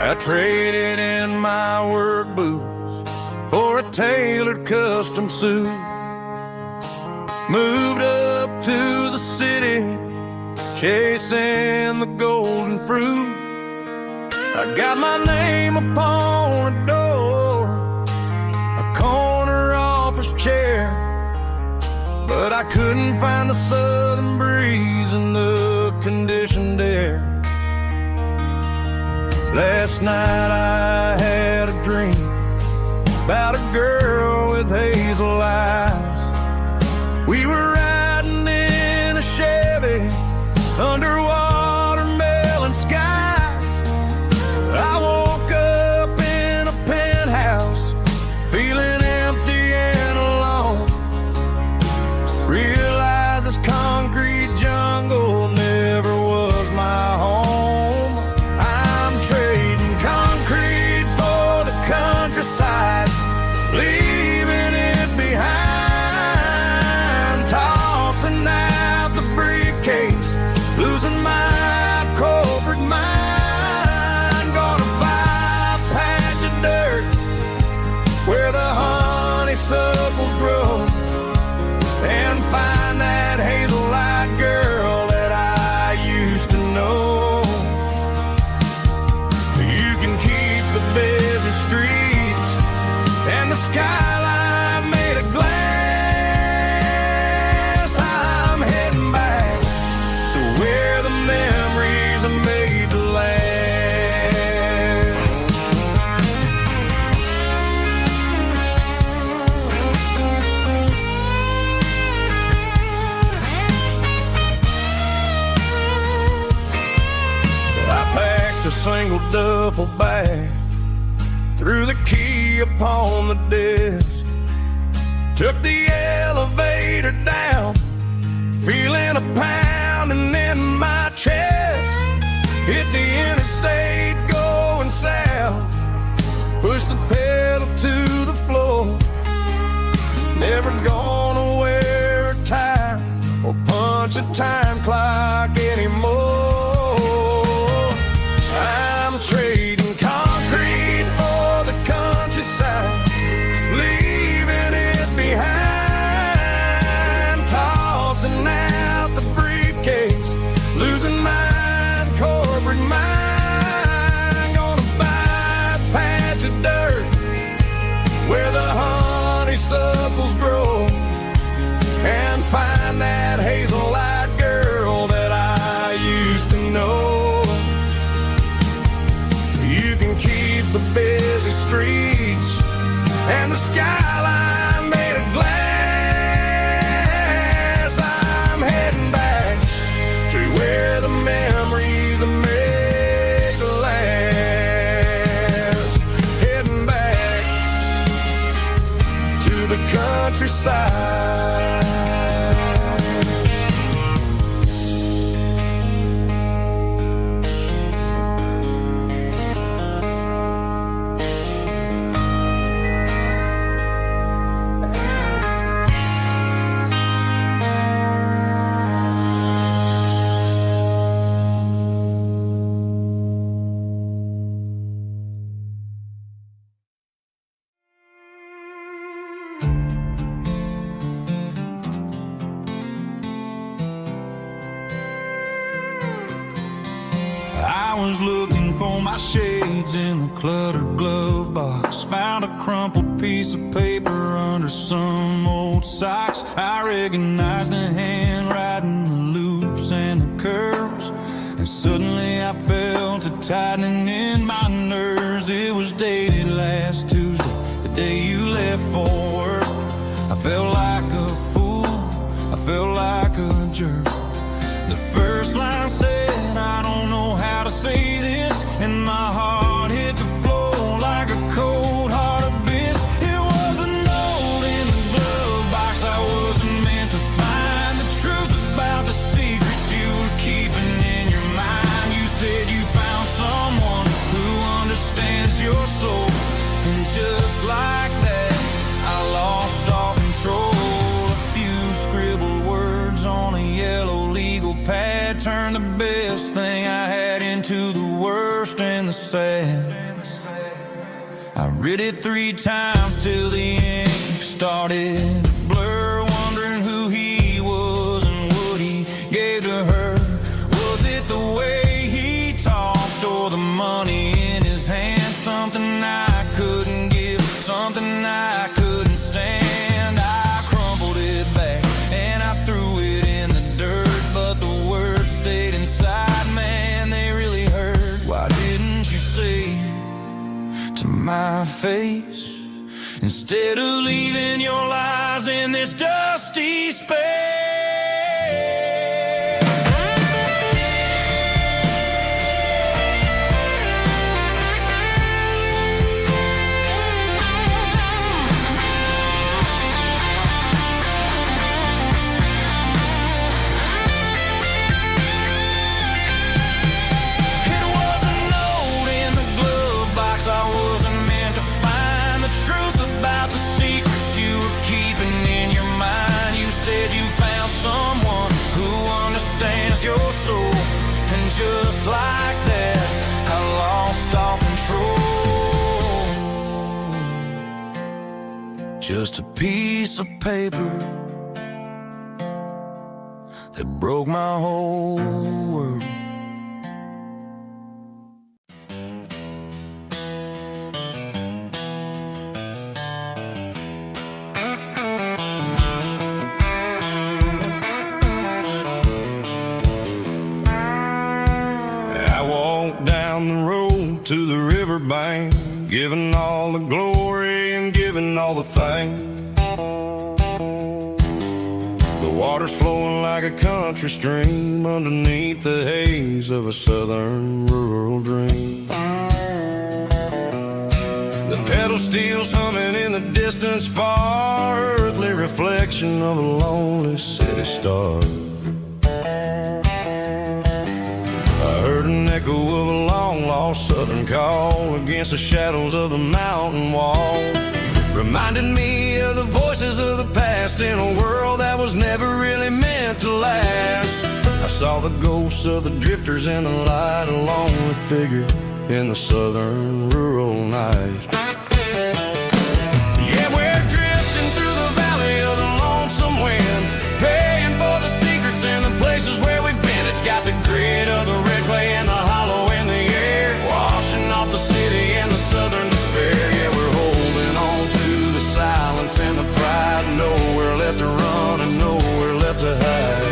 I traded in my work boots for a tailored custom suit, moved up to the city, chasing the golden fruit. I got my name upon a door, a corner office chair, but I couldn't find the southern breeze in the conditioned air. Last night I had a dream about a girl with hazel eyes. We were riding in a Chevy under watermelon skies. I woke up in a losing my corporate mind. Gonna buy a patch of dirt where the honeysuckles grow and find that hazel-eyed girl that I used to know. You can keep the busy streets and the skyline made of glass. I'm heading back to where the memories are made to last. I packed a single duffel bag, threw the key upon the desk, took the elevator down, feeling a pounding in my chest. Hit the interstate going south, pushed the pedal to the floor. Never gonna wear a tie or punch a time clock anymore. I'm trading concrete for the countryside, leaving it behind, tossing out the briefcase, losing my corporate mind. Gonna buy a patch of dirt where the honeysuckles grow and find that hazel-eyed girl that I used to know. You can keep the busy streets and the skyline made of glass. I'm heading back to where the memories are made to last. Heading back to the countryside. I was looking for my shades in the cluttered glove box, found a crumpled piece of paper under some old socks. I recognized the handwriting, the loops and the curves, and suddenly I felt a tightening in my nerves. It was dated last Tuesday, the day you left for work. I felt like a fool, I felt like a jerk. The first line said, I don't know how to say this, and my heart hit the floor like a cold heart abyss. It was a note in the glove box I wasn't meant to find, the truth about the secrets you were keeping in your mind. You said you found someone who understands your soul, and just like that I lost all control. A few scribbled words on a yellow legal pad turned the best thing I had into the worst and the sad. I read it 3 times till the ink started to blur, wondering who he was and what he gave to her. Was it the way he talked or the money in his hand? Something I couldn't give, something I couldn't stand. I crumpled it back and I threw it in the dirt, but the words stayed inside, man, they really hurt. Why didn't you say to my face, instead of leaving your lies in this dusty space? You just like that, I lost all control. Just a piece of paper that broke my whole world. Down the road to the riverbank, giving all the glory and giving all the thanks. The water's flowing like a country stream underneath the haze of a southern rural dream. The pedal steel's humming in the distance far, earthly reflection of a lonely city star. I heard an echo of a long-lost southern call against the shadows of the mountain wall. Reminded me of the voices of the past in a world that was never really meant to last. I saw the ghosts of the drifters in the light, a lonely figure in the southern rural night. Yeah, we're drifting through the valley of the lonesome wind, paying for the secrets and the places where we've been. It's got the grit of the red clay and the hollow in the air, washing off the city and the southern despair. Yeah, we're holding on to the silence and the pride, nowhere left to run and nowhere left to hide.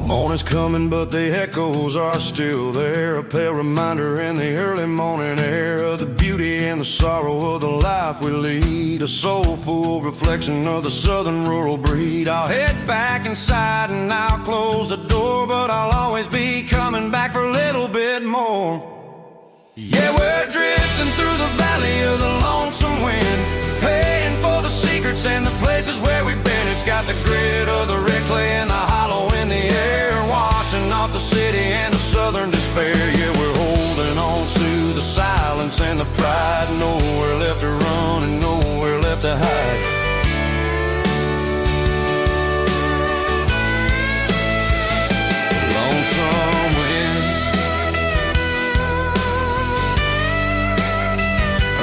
Morning's coming, but the echoes are still there, a pale reminder in the early morning air of the beauty and the sorrow of the life we lead, a soulful reflection of the southern rural breed. I'll head back inside and I'll close the door, but I'll always be coming back for a little bit more. Yeah, we're drifting through the valley of the lonesome wind, paying for the secrets and the places where we've been. It's got the grit of the red clay and the hollow in the air, washing off the city and the southern despair. Yeah, we're holding on to the silence and the pride, nowhere left to run and nowhere left to hide. Lonesome wind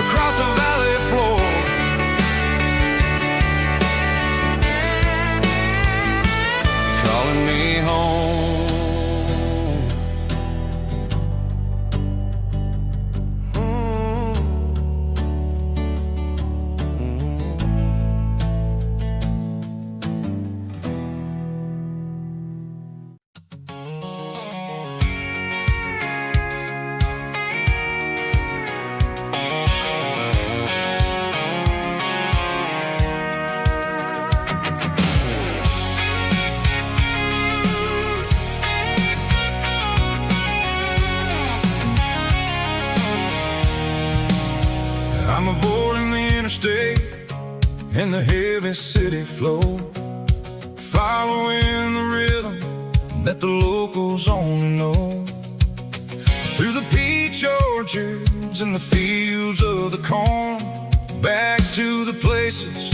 across the valley floor, calling me home. I'm avoiding the interstate and the heavy city flow, following the rhythm that the locals only know. Through the peach orchards and the fields of the corn, back to the places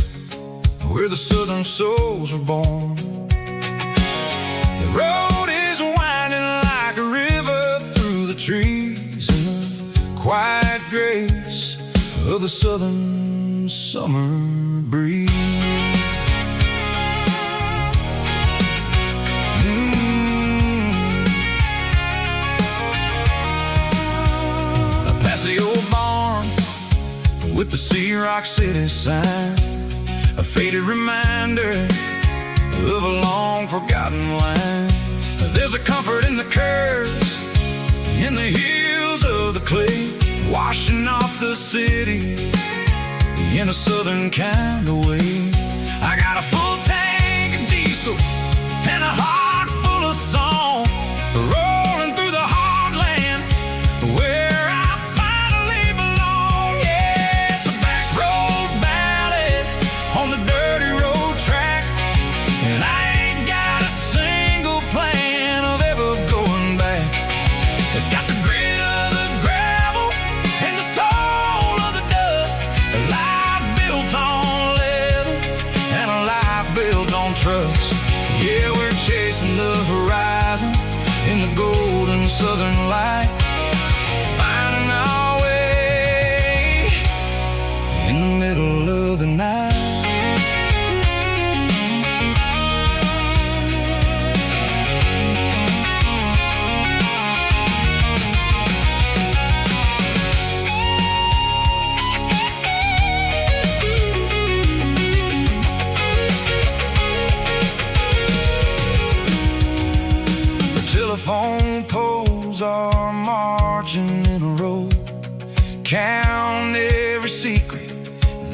where the southern souls were born. The road is winding like a river through the trees in the quiet grace of the southern summer breeze. Past the old barn with the Sea Rock City sign, a faded reminder of a long forgotten line. There's a comfort in the curves, in the hills of the clay, washing off the city in a southern kind of way. I got a full tank of diesel and a heart full of song, rolling through the heartland where I finally belong. Yeah, it's a back road ballad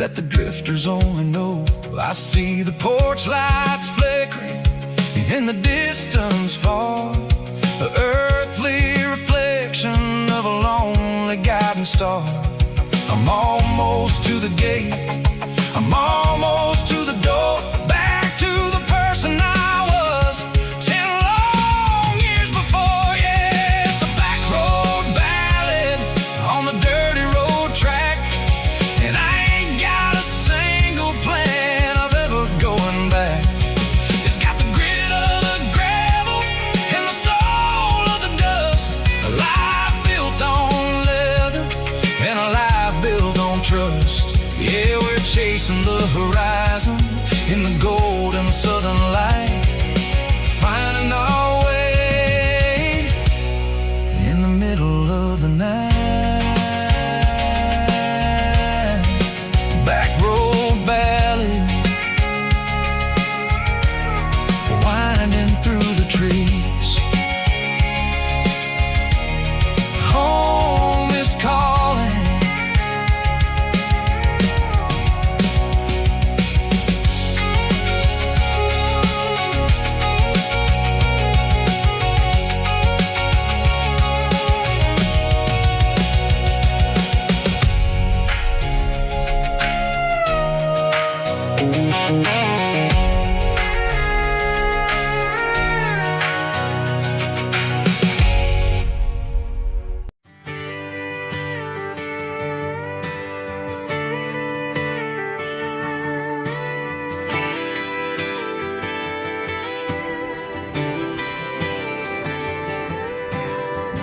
that the drifters only know. I see the porch lights flickering in the distance far, the earthly reflection of a lonely guiding star. I'm almost to the gate, I'm almost to the door, back to the person I was 10 long years before. Yeah, it's a back road ballad on the dirty road track, and I ain't got a single plan of ever going back. It's got the grit of the gravel and the soul of the dust, a life built on leather and a life built on trust. Yeah, we're chasing the horizon in the golden southern light, finding our way in the middle of the night. Back road ballad, winding through the trees. Home is calling.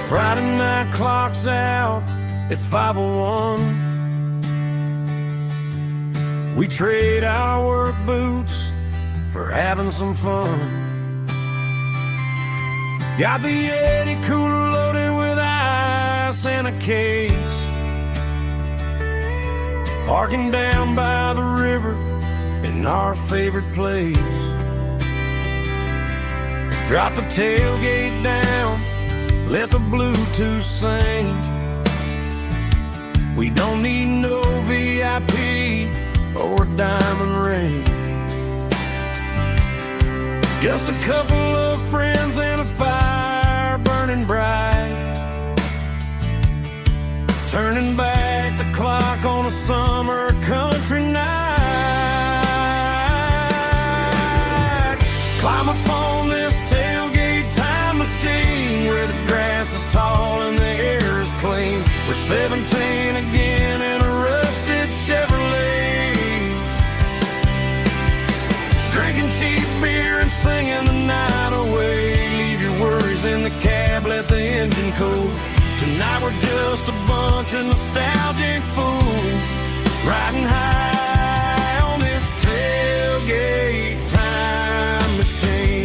Friday night clock's out at 5:01. We trade our work boots for having some fun. Got the Yeti cooler loaded with ice and a case, parking down by the river in our favorite place. Drop the tailgate down, let the Bluetooth sing. We don't need no VIP or diamond ring, just a couple of friends and a fire burning bright, turning back the clock on a summer country night. Climb up on this tailgate time machine where the grass is tall and the air is clean. We're 17 again in a rusted Chevrolet, drinking cheap beer and singing the night away. Leave your worries in the cab, let the engine cool. Tonight we're just a bunch of nostalgic fools, riding high on this tailgate time machine.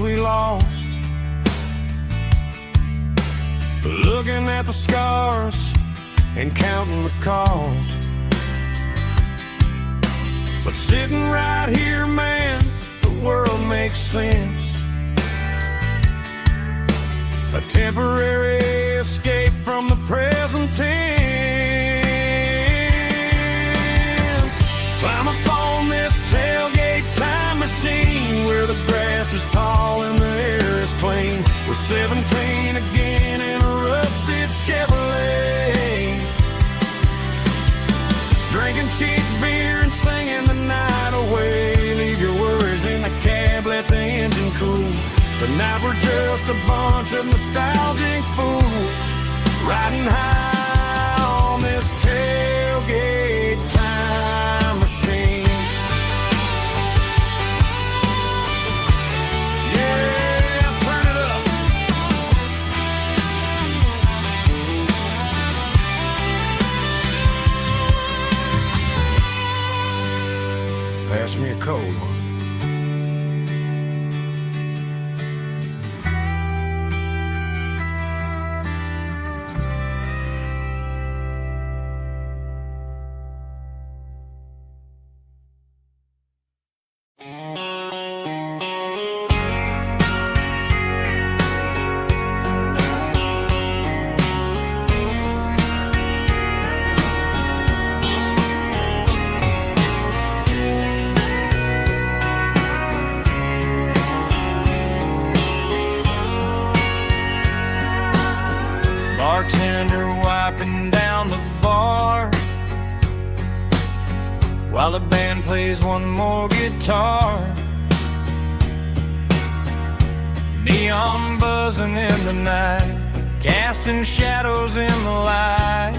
We lost, looking at the scars and counting the cost. But sitting right here, man, the world makes sense. A temporary escape from the present tense. Climb up on this tailgate time machine where the grass is tall and the air is clean. We're 17 again in a rusted Chevrolet, drinking cheap beer and singing the night away. Leave your worries in the cab, let the engine cool. Tonight we're just a bunch of nostalgic fools, riding high on this tailgate time machine. Pass me a cold one. the band plays one more guitar. Neon buzzing in the night, casting shadows in the light.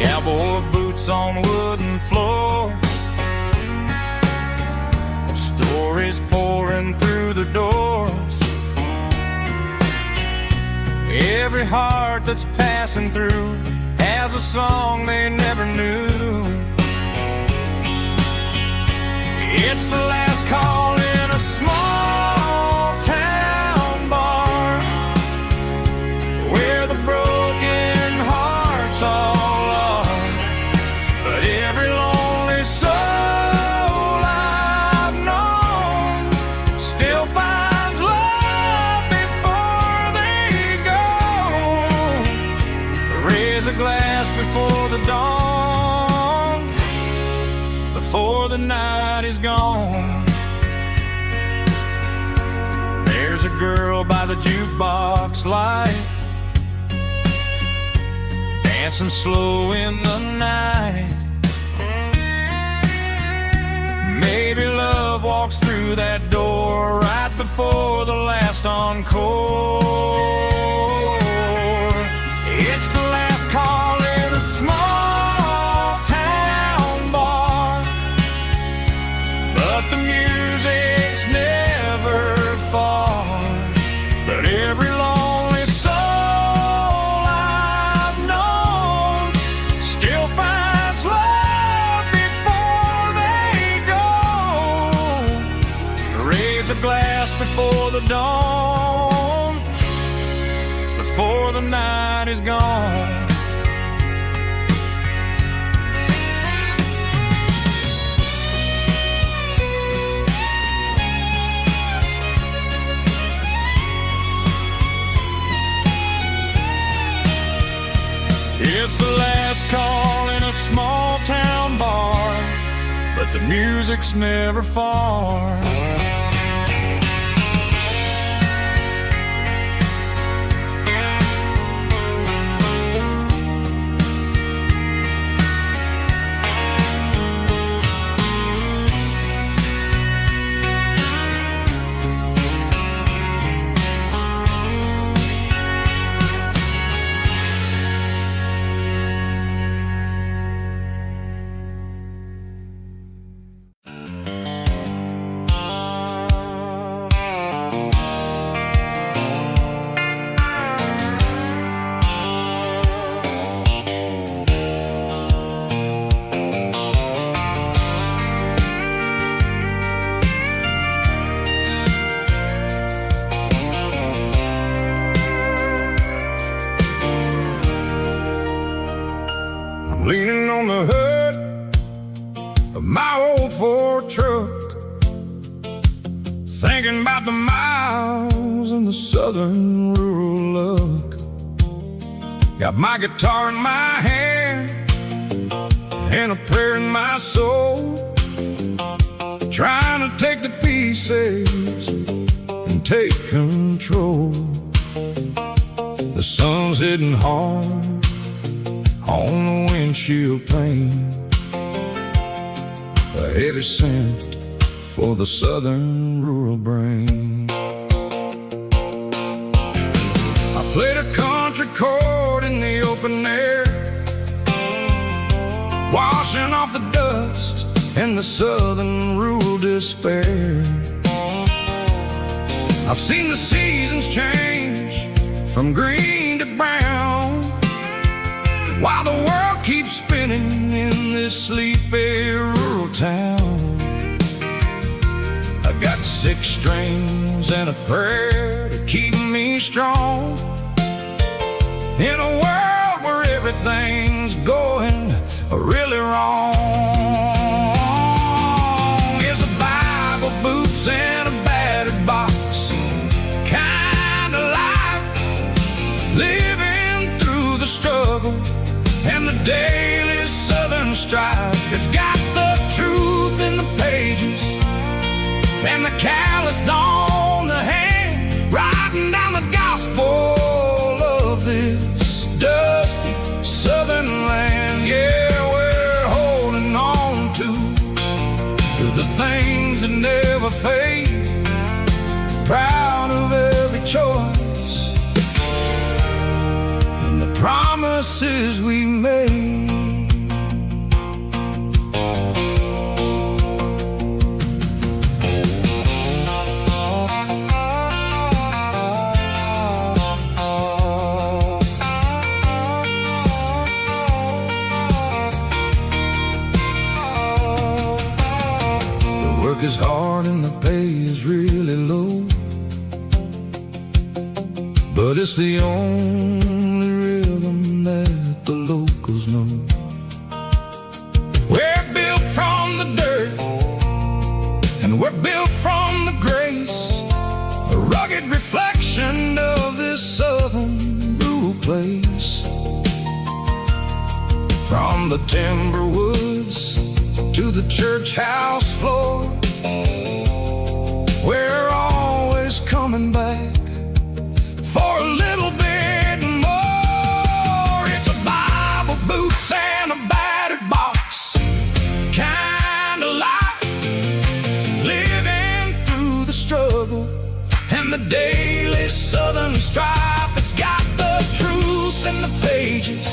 Cowboy boots on wooden floors, stories pouring through the doors. Every heart that's passing through has a song they never knew. It's the last call in a small town bar, where the broken hearts all are. But every lonely soul I've known still finds love before they go. Raise a glass before the dawn, before the night is gone. There's a girl by the jukebox light, dancing slow in the night. Maybe love walks through that door right before the last encore. It's the last call in a small town bar, but the music's never far. But every lonely soul I've known still finds love before they go. Raise a glass before the dawn, before the night is gone. It's the last call in a small town bar, but the music's never far. Leaning on the hood of my old Ford truck, thinking about the miles and the southern rural look. Got my guitar in my hand and a prayer in my soul, trying to take the pieces and take control. The sun's hitting hard on the windshield pane, a heavy scent for the southern rural brain. I played a country chord in the open air, washing off the dust and the southern rural despair. I've seen the seasons change from green to brown, while the world keeps spinning in this sleepy rural town. I got 6 strings and a prayer to keep me strong, in a world where everything's going really wrong. It's a Bible, boots, and a battered box kind of life, living through the struggle and the daily southern strife. It's got the truth in the pages and the calloused on the hand, writing down the gospel of this dusty southern land. Yeah, where never fade. Proud of every choice and the promises we made. Work is hard and the pay is really low, but it's the only rhythm that the locals know. We're built from the dirt and we're built from the grace, a rugged reflection of this southern rural place. From the timber woods to the church house floor, we're always coming back for a little bit more. It's a Bible, boots, and a battered box kind of life, living through the struggle and the daily southern strife. It's got the truth in the pages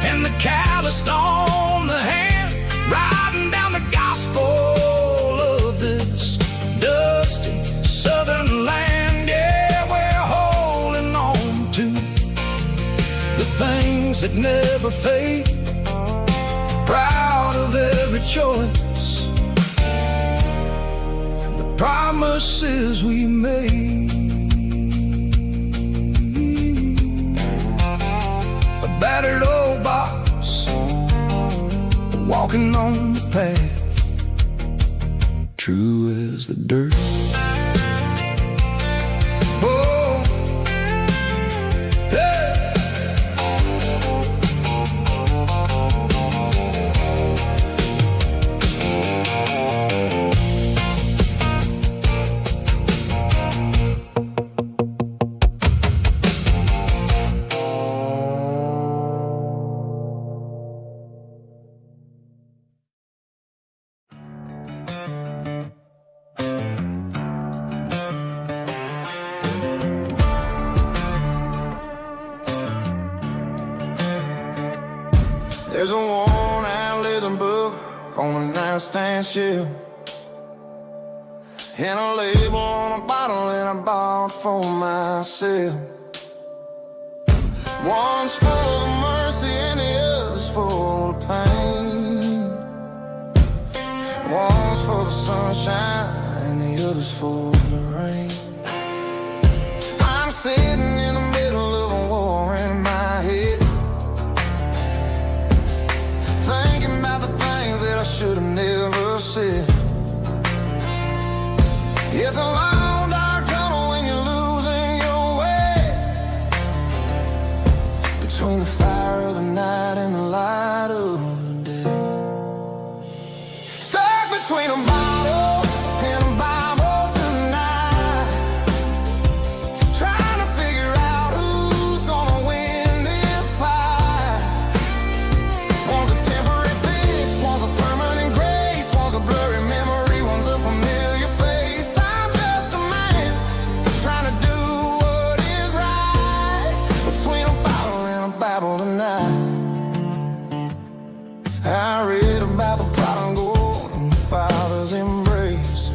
and the calloused on the hand, riding down the gospel of this dusty southern land. Yeah, we're holding on to the things that never fade. Proud of every choice and the promises we made. A battered old box, walking on the path, true as the dirt. Oh, hey. There's a worn-out leather book on the nightstand shelf, and a label on a bottle that I bought for myself. One's full of mercy and the other's full of pain. One's for the sunshine and the other's for the rain. I'm sitting in the middle of a war in my head, thinking about the things that I should have never said. It's a long dark tunnel when you're losing your way, between the fire of the night and the light of the day. Stuck between a bottle and a Bible tonight, trying to figure out who's gonna win this fight. One's a temporary fix, one's a permanent grace, one's a blurry memory, one's a familiar face. I'm just a man trying to do what is right, between a bottle and a Bible tonight. I read about the prodigal and the father's embrace.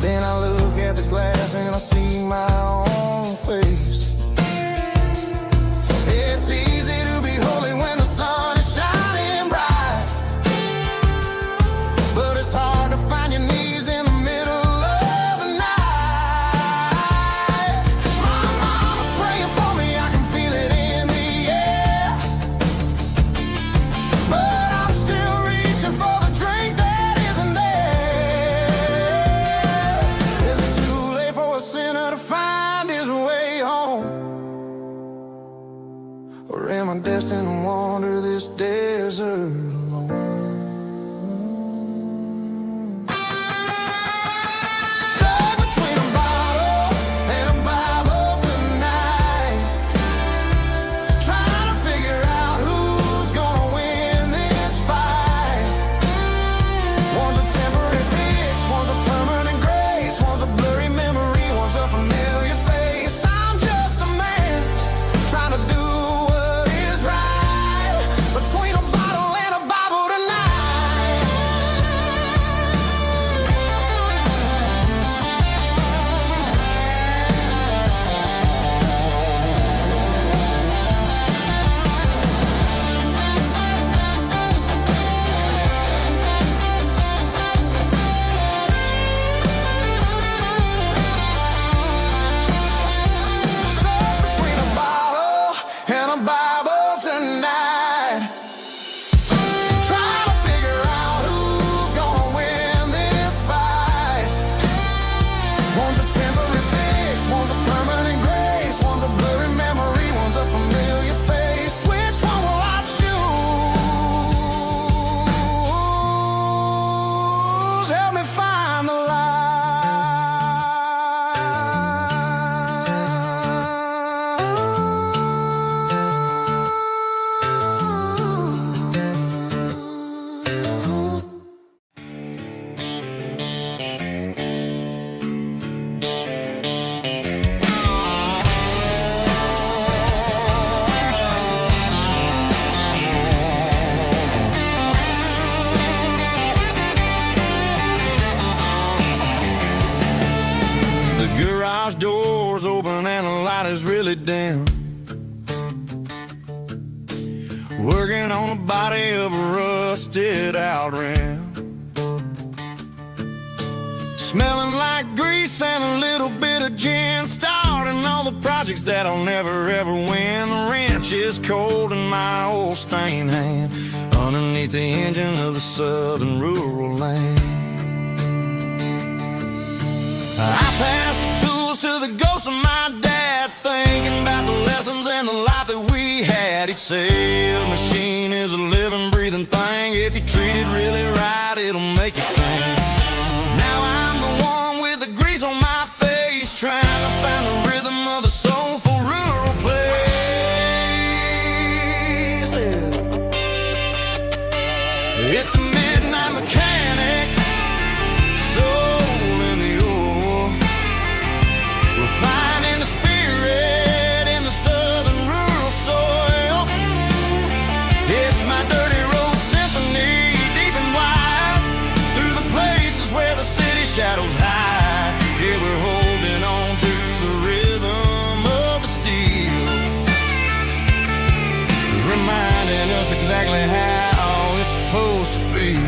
Then I look at the glass and I see my own face. It's easy to be holy when the sun is shining bright, but it's hard to find your knees in the middle of the night. My mama's praying for me, I can feel it in the air, but I'm still reaching for the drink that isn't there. Is it too late for a sinner to find his way home? Or am I destined to wander this desert alone? Stuck between a bottle and a Bible tonight, trying to figure out who's gonna win this fight. One's a temporary fix, really dim, working on the body of a rusted out rim, smelling like grease and a little bit of gin, starting all the projects that I'll never ever win. The wrench is cold in my old stained hand, underneath the engine of the southern rural land. I pass the tools to the ghost of my dad, thinking about the lessons and the life that we had. He'd say a machine is a living, breathing thing. If you treat it really right, it'll make you sing. Now I'm the one with the grease on my face, trying to find the rhythm of the soulful rural place. It's a midnight mechanic, soul in the ore, refining the spirit in the southern rural soil. It's my dirty road symphony, deep and wide, through the places where the city shadows hide. Yeah, we're holding on to the rhythm of the steel, reminding us exactly how it's supposed to feel.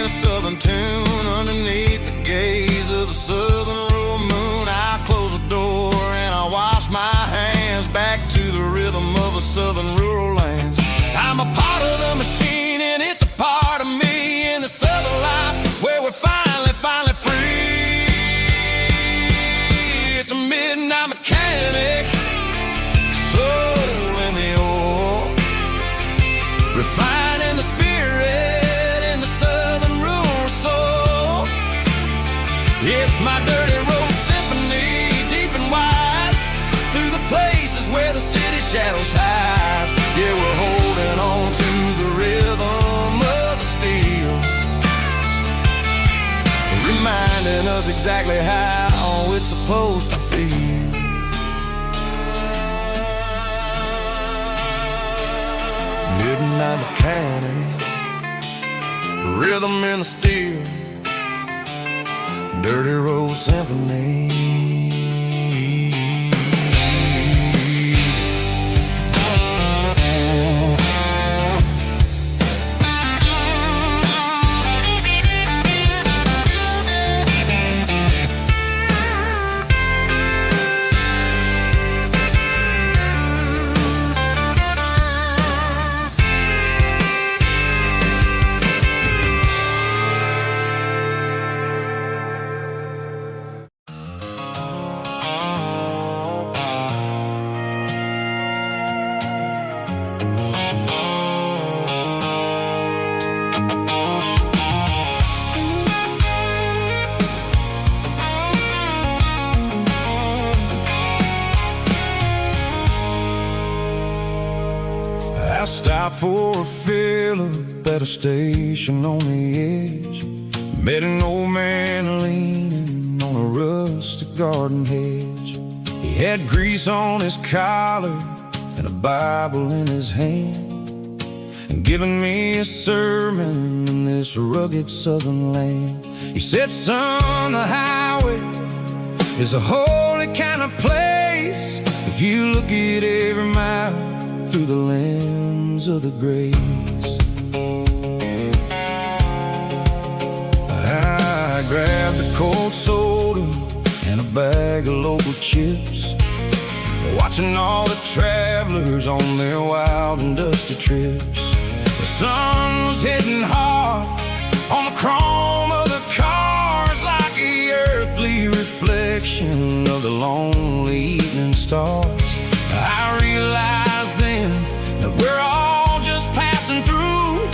Southern tune underneath the gaze of the southern rural moon. I close the door and I wash my hands, back to the rhythm of the southern rural lands. I'm a part of the machine and it's a part of me, in the southern life where we're finally free. It's a midnight mechanic, soul in the ore, refining the spirit in the southern rural soul. It's my dirty road symphony, deep and wide, through the places where the city shadows hide. Yeah, we're holding on to the rhythm of the steel, reminding us exactly how it's supposed to feel. Midnight mechanic, rhythm in the steel, dirty road symphony. I stopped for a fill-up at a station on the edge, met an old man leaning on a rustic garden hedge. He had grease on his collar and a Bible in his hand, and giving me a sermon in this rugged southern land. He said, son, the highway is a holy kind of place if you look at every mile through the lens of the grace. I grabbed a cold soda and a bag of local chips, watching all the travelers on their wild and dusty trips. The sun was hitting hard on the chrome of the cars, like the earthly reflection of the lonely evening stars. I realized then that we're all just passing through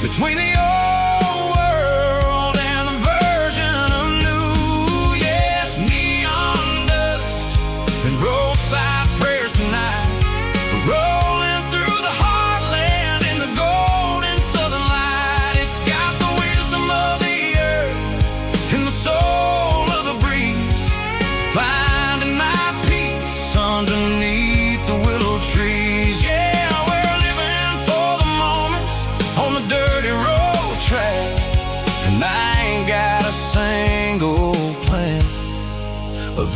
between the old world and the version of new. Yeah, it's neon dust and roadside prayers tonight, rolling through the heartland in the golden southern light. It's got the wisdom of the earth and the soul of the breeze, finding my peace underneath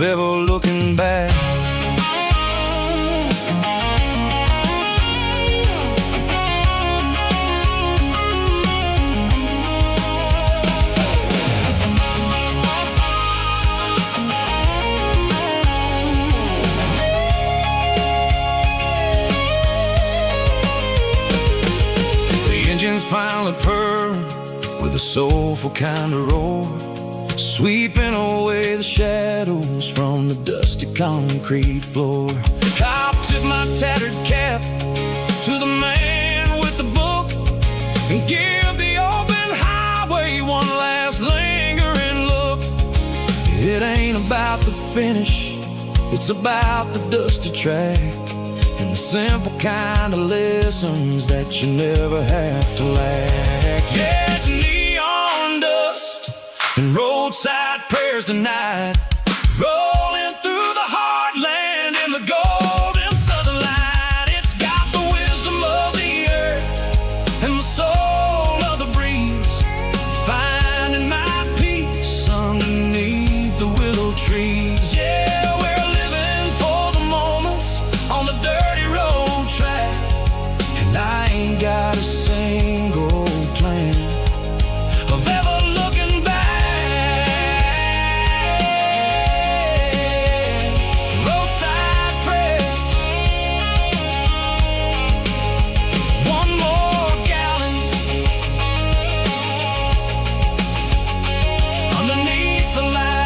of ever looking back. Engines finally purr with a soulful kind of roar, sweeping away the shadows from the dusty concrete floor. I'll tip my tattered cap to the man with the book and give the open highway one last lingering look. It ain't about the finish, it's about the dusty track and the simple kind of lessons that you never have to lack. Yeah, it's neon dust and roadside prayers tonight, rolling through the heartland in the golden southern light. It's got the wisdom of the earth and the soul of the breeze, finding my peace underneath the willow trees. Yeah, we're living for the moments on the dirty road track, and I ain't got a single plan of ever looking back. Roadside prayers, one more gallon underneath the light.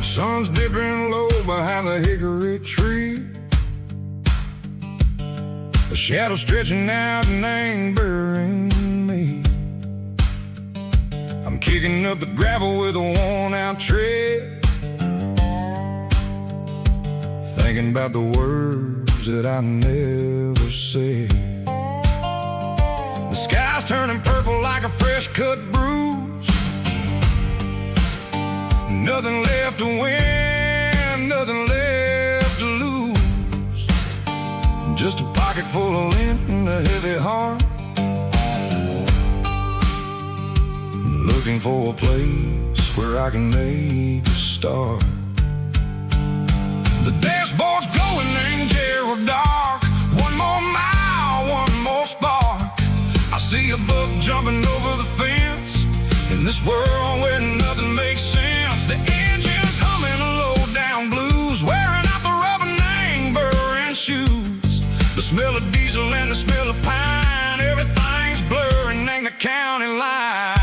Sun's dipping low behind the hickory tree, a shadow stretching out and ain't burying me. I'm kicking up the gravel with a worn-out tread, thinking about the words that I never said. The sky's turning purple like a fresh-cut bruise, nothing left to win, nothing left to lose, just a pocket full of lint and a heavy heart, looking for a place where I can make a start. The dashboard's glowing in Gerald dark, one more mile, one more spark. I see a buck jumping over the fence in this world where nothing makes sense. The engine's humming a low-down blues, wearing out the rubber name burring shoes. The smell of diesel and the smell of pine, everything's blurring in the county line.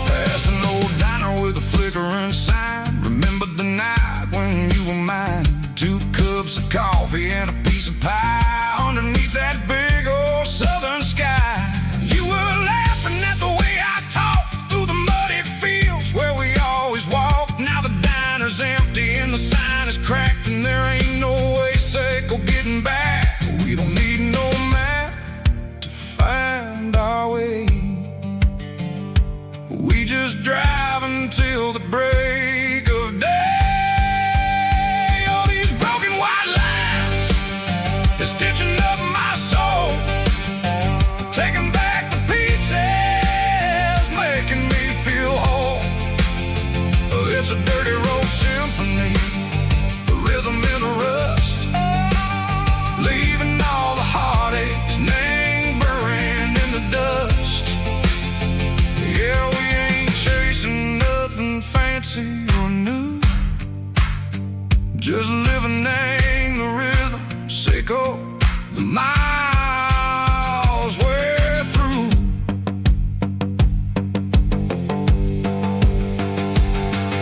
Past an old diner with a flickering sign, remember the night when you were mine. 2 cups of coffee and a piece of pie underneath that big old southern sky. You were laughing at the way I talked through the muddy fields where we always walked. Now the diner's empty and the sign is cracked, and there ain't no way safe or getting back. We don't need no map to find our way, we just drive until the break of day. All these broken white lines, Seco. The miles we're through.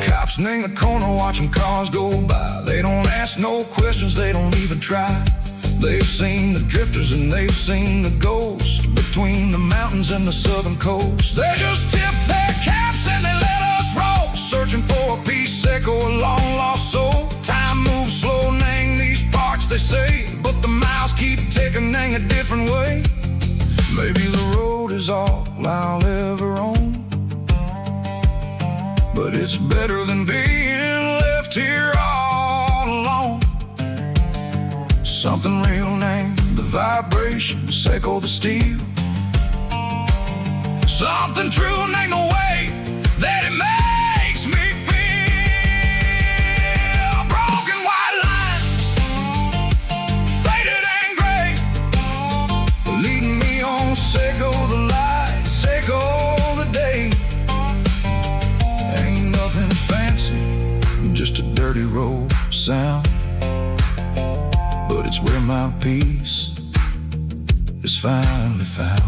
Cops in the corner watching cars go by. They don't ask no questions, they don't even try. They've seen the drifters and they've seen the ghosts between the mountains and the southern coast. They just tip their caps and they let us roll, searching for a piece Seco, a long lost soul. Time moves slow, Nang, these parts they say, but the miles keep ticking, Nang, a different way. Maybe the road is all I'll ever own, but it's better than being left here all alone. Something real, Nang, the vibration, Seco the steel. Something true, Nang, the way that it makes me feel. Broken white lines, faded and gray, leading me on, Seco the light, Seco the day. Ain't nothing fancy, just a dirty road sound, but it's where my peace is finally found.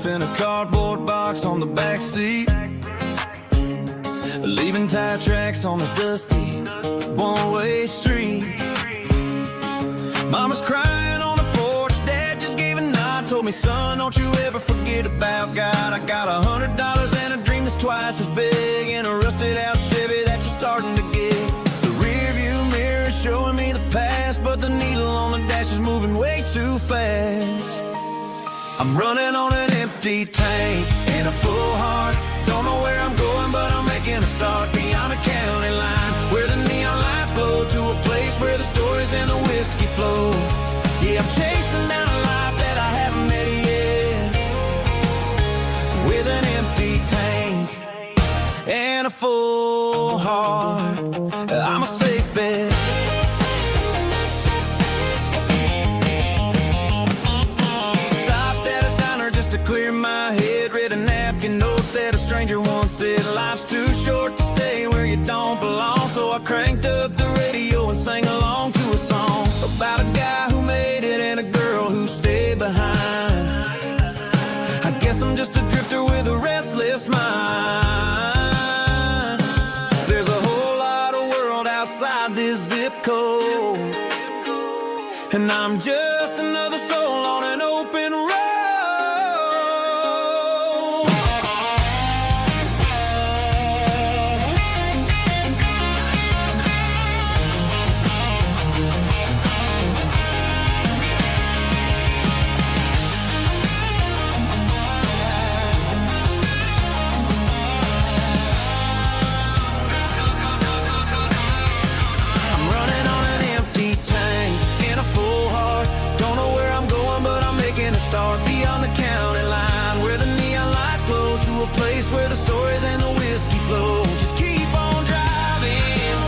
In a cardboard box on the back seat, leaving tire tracks on this dusty one-way street. Mama's crying on the porch, Dad just gave a nod, told me, son, don't you ever forget about God. I got $100 and a dream that's twice as big, and a rusted out Chevy that you're starting to get. The rear view mirror is showing me the past, but the needle on the dash is moving way too fast. I'm running on an empty tank and a full heart. Don't know where I'm going, but I'm making a start beyond the county line, where the neon lights glow, to a place where the stories and the whiskey flow. Yeah, I'm chasing down a life that I haven't met yet, with an empty tank and a full heart. I'm a safe bet. Clear my head, read a napkin note that a stranger once said, life's too short to stay where you don't belong. So I cranked up the radio and sang along to a song about a guy who made it and a girl who stayed behind. I guess I'm just a drifter with a restless mind. There's a whole lot of world outside this zip code, and I'm just another soul on an open road. Beyond the county line, where the neon lights glow, to a place where the stories and the whiskey flow. Just keep on driving,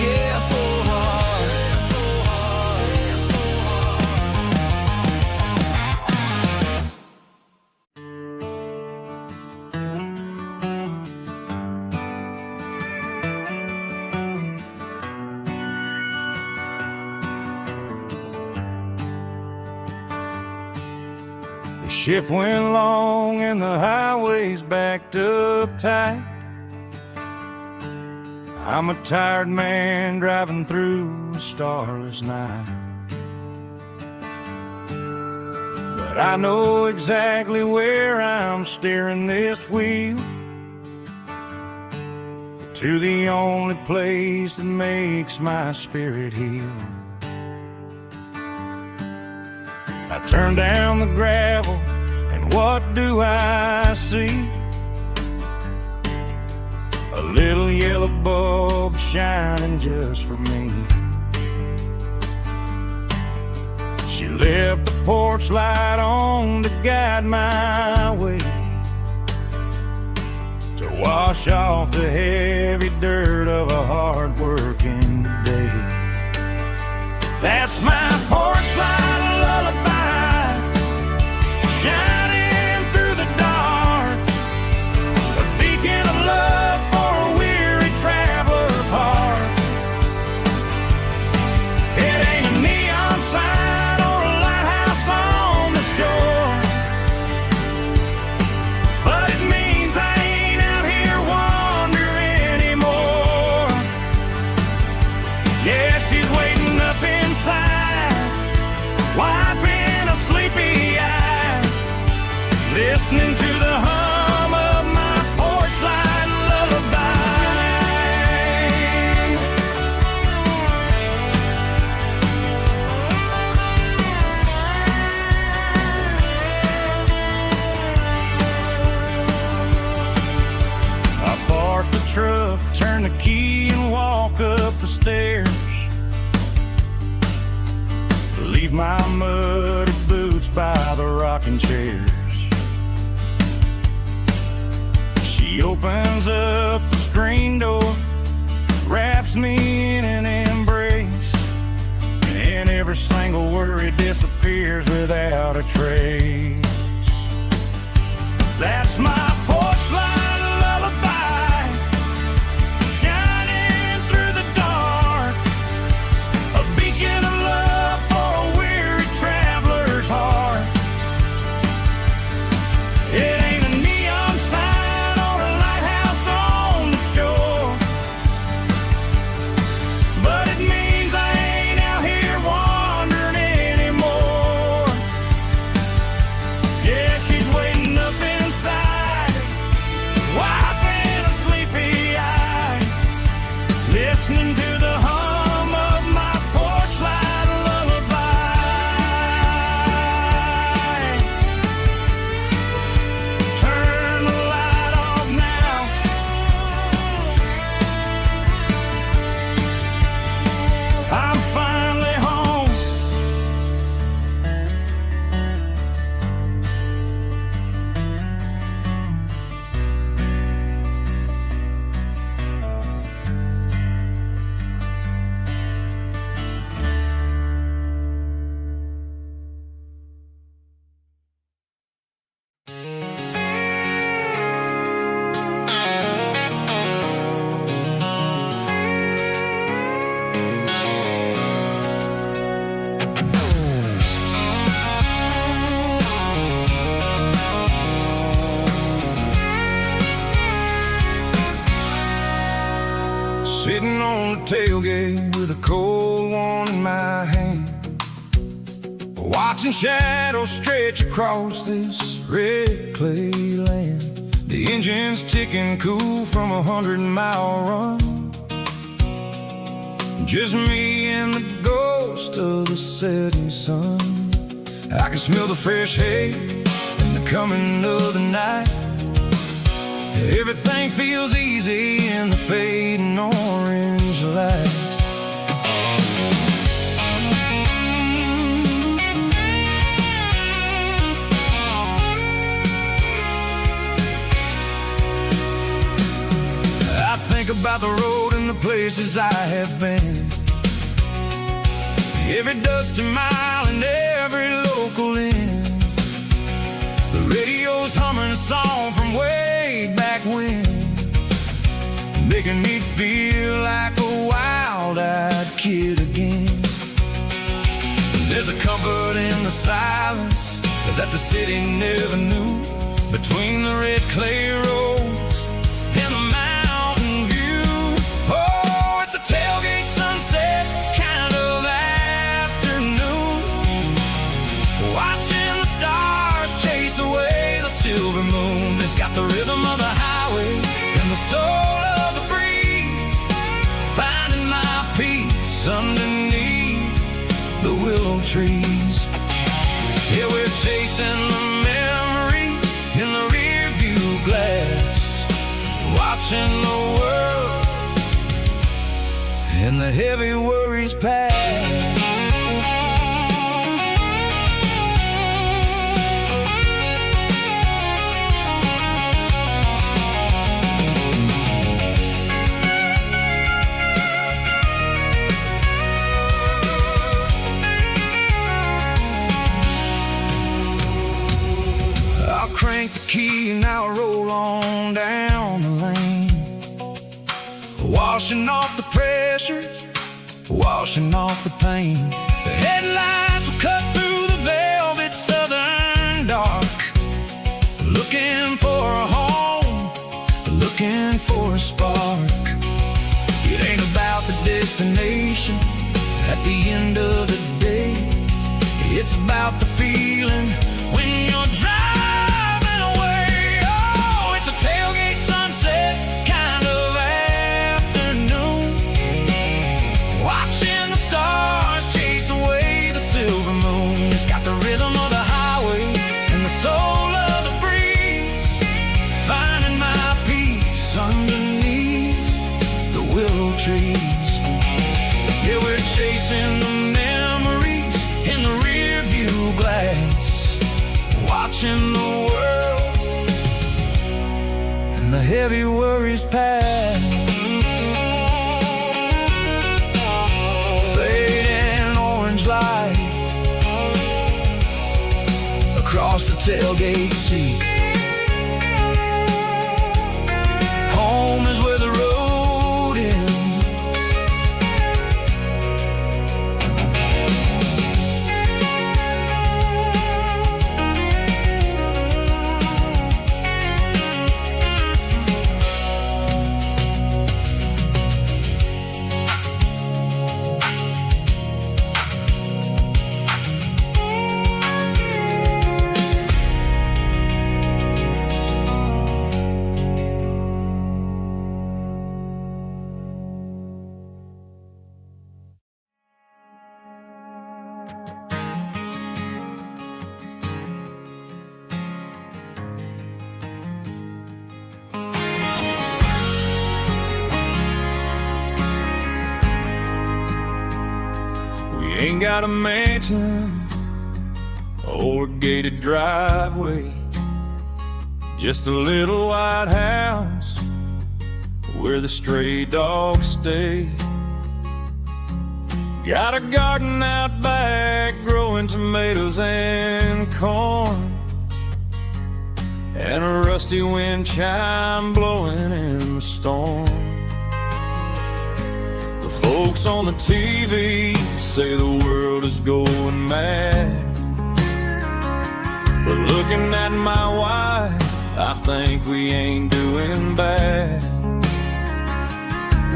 yeah, full heart. Shift went long and the highway's backed up tight. I'm a tired man driving through a starless night, but but I know exactly where I'm steering this wheel, to the only place that makes my spirit heal. I turn down the gravel, and what do I see? A little yellow bulb shining just for me. She left the porch light on to guide my way, to wash off the heavy dirt of a hard-working day. That's my porch light lullaby, shining through the dark, a beacon of love for a weary traveler's heart. It ain't a neon sign or a lighthouse on the shore, but it means I ain't out here wandering anymore. Yeah, she's waiting up inside, wiping a sleepy eye, listening to the hum of my porch light lullaby. I park the truck, turn the key and walk up the stairs, leave my muddy boots by the rocking chairs. She opens up the screen door, wraps me in an embrace, and every single worry disappears without a trace. That's my porch light lullaby, shining through the dark, a beacon of love for a weary traveler's heart. It ain't a neon sign or a lighthouse on the shore, but it means I ain't out here wandering anymore. Yeah, she's waiting up inside, wiping a sleepy eye, listening to the hum of my porch light lullaby. Turn the light off now, I'm finally home. Sitting on the tailgate with a cold one in my hand, watching shadows stretch across this red clay land. The engine's ticking cool from 100-mile run, just me and the ghost of the setting sun. I can smell the fresh hay and the coming of the night. Everything feels easy in the fading orange light. I think about the road and the places I have been, every dusty mile and every local inn. The radio's humming a song from way back when, making me feel like a wild-eyed kid again. There's a comfort in the silence that the city never knew, between the red clay roads and the mountain view. Oh, it's a tailgate sunset kind of afternoon, watching the stars watching the world and the heavy worries pass. Crank the key and I'll roll on down the lane, washing off the pressure, washing off the pain. The headlights will cut through the velvet southern dark, looking for a home, looking for a spark. It ain't about the destination at the end of the day, it's about the feeling when you're driving. Tailgate sunset kind of afternoon, watching the stars chase away the silver moon. It's got the rhythm of the highway and the soul of the breeze, finding my peace underneath the willow trees. Yeah, we're chasing the memories in the rear view glass, watching the world, the heavy worries pass. Fading orange light across the tailgate seat. Home is where the road ends. Ain't got a mansion or a gated driveway, just a little white house where the stray dogs stay. Got a garden out back growing tomatoes and corn, and a rusty wind chime blowing in the storm. Folks on the TV say the world is going mad, but looking at my wife, I think we ain't doing bad.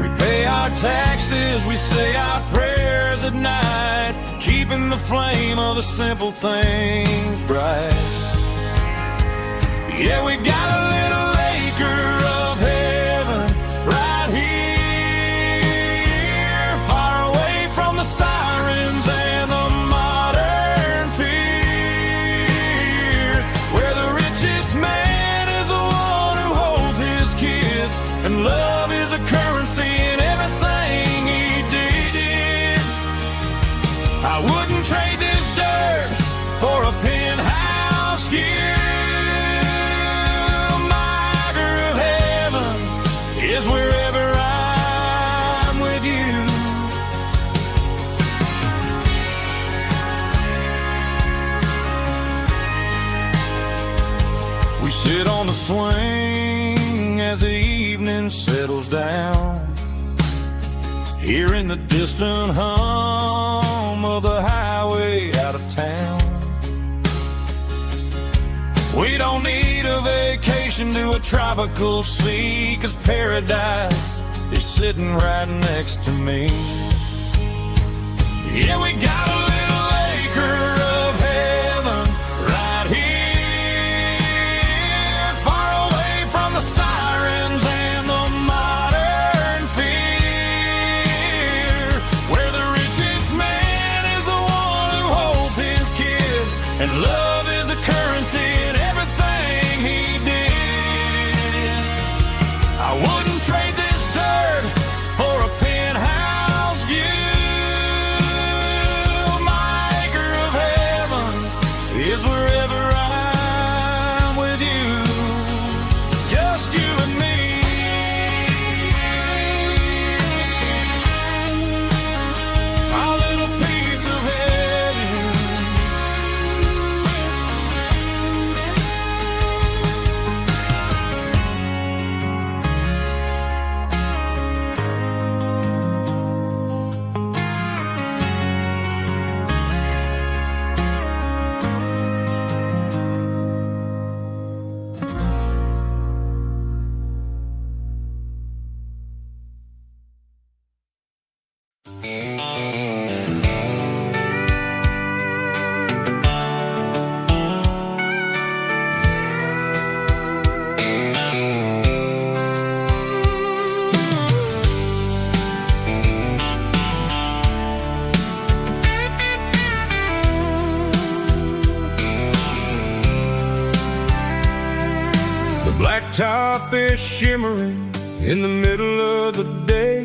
We pay our taxes, we say our prayers at night, keeping the flame of the simple things bright. Yeah, we got a little acre of heaven right here, sirens and the modern fear, where the richest man is the one who holds his kids, and love is a currency in everything he did. I wouldn't trade this dirt for a penthouse view. My acre of heaven is wherever I'm with you. We sit on the swing as the evening settles down, hearing the distant hum of the highway out of town. We don't need a vacation to a tropical sea, 'cause paradise is sitting right next to me. Yeah, we got a little acre of heaven right here, far away from the sirens and the modern fear, where the richest man is the one who holds his kids, and love is a currency in everything he did. I wouldn't top is shimmering in the middle of the day.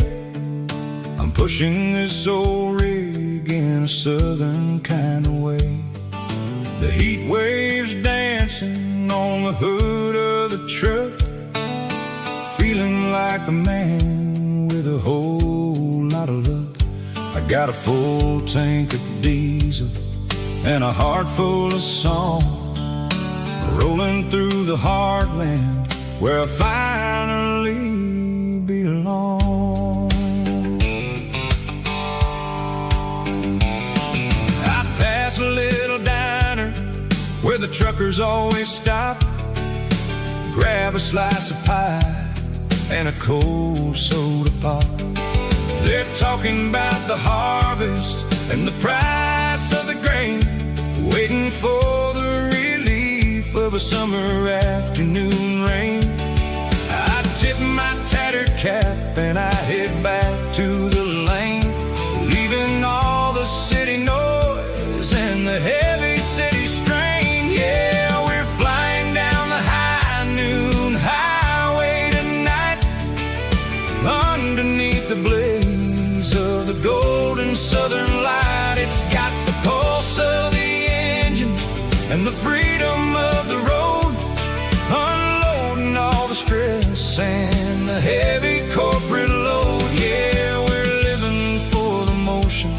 I'm pushing this old rig in a southern kind of way. The heat waves dancing on the hood of the truck, feeling like a man with a whole lot of luck. I got a full tank of diesel and a heart full of song, rolling through the heartland where I finally belong. I pass a little diner where the truckers always stop, grab a slice of pie and a cold soda pop. They're talking about the harvest and the price of the grain, waiting for the relief of a summer afternoon rain. I tip my tattered cap and I head back to the lane, leaving all the city noise and the heavy city strain. Yeah, we're flying down the high noon highway tonight, underneath the blaze of the golden southern light. It's got the pulse of the engine and the freedom of the road, unloading all the stress and the heavy corporate load. Yeah, we're living for the motion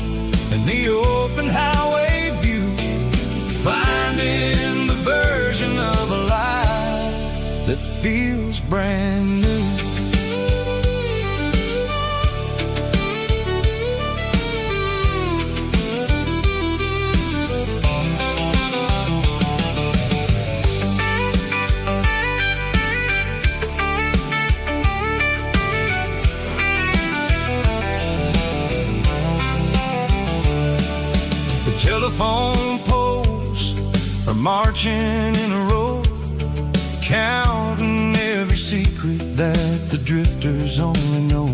and the open highway view, finding the version of a life that feels brand new. Telephone poles are marching in a row, counting every secret that the drifters only know.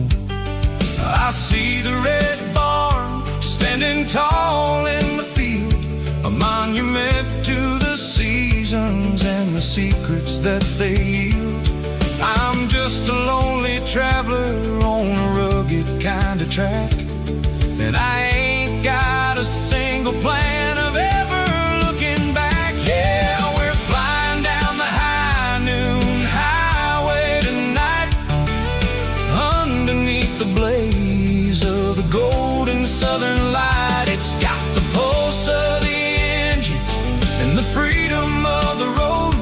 I see the red barn standing tall in the field, a monument to the seasons and the secrets that they yield. I'm just a lonely traveler on a rugged kind of track, and I ain't got a single plan of ever looking back. Yeah, we're flying down the high noon highway tonight, underneath the blaze of the golden southern light. It's got the pulse of the engine and the freedom of the road,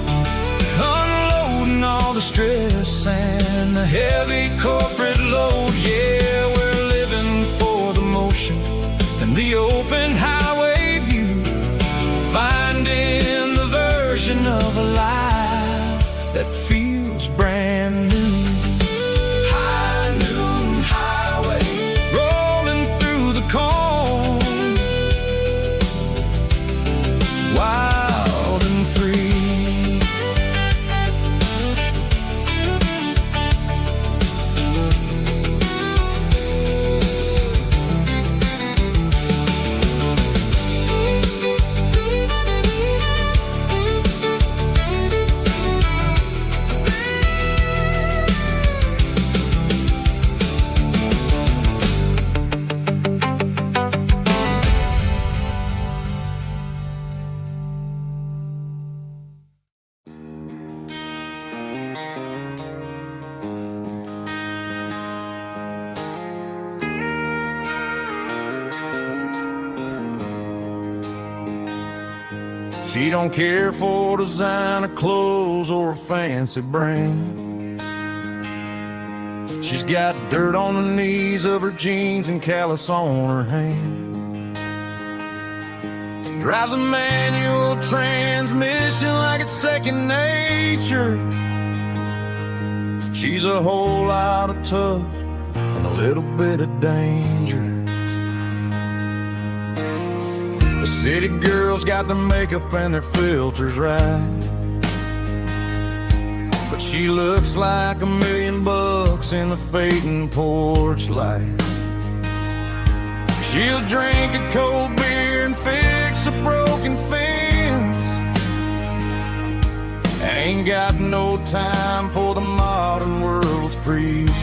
unloading all the stress and the heavy corporate load. Yeah, we're living for the motion and the open highway view, finding the version of a life that feels brand new. High noon highway, rolling through the corn, wild and free. She don't care for designer clothes or a fancy brand. She's got dirt on the knees of her jeans and callus on her hand. Drives a manual transmission like it's second nature. She's a whole lot of tough and a little bit of danger. The city girls got their makeup and their filters right, but she looks like $1 million in the fading porch light. She'll drink a cold beer and fix a broken fence. Ain't got no time for the modern world's pretense.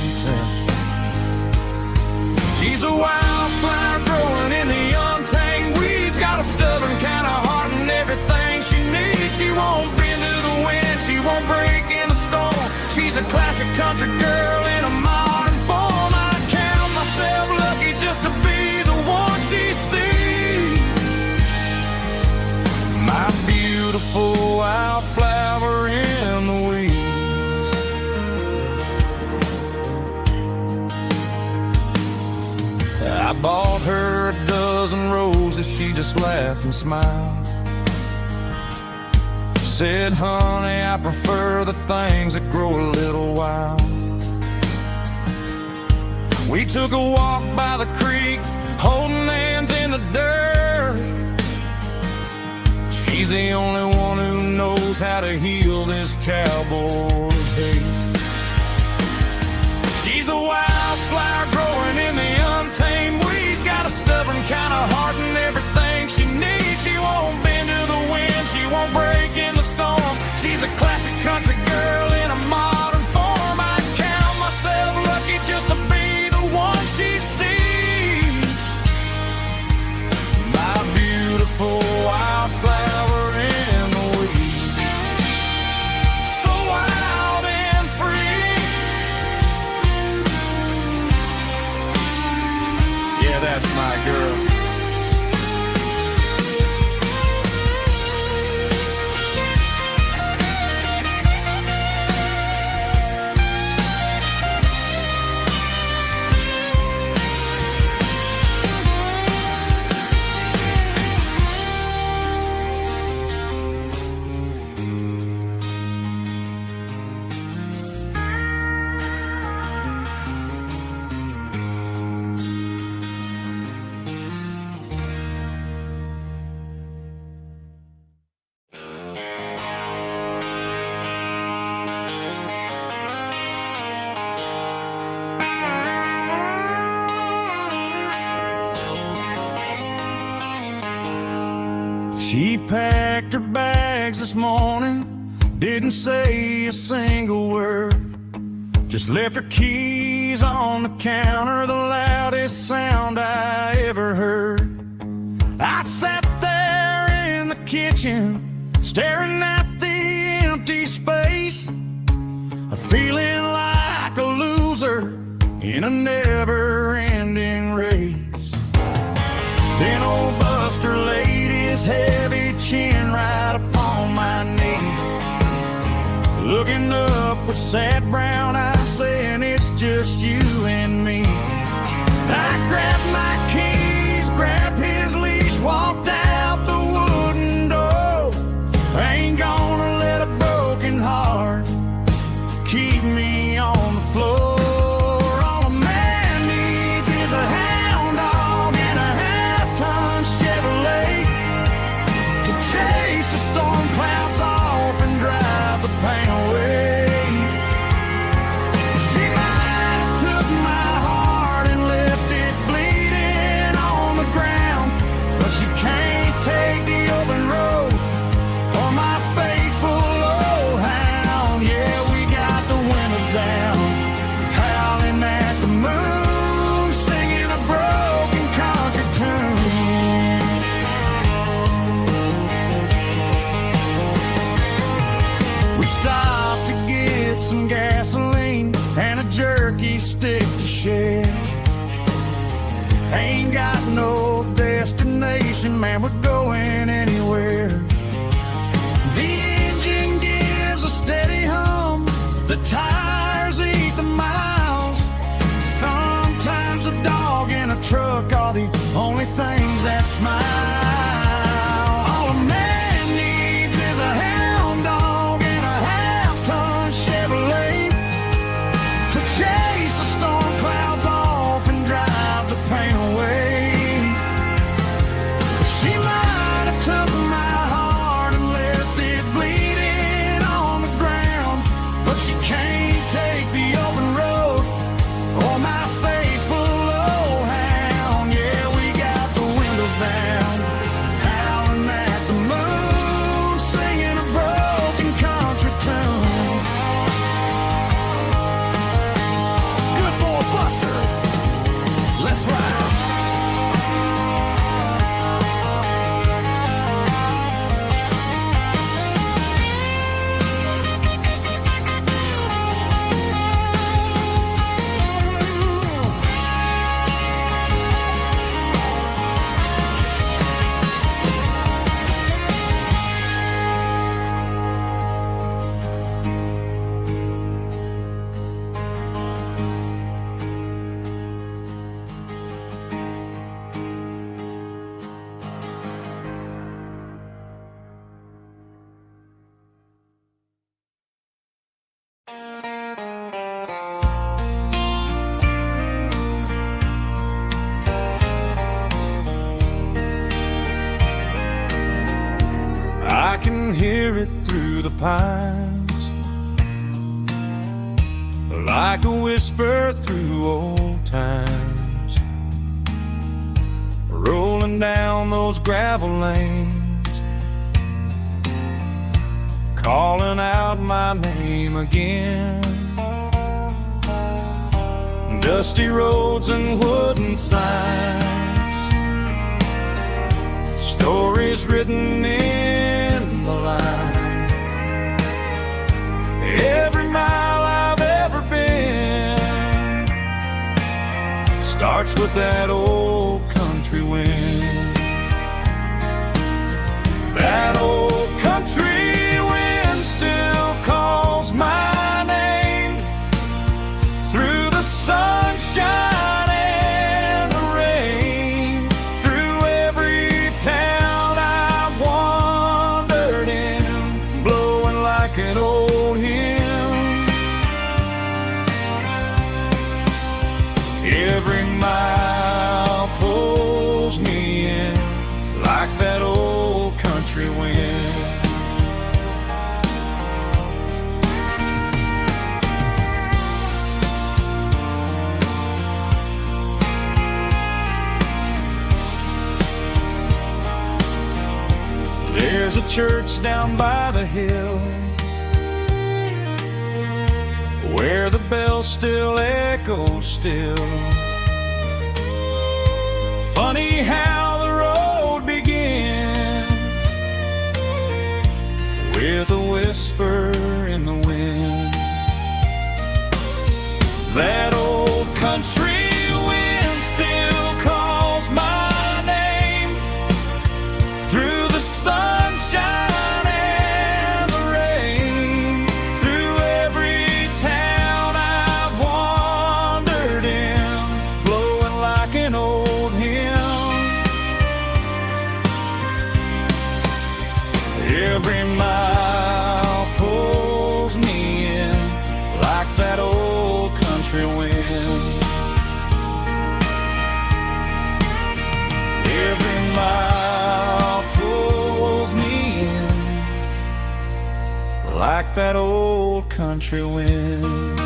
She's a wildflower growing in the untamed weeds, got a stubborn kind of heart and everything she needs. She won't bend to the wind, she won't break in the storm. She's a classic country girl in a modern form. I count myself lucky just to be the one she sees. My beautiful wildflower in the weeds. I bought her a dozen roses, she just laughed and smiled. Said, honey, I prefer the things that grow a little wild. We took a walk by the creek, holding hands in the dirt. She's the only one who knows how to heal this cowboy's hate. She's a wildflower growing in the untamed weeds, got a stubborn kind of heart and everything she needs. She won't bend to the wind, she won't break in the storm. She's a classic country girl in a modern form. I count myself lucky just to be the one she sees. My beautiful wildflower in the weeds. So wild and free. Yeah, that's my girl. She packed her bags this morning, didn't say a single word. Just left her keys on the counter, the loudest sound I ever heard. I sat there in the kitchen, staring at the empty space, feeling like a loser in a never-ending race. Then old Buster laid his heavy chin right upon my knee, looking up with sad brown eyes, saying it's just you and me. I grabbed my keys, grabbed his leash, walked out the wooden door. I ain't gonna let a broken heart keep me on the floor. All a man needs is a hound dog and a half-ton Chevrolet to chase the storm clouds off and drive the pain away. She might have took my heart and left it bleeding on the ground, but she can't take the open road for my faithful old hound. Yeah, we got the windows down, howling at the moon, singing a broken country tune. We stopped to get some gasoline and a jerky stick to share. Ain't got no destination, man, we're going anywhere. The engine gives a steady hum, the tires eat the miles. Sometimes a dog and a truck are the only things that smile. All a man needs is a hound dog and a half-ton Chevrolet to chase the storm clouds off and drive the pain away. She might can hear it through the pines, like a whisper through old times, rolling down those gravel lanes, calling out my name again. Dusty roads and wooden signs, stories written in the lines. Every mile I've ever been starts with that old country wind. That old country wind still calls my name through the sunshine and the rain, through every town I've wandered in, blowing like an old hymn. Every mile pulls me in like that old country wind. There's a church down by the hill where the bell still echoes still. Funny how the road begins with a whisper in the wind. That old country wind still calls my name through the sunshine and the rain, through every town I've wandered in, blowing like an old hymn. Every mile pulls me in like that old country wind. Every mile pulls me in like that old country wind.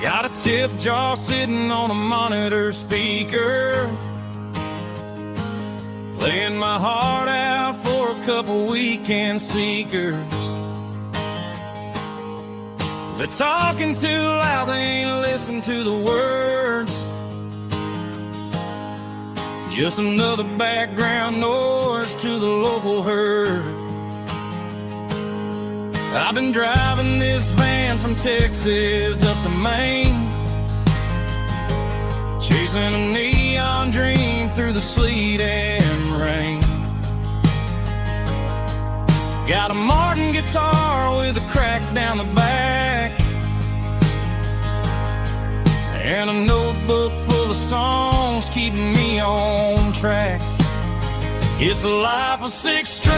Got a tip jar sitting on a monitor speaker, playing my heart out for a couple weekend seekers. They're talking too loud, they ain't listen to the words. Just another background noise to the local herd. I've been driving this van from Texas up to Maine, chasing a neon dream through the sleet and rain. Got a Martin guitar with a crack down the back, and a notebook full of songs keeping me on track. It's a life of 6 strings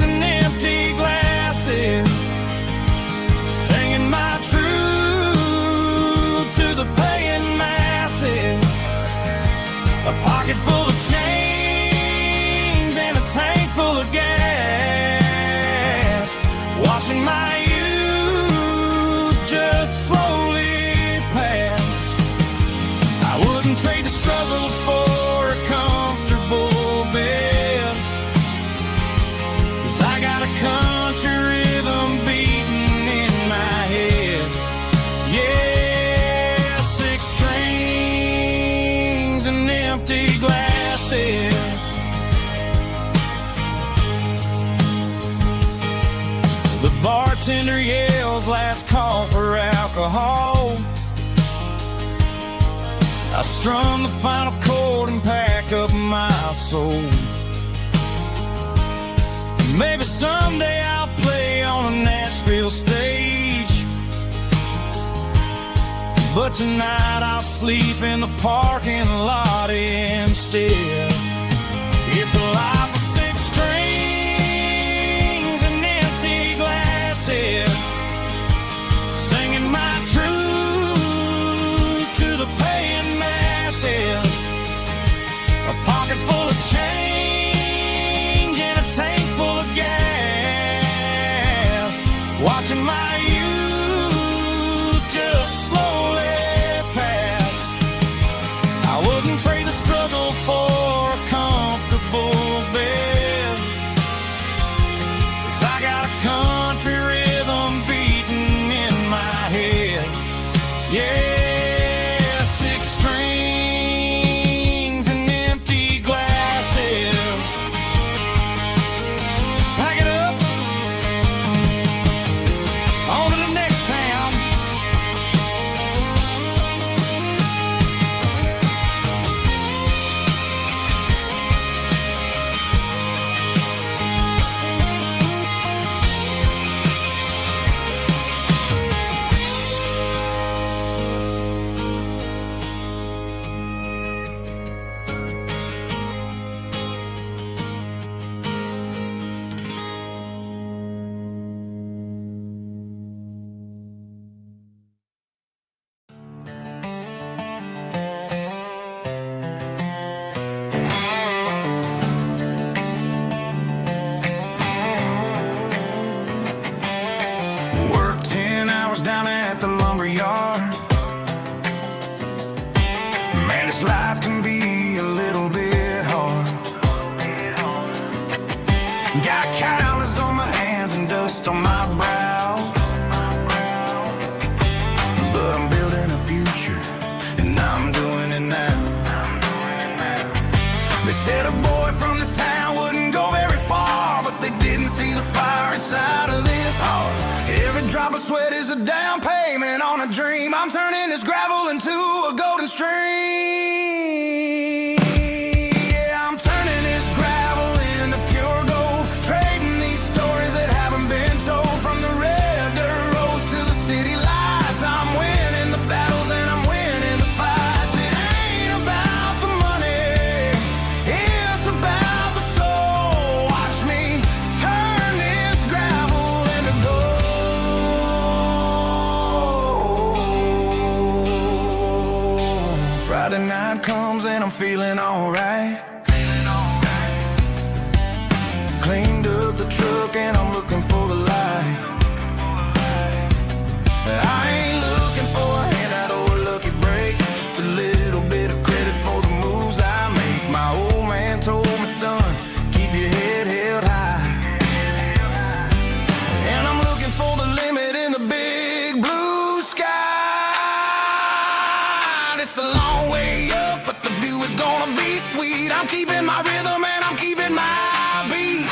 and empty glasses, singing my truth to the paying masses. A pocket full of change and a tank full of gas, watching my youth just slowly pass. I wouldn't trade the struggle for a comfortable bed, 'cause I got a country rhythm beating in my head. Yeah, 6 strings and empty glasses. The bartender yells last call for alcohol. I strum the final chord and pack up my soul. Maybe someday I'll play on a Nashville stage, but tonight I'll sleep in the parking lot instead. It's a life of six strings and empty glasses, singing my truth to the paying masses. A pocket full of change and a tank full of gas, watching my youth just slowly pass. I wouldn't trade the struggle for a comfortable bed, 'cause I got a country rhythm beating in my head. Yeah, six strings and empty glasses. Pack it up, on to the next town. Work 10 hours down at the lumber yard. Man, this life can be a little bit hard. Got calluses on my hands and dust on my brow, but I'm building a future and I'm doing it now. They said a boy from this town wouldn't go very far, but they didn't see the fire inside of this heart. Every drop of sweat is a down payment on a dream. I'm turning this gravel into a golden stream. Yeah, I'm turning this gravel into pure gold, trading these stories that haven't been told. From the red dirt roads to the city lights, I'm winning the battles and I'm winning the fights. It ain't about the money, it's about the soul. Watch me turn this gravel into gold. Friday night comes and I'm feeling alright. Cleaned up the truck and I'm looking for the light. I ain't looking for a handout or a lucky break, just a little bit of credit for the moves I make. My old man told me, son, keep your head held high. And I'm looking for the limit in the big blue sky. It's a long way up, but the view is gonna be sweet. I'm keeping my rhythm and I'm keeping my beat.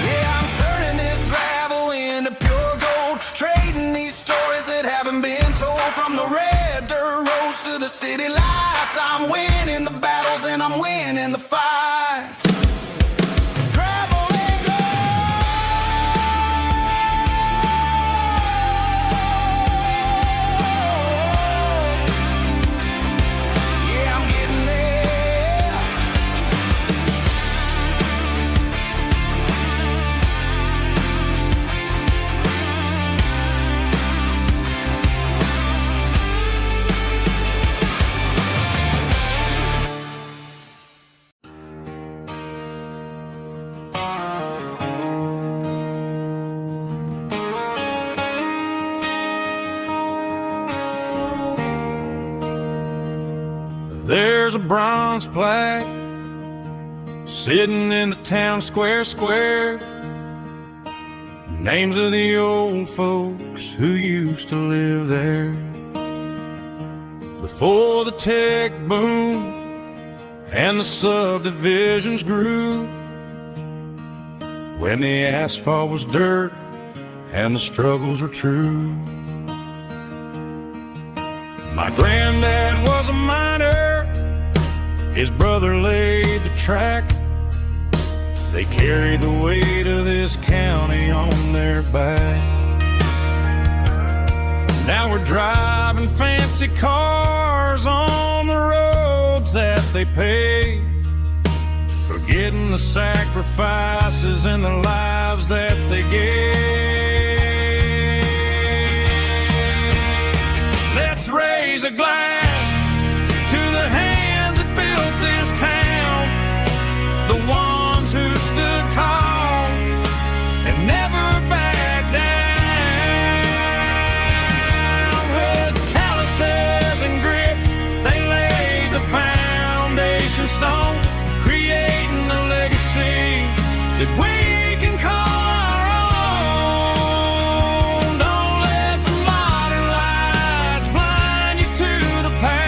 Yeah, I'm turning this gravel into pure gold, trading these stories that haven't been told. From the red dirt roads to the city lights, I'm winning the battles and I'm winning the fights. Gravel and gold. Yeah, I'm getting there. There's a bronze plaque sitting in the town square. Names of the old folks who used to live there. Before the tech boom and the subdivisions grew, when the asphalt was dirt and the struggles were true. My granddad was a miner, his brother laid the track. They carried the weight of this county on their back. Now we're driving fancy cars on the roads that they paved, forgetting the sacrifices and the lives that they gave. Let's raise a glass to the hands that built this town, the ones who stood tall and never backed down. With calluses and grit, they laid the foundation stone, creating a legacy that we can call our own. Don't let the modern lights blind you to the past.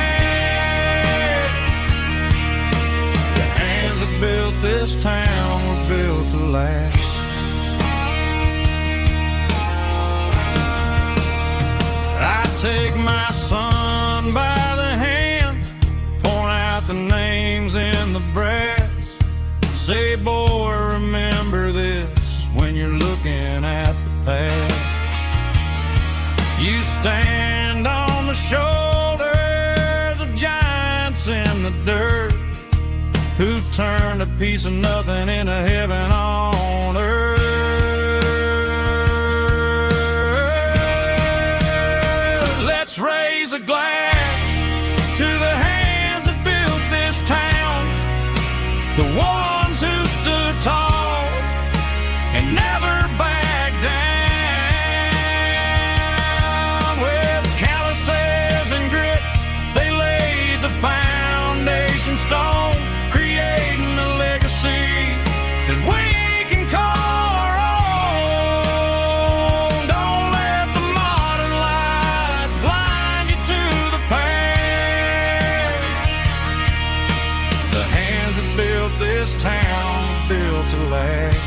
The hands that built this town were built to last. I take my son by the hand, point out the names in the brass. Say, boy, remember this when you're looking at the past. You stand on the shoulders of giants in the dirt, who turned a piece of nothing into heaven on earth. Let's raise a glass to the hands that built this town, the ones who stood tall and never backed down. With calluses and grit, they laid the foundation stone, creating a legacy that we can call our own. Don't let the modern lights blind you to the past. The hands that built this town built to last.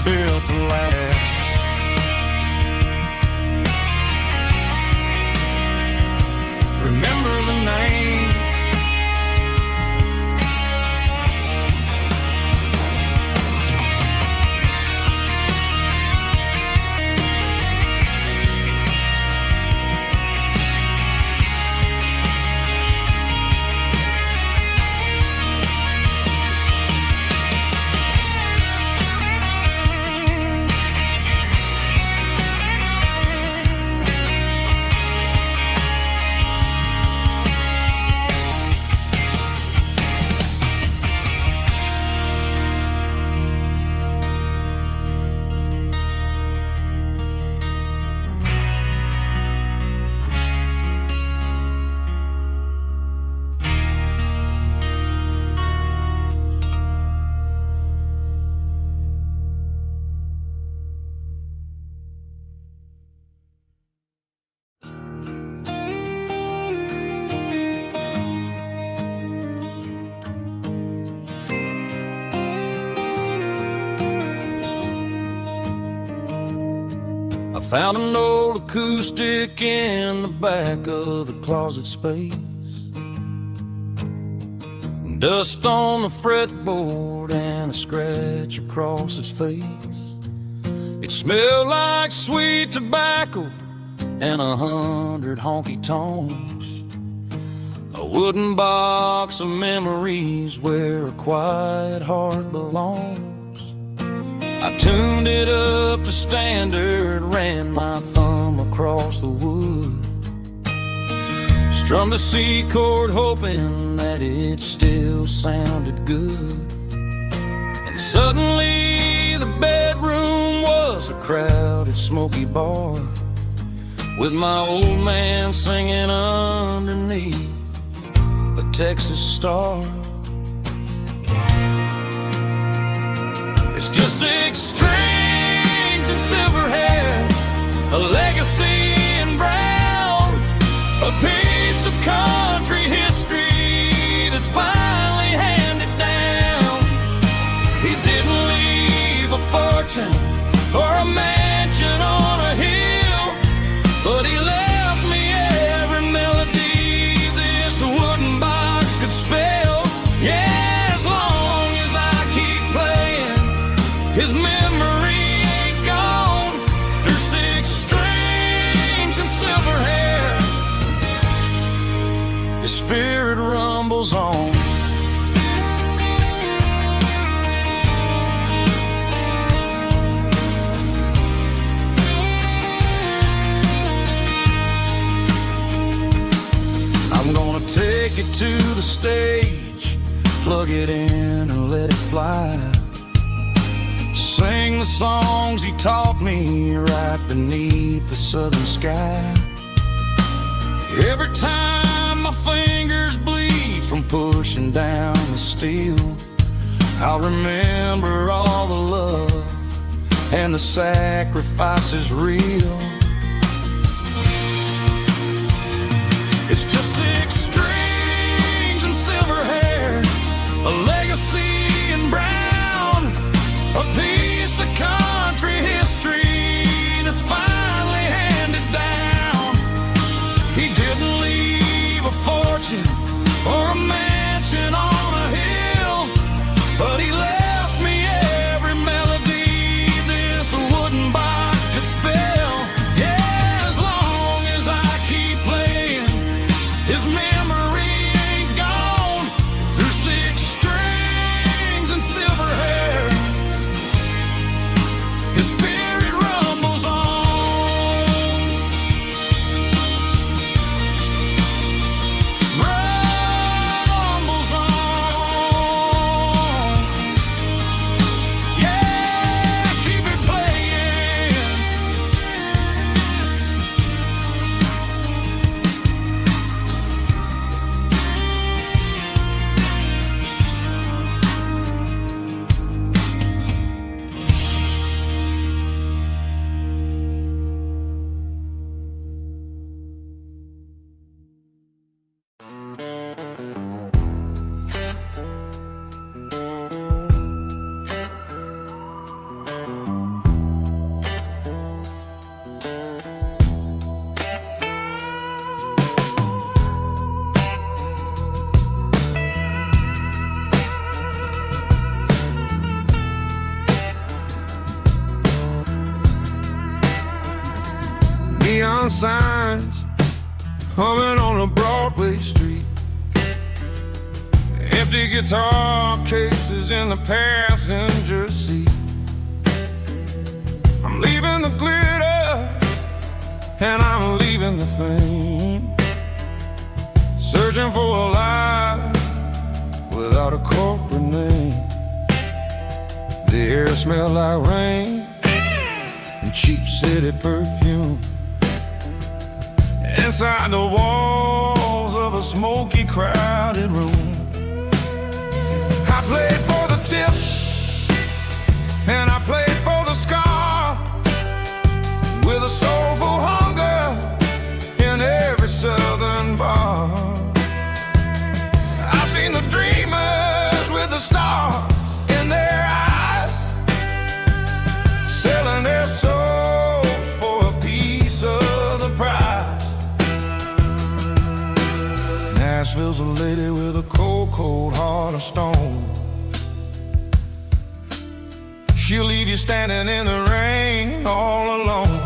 Built to last. Remember the names. I found an old acoustic in the back of the closet space, dust on the fretboard and a scratch across its face. It smelled like sweet tobacco and 100 honky-tonks, a wooden box of memories where a quiet heart belongs. I tuned it up to standard, ran my thumb across the wood, strummed a C chord hoping that it still sounded good. And suddenly the bedroom was a crowded, smoky bar, with my old man singing underneath a Texas star. It's just 6 strings and silver hair, a legacy in brown, a piece of country history that's finally handed down. He didn't leave a fortune or a mansion on a hill, but he left me every melody this wooden box could spell. Yeah, as long as I keep playing, his memory ain't gone. Through 6 strings and silver hair, his spirit rumbles on. I'm gonna take it to the stage, plug it in and let it fly. Sing the songs he taught me right beneath the southern sky. Every time my fingers bleed from pushing down the steel, I'll remember all the love and the sacrifices real. It's just 6 strings and silver hair, a legacy in brown, a piece of country history that's finally handed down. He didn't leave a fortune or a mansion on a hill, but he left me every melody this wooden box could spell. Yeah, as long as I keep playing, his memory ain't gone. Through 6 strings and silver hair, his spirit rumbles on. Rumbles on. Yeah, keep it playing. Neon signs humming on a Broadway street, empty guitar cases in the passenger seat. I'm leaving the glitter and I'm leaving the fame, searching for a life without a corporate name. The air smelled like rain and cheap city perfume. Inside the walls of a smoky, crowded room, I played for the tips and I played for the scar, with a soulful hunger in every southern bar. I've seen the dreamers with the stars in their eyes, selling their souls for a piece of the prize. Nashville's a lady with a cold, cold heart of stone. She'll leave you standing in the rain all alone.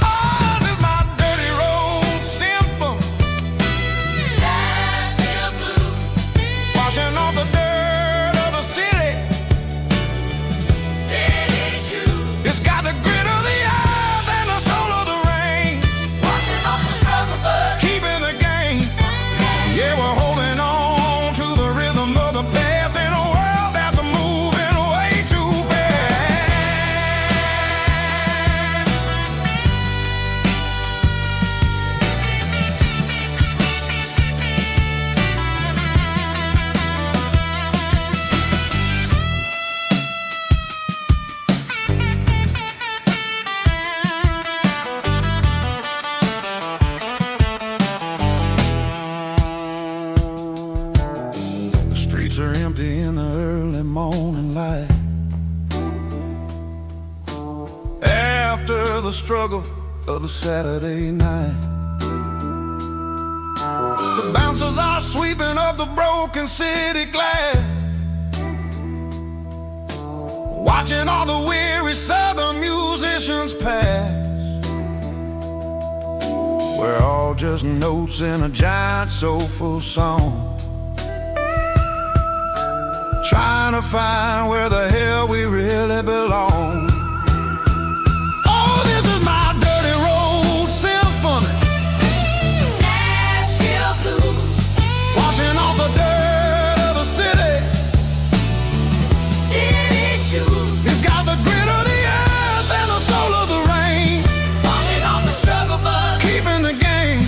Ours is my dirty road simple, Nashville blue, washing off the dirt of the city, city shoe. It's got the grit of the earth and the soul of the rain, washing off the struggle but keeping the game. Yeah, we're holding on to the rhythm of the past in a world that's moving way too fast. the struggle of the Saturday night. The bouncers are sweeping up the broken city glass, watching all the weary southern musicians pass. We're all just notes in a giant soulful song, trying to find where the hell we really belong. Oh, this is my dirty road symphony, Nashville blues, washing off the dirt of the city. city shoes, It's got the grit of the earth and the soul of the rain, washing off the struggle bug. keeping the game.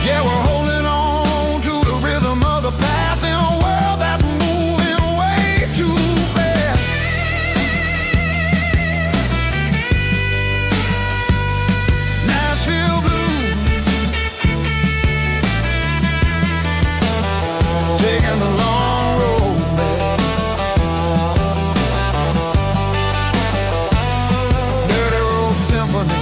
Yeah, we're holding on to the rhythm of the past in a world that's moving way too fast. Nashville blues, taking the long road back. Dirty road symphony.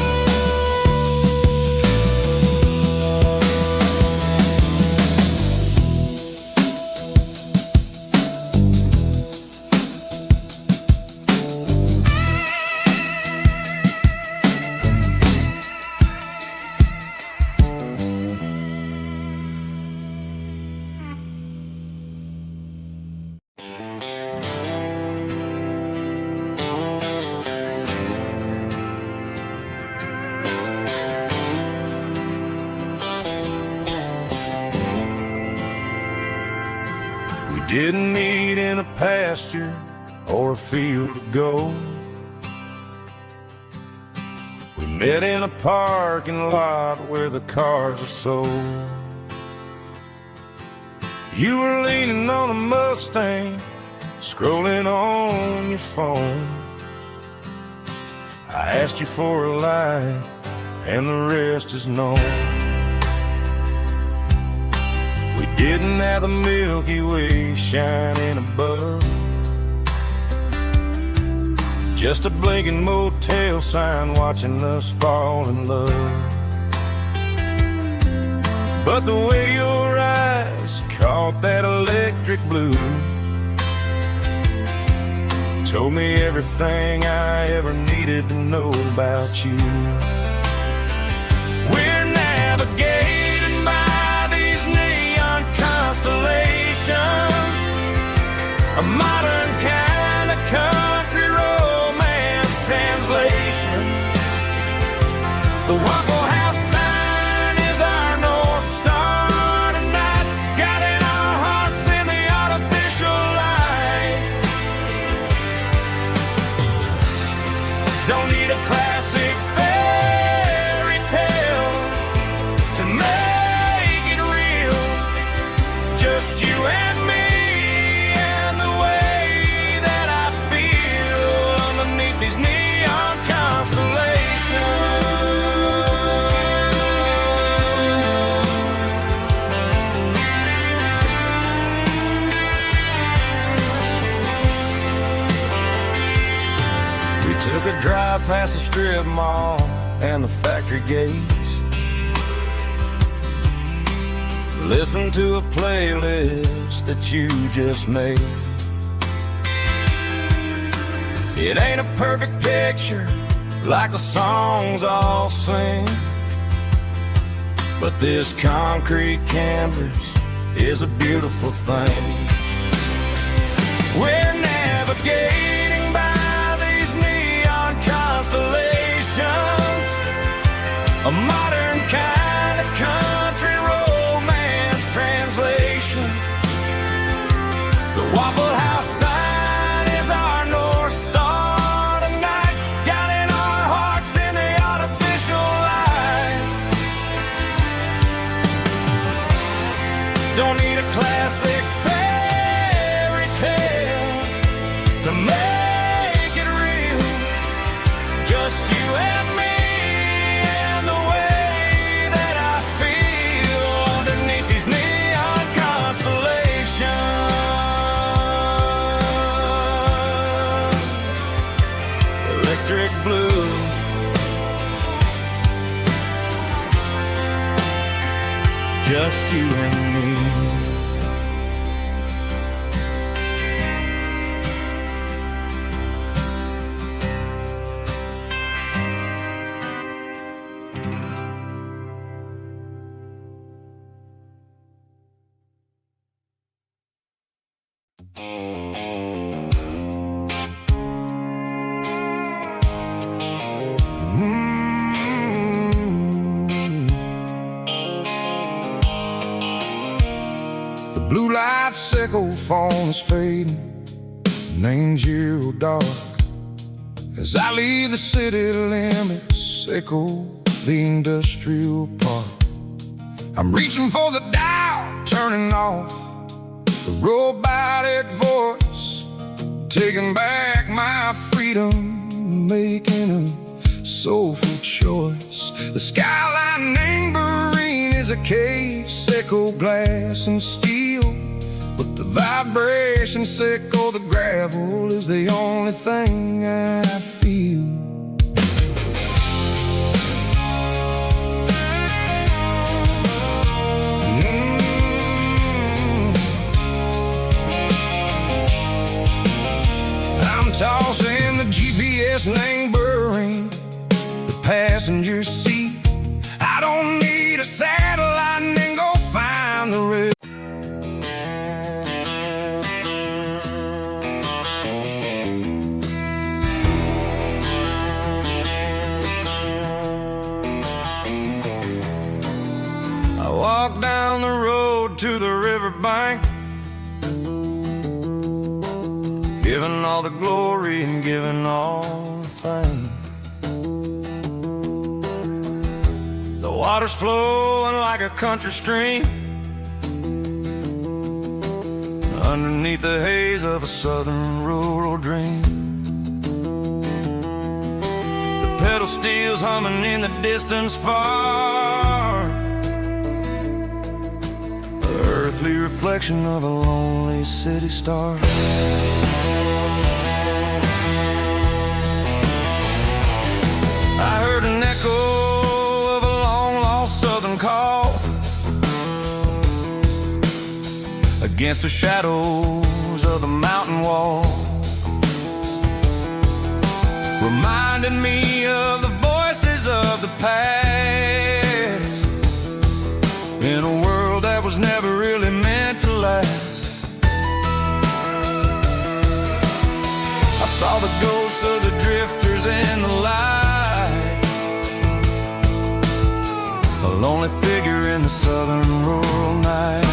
Didn't meet in a pasture or a field of gold. We met in a parking lot where the cars are sold. You were leaning on a Mustang, scrolling on your phone. I asked you for a light, and the rest is known. We didn't have the Milky Way shining above, just a blinking motel sign watching us fall in love. But the way your eyes caught that electric blue told me everything I ever needed to know about you. We're navigating by these neon constellations, a modern kind of country romance translation. The Waffle House sign is our North Star tonight, guiding our hearts in the artificial light. Don't need a classic fairy tale to make it real, just you and me and the way that I feel underneath these neon constellations. We took a drive past the strip mall and the factory gates, listened to a playlist that you just made. It ain't a perfect picture like the songs all sing, but this concrete canvas is a beautiful thing. We're navigating by these neon constellations, a modern kind of country romance translation. The Waffle House sign is our North Star tonight, guiding our hearts in the artificial light. Don't need a classic fairy tale to make it real, just you and me and the way that I feel underneath these neon constellations. Electric blue, just you and me. Blue light sickle phone is fading, named Giro dark. As I leave the city limits, sickle the industrial park. I'm reaching for the dial, turning off the robotic voice, taking back my freedom, making a soulful choice. The skyline neighboring is a cave, sickle glass and steel, but the vibration sickle, the gravel is the only thing I feel. I'm tossing the GPS neighboring the passenger seat. I don't need a satellite and go find the real. I walk down the road to the riverbank, giving all the glory and giving all the thanks. The water's flowing like a country stream underneath the haze of a southern rural dream. The pedal steel's humming in the distance far, the earthly reflection of a lonely city star. I heard an echo of a long-lost southern call against the shadows of the mountain wall, reminding me of the voices of the past in a world that was never really meant to last. I saw the ghosts of the drifters in the light, a lonely figure in the southern rural night.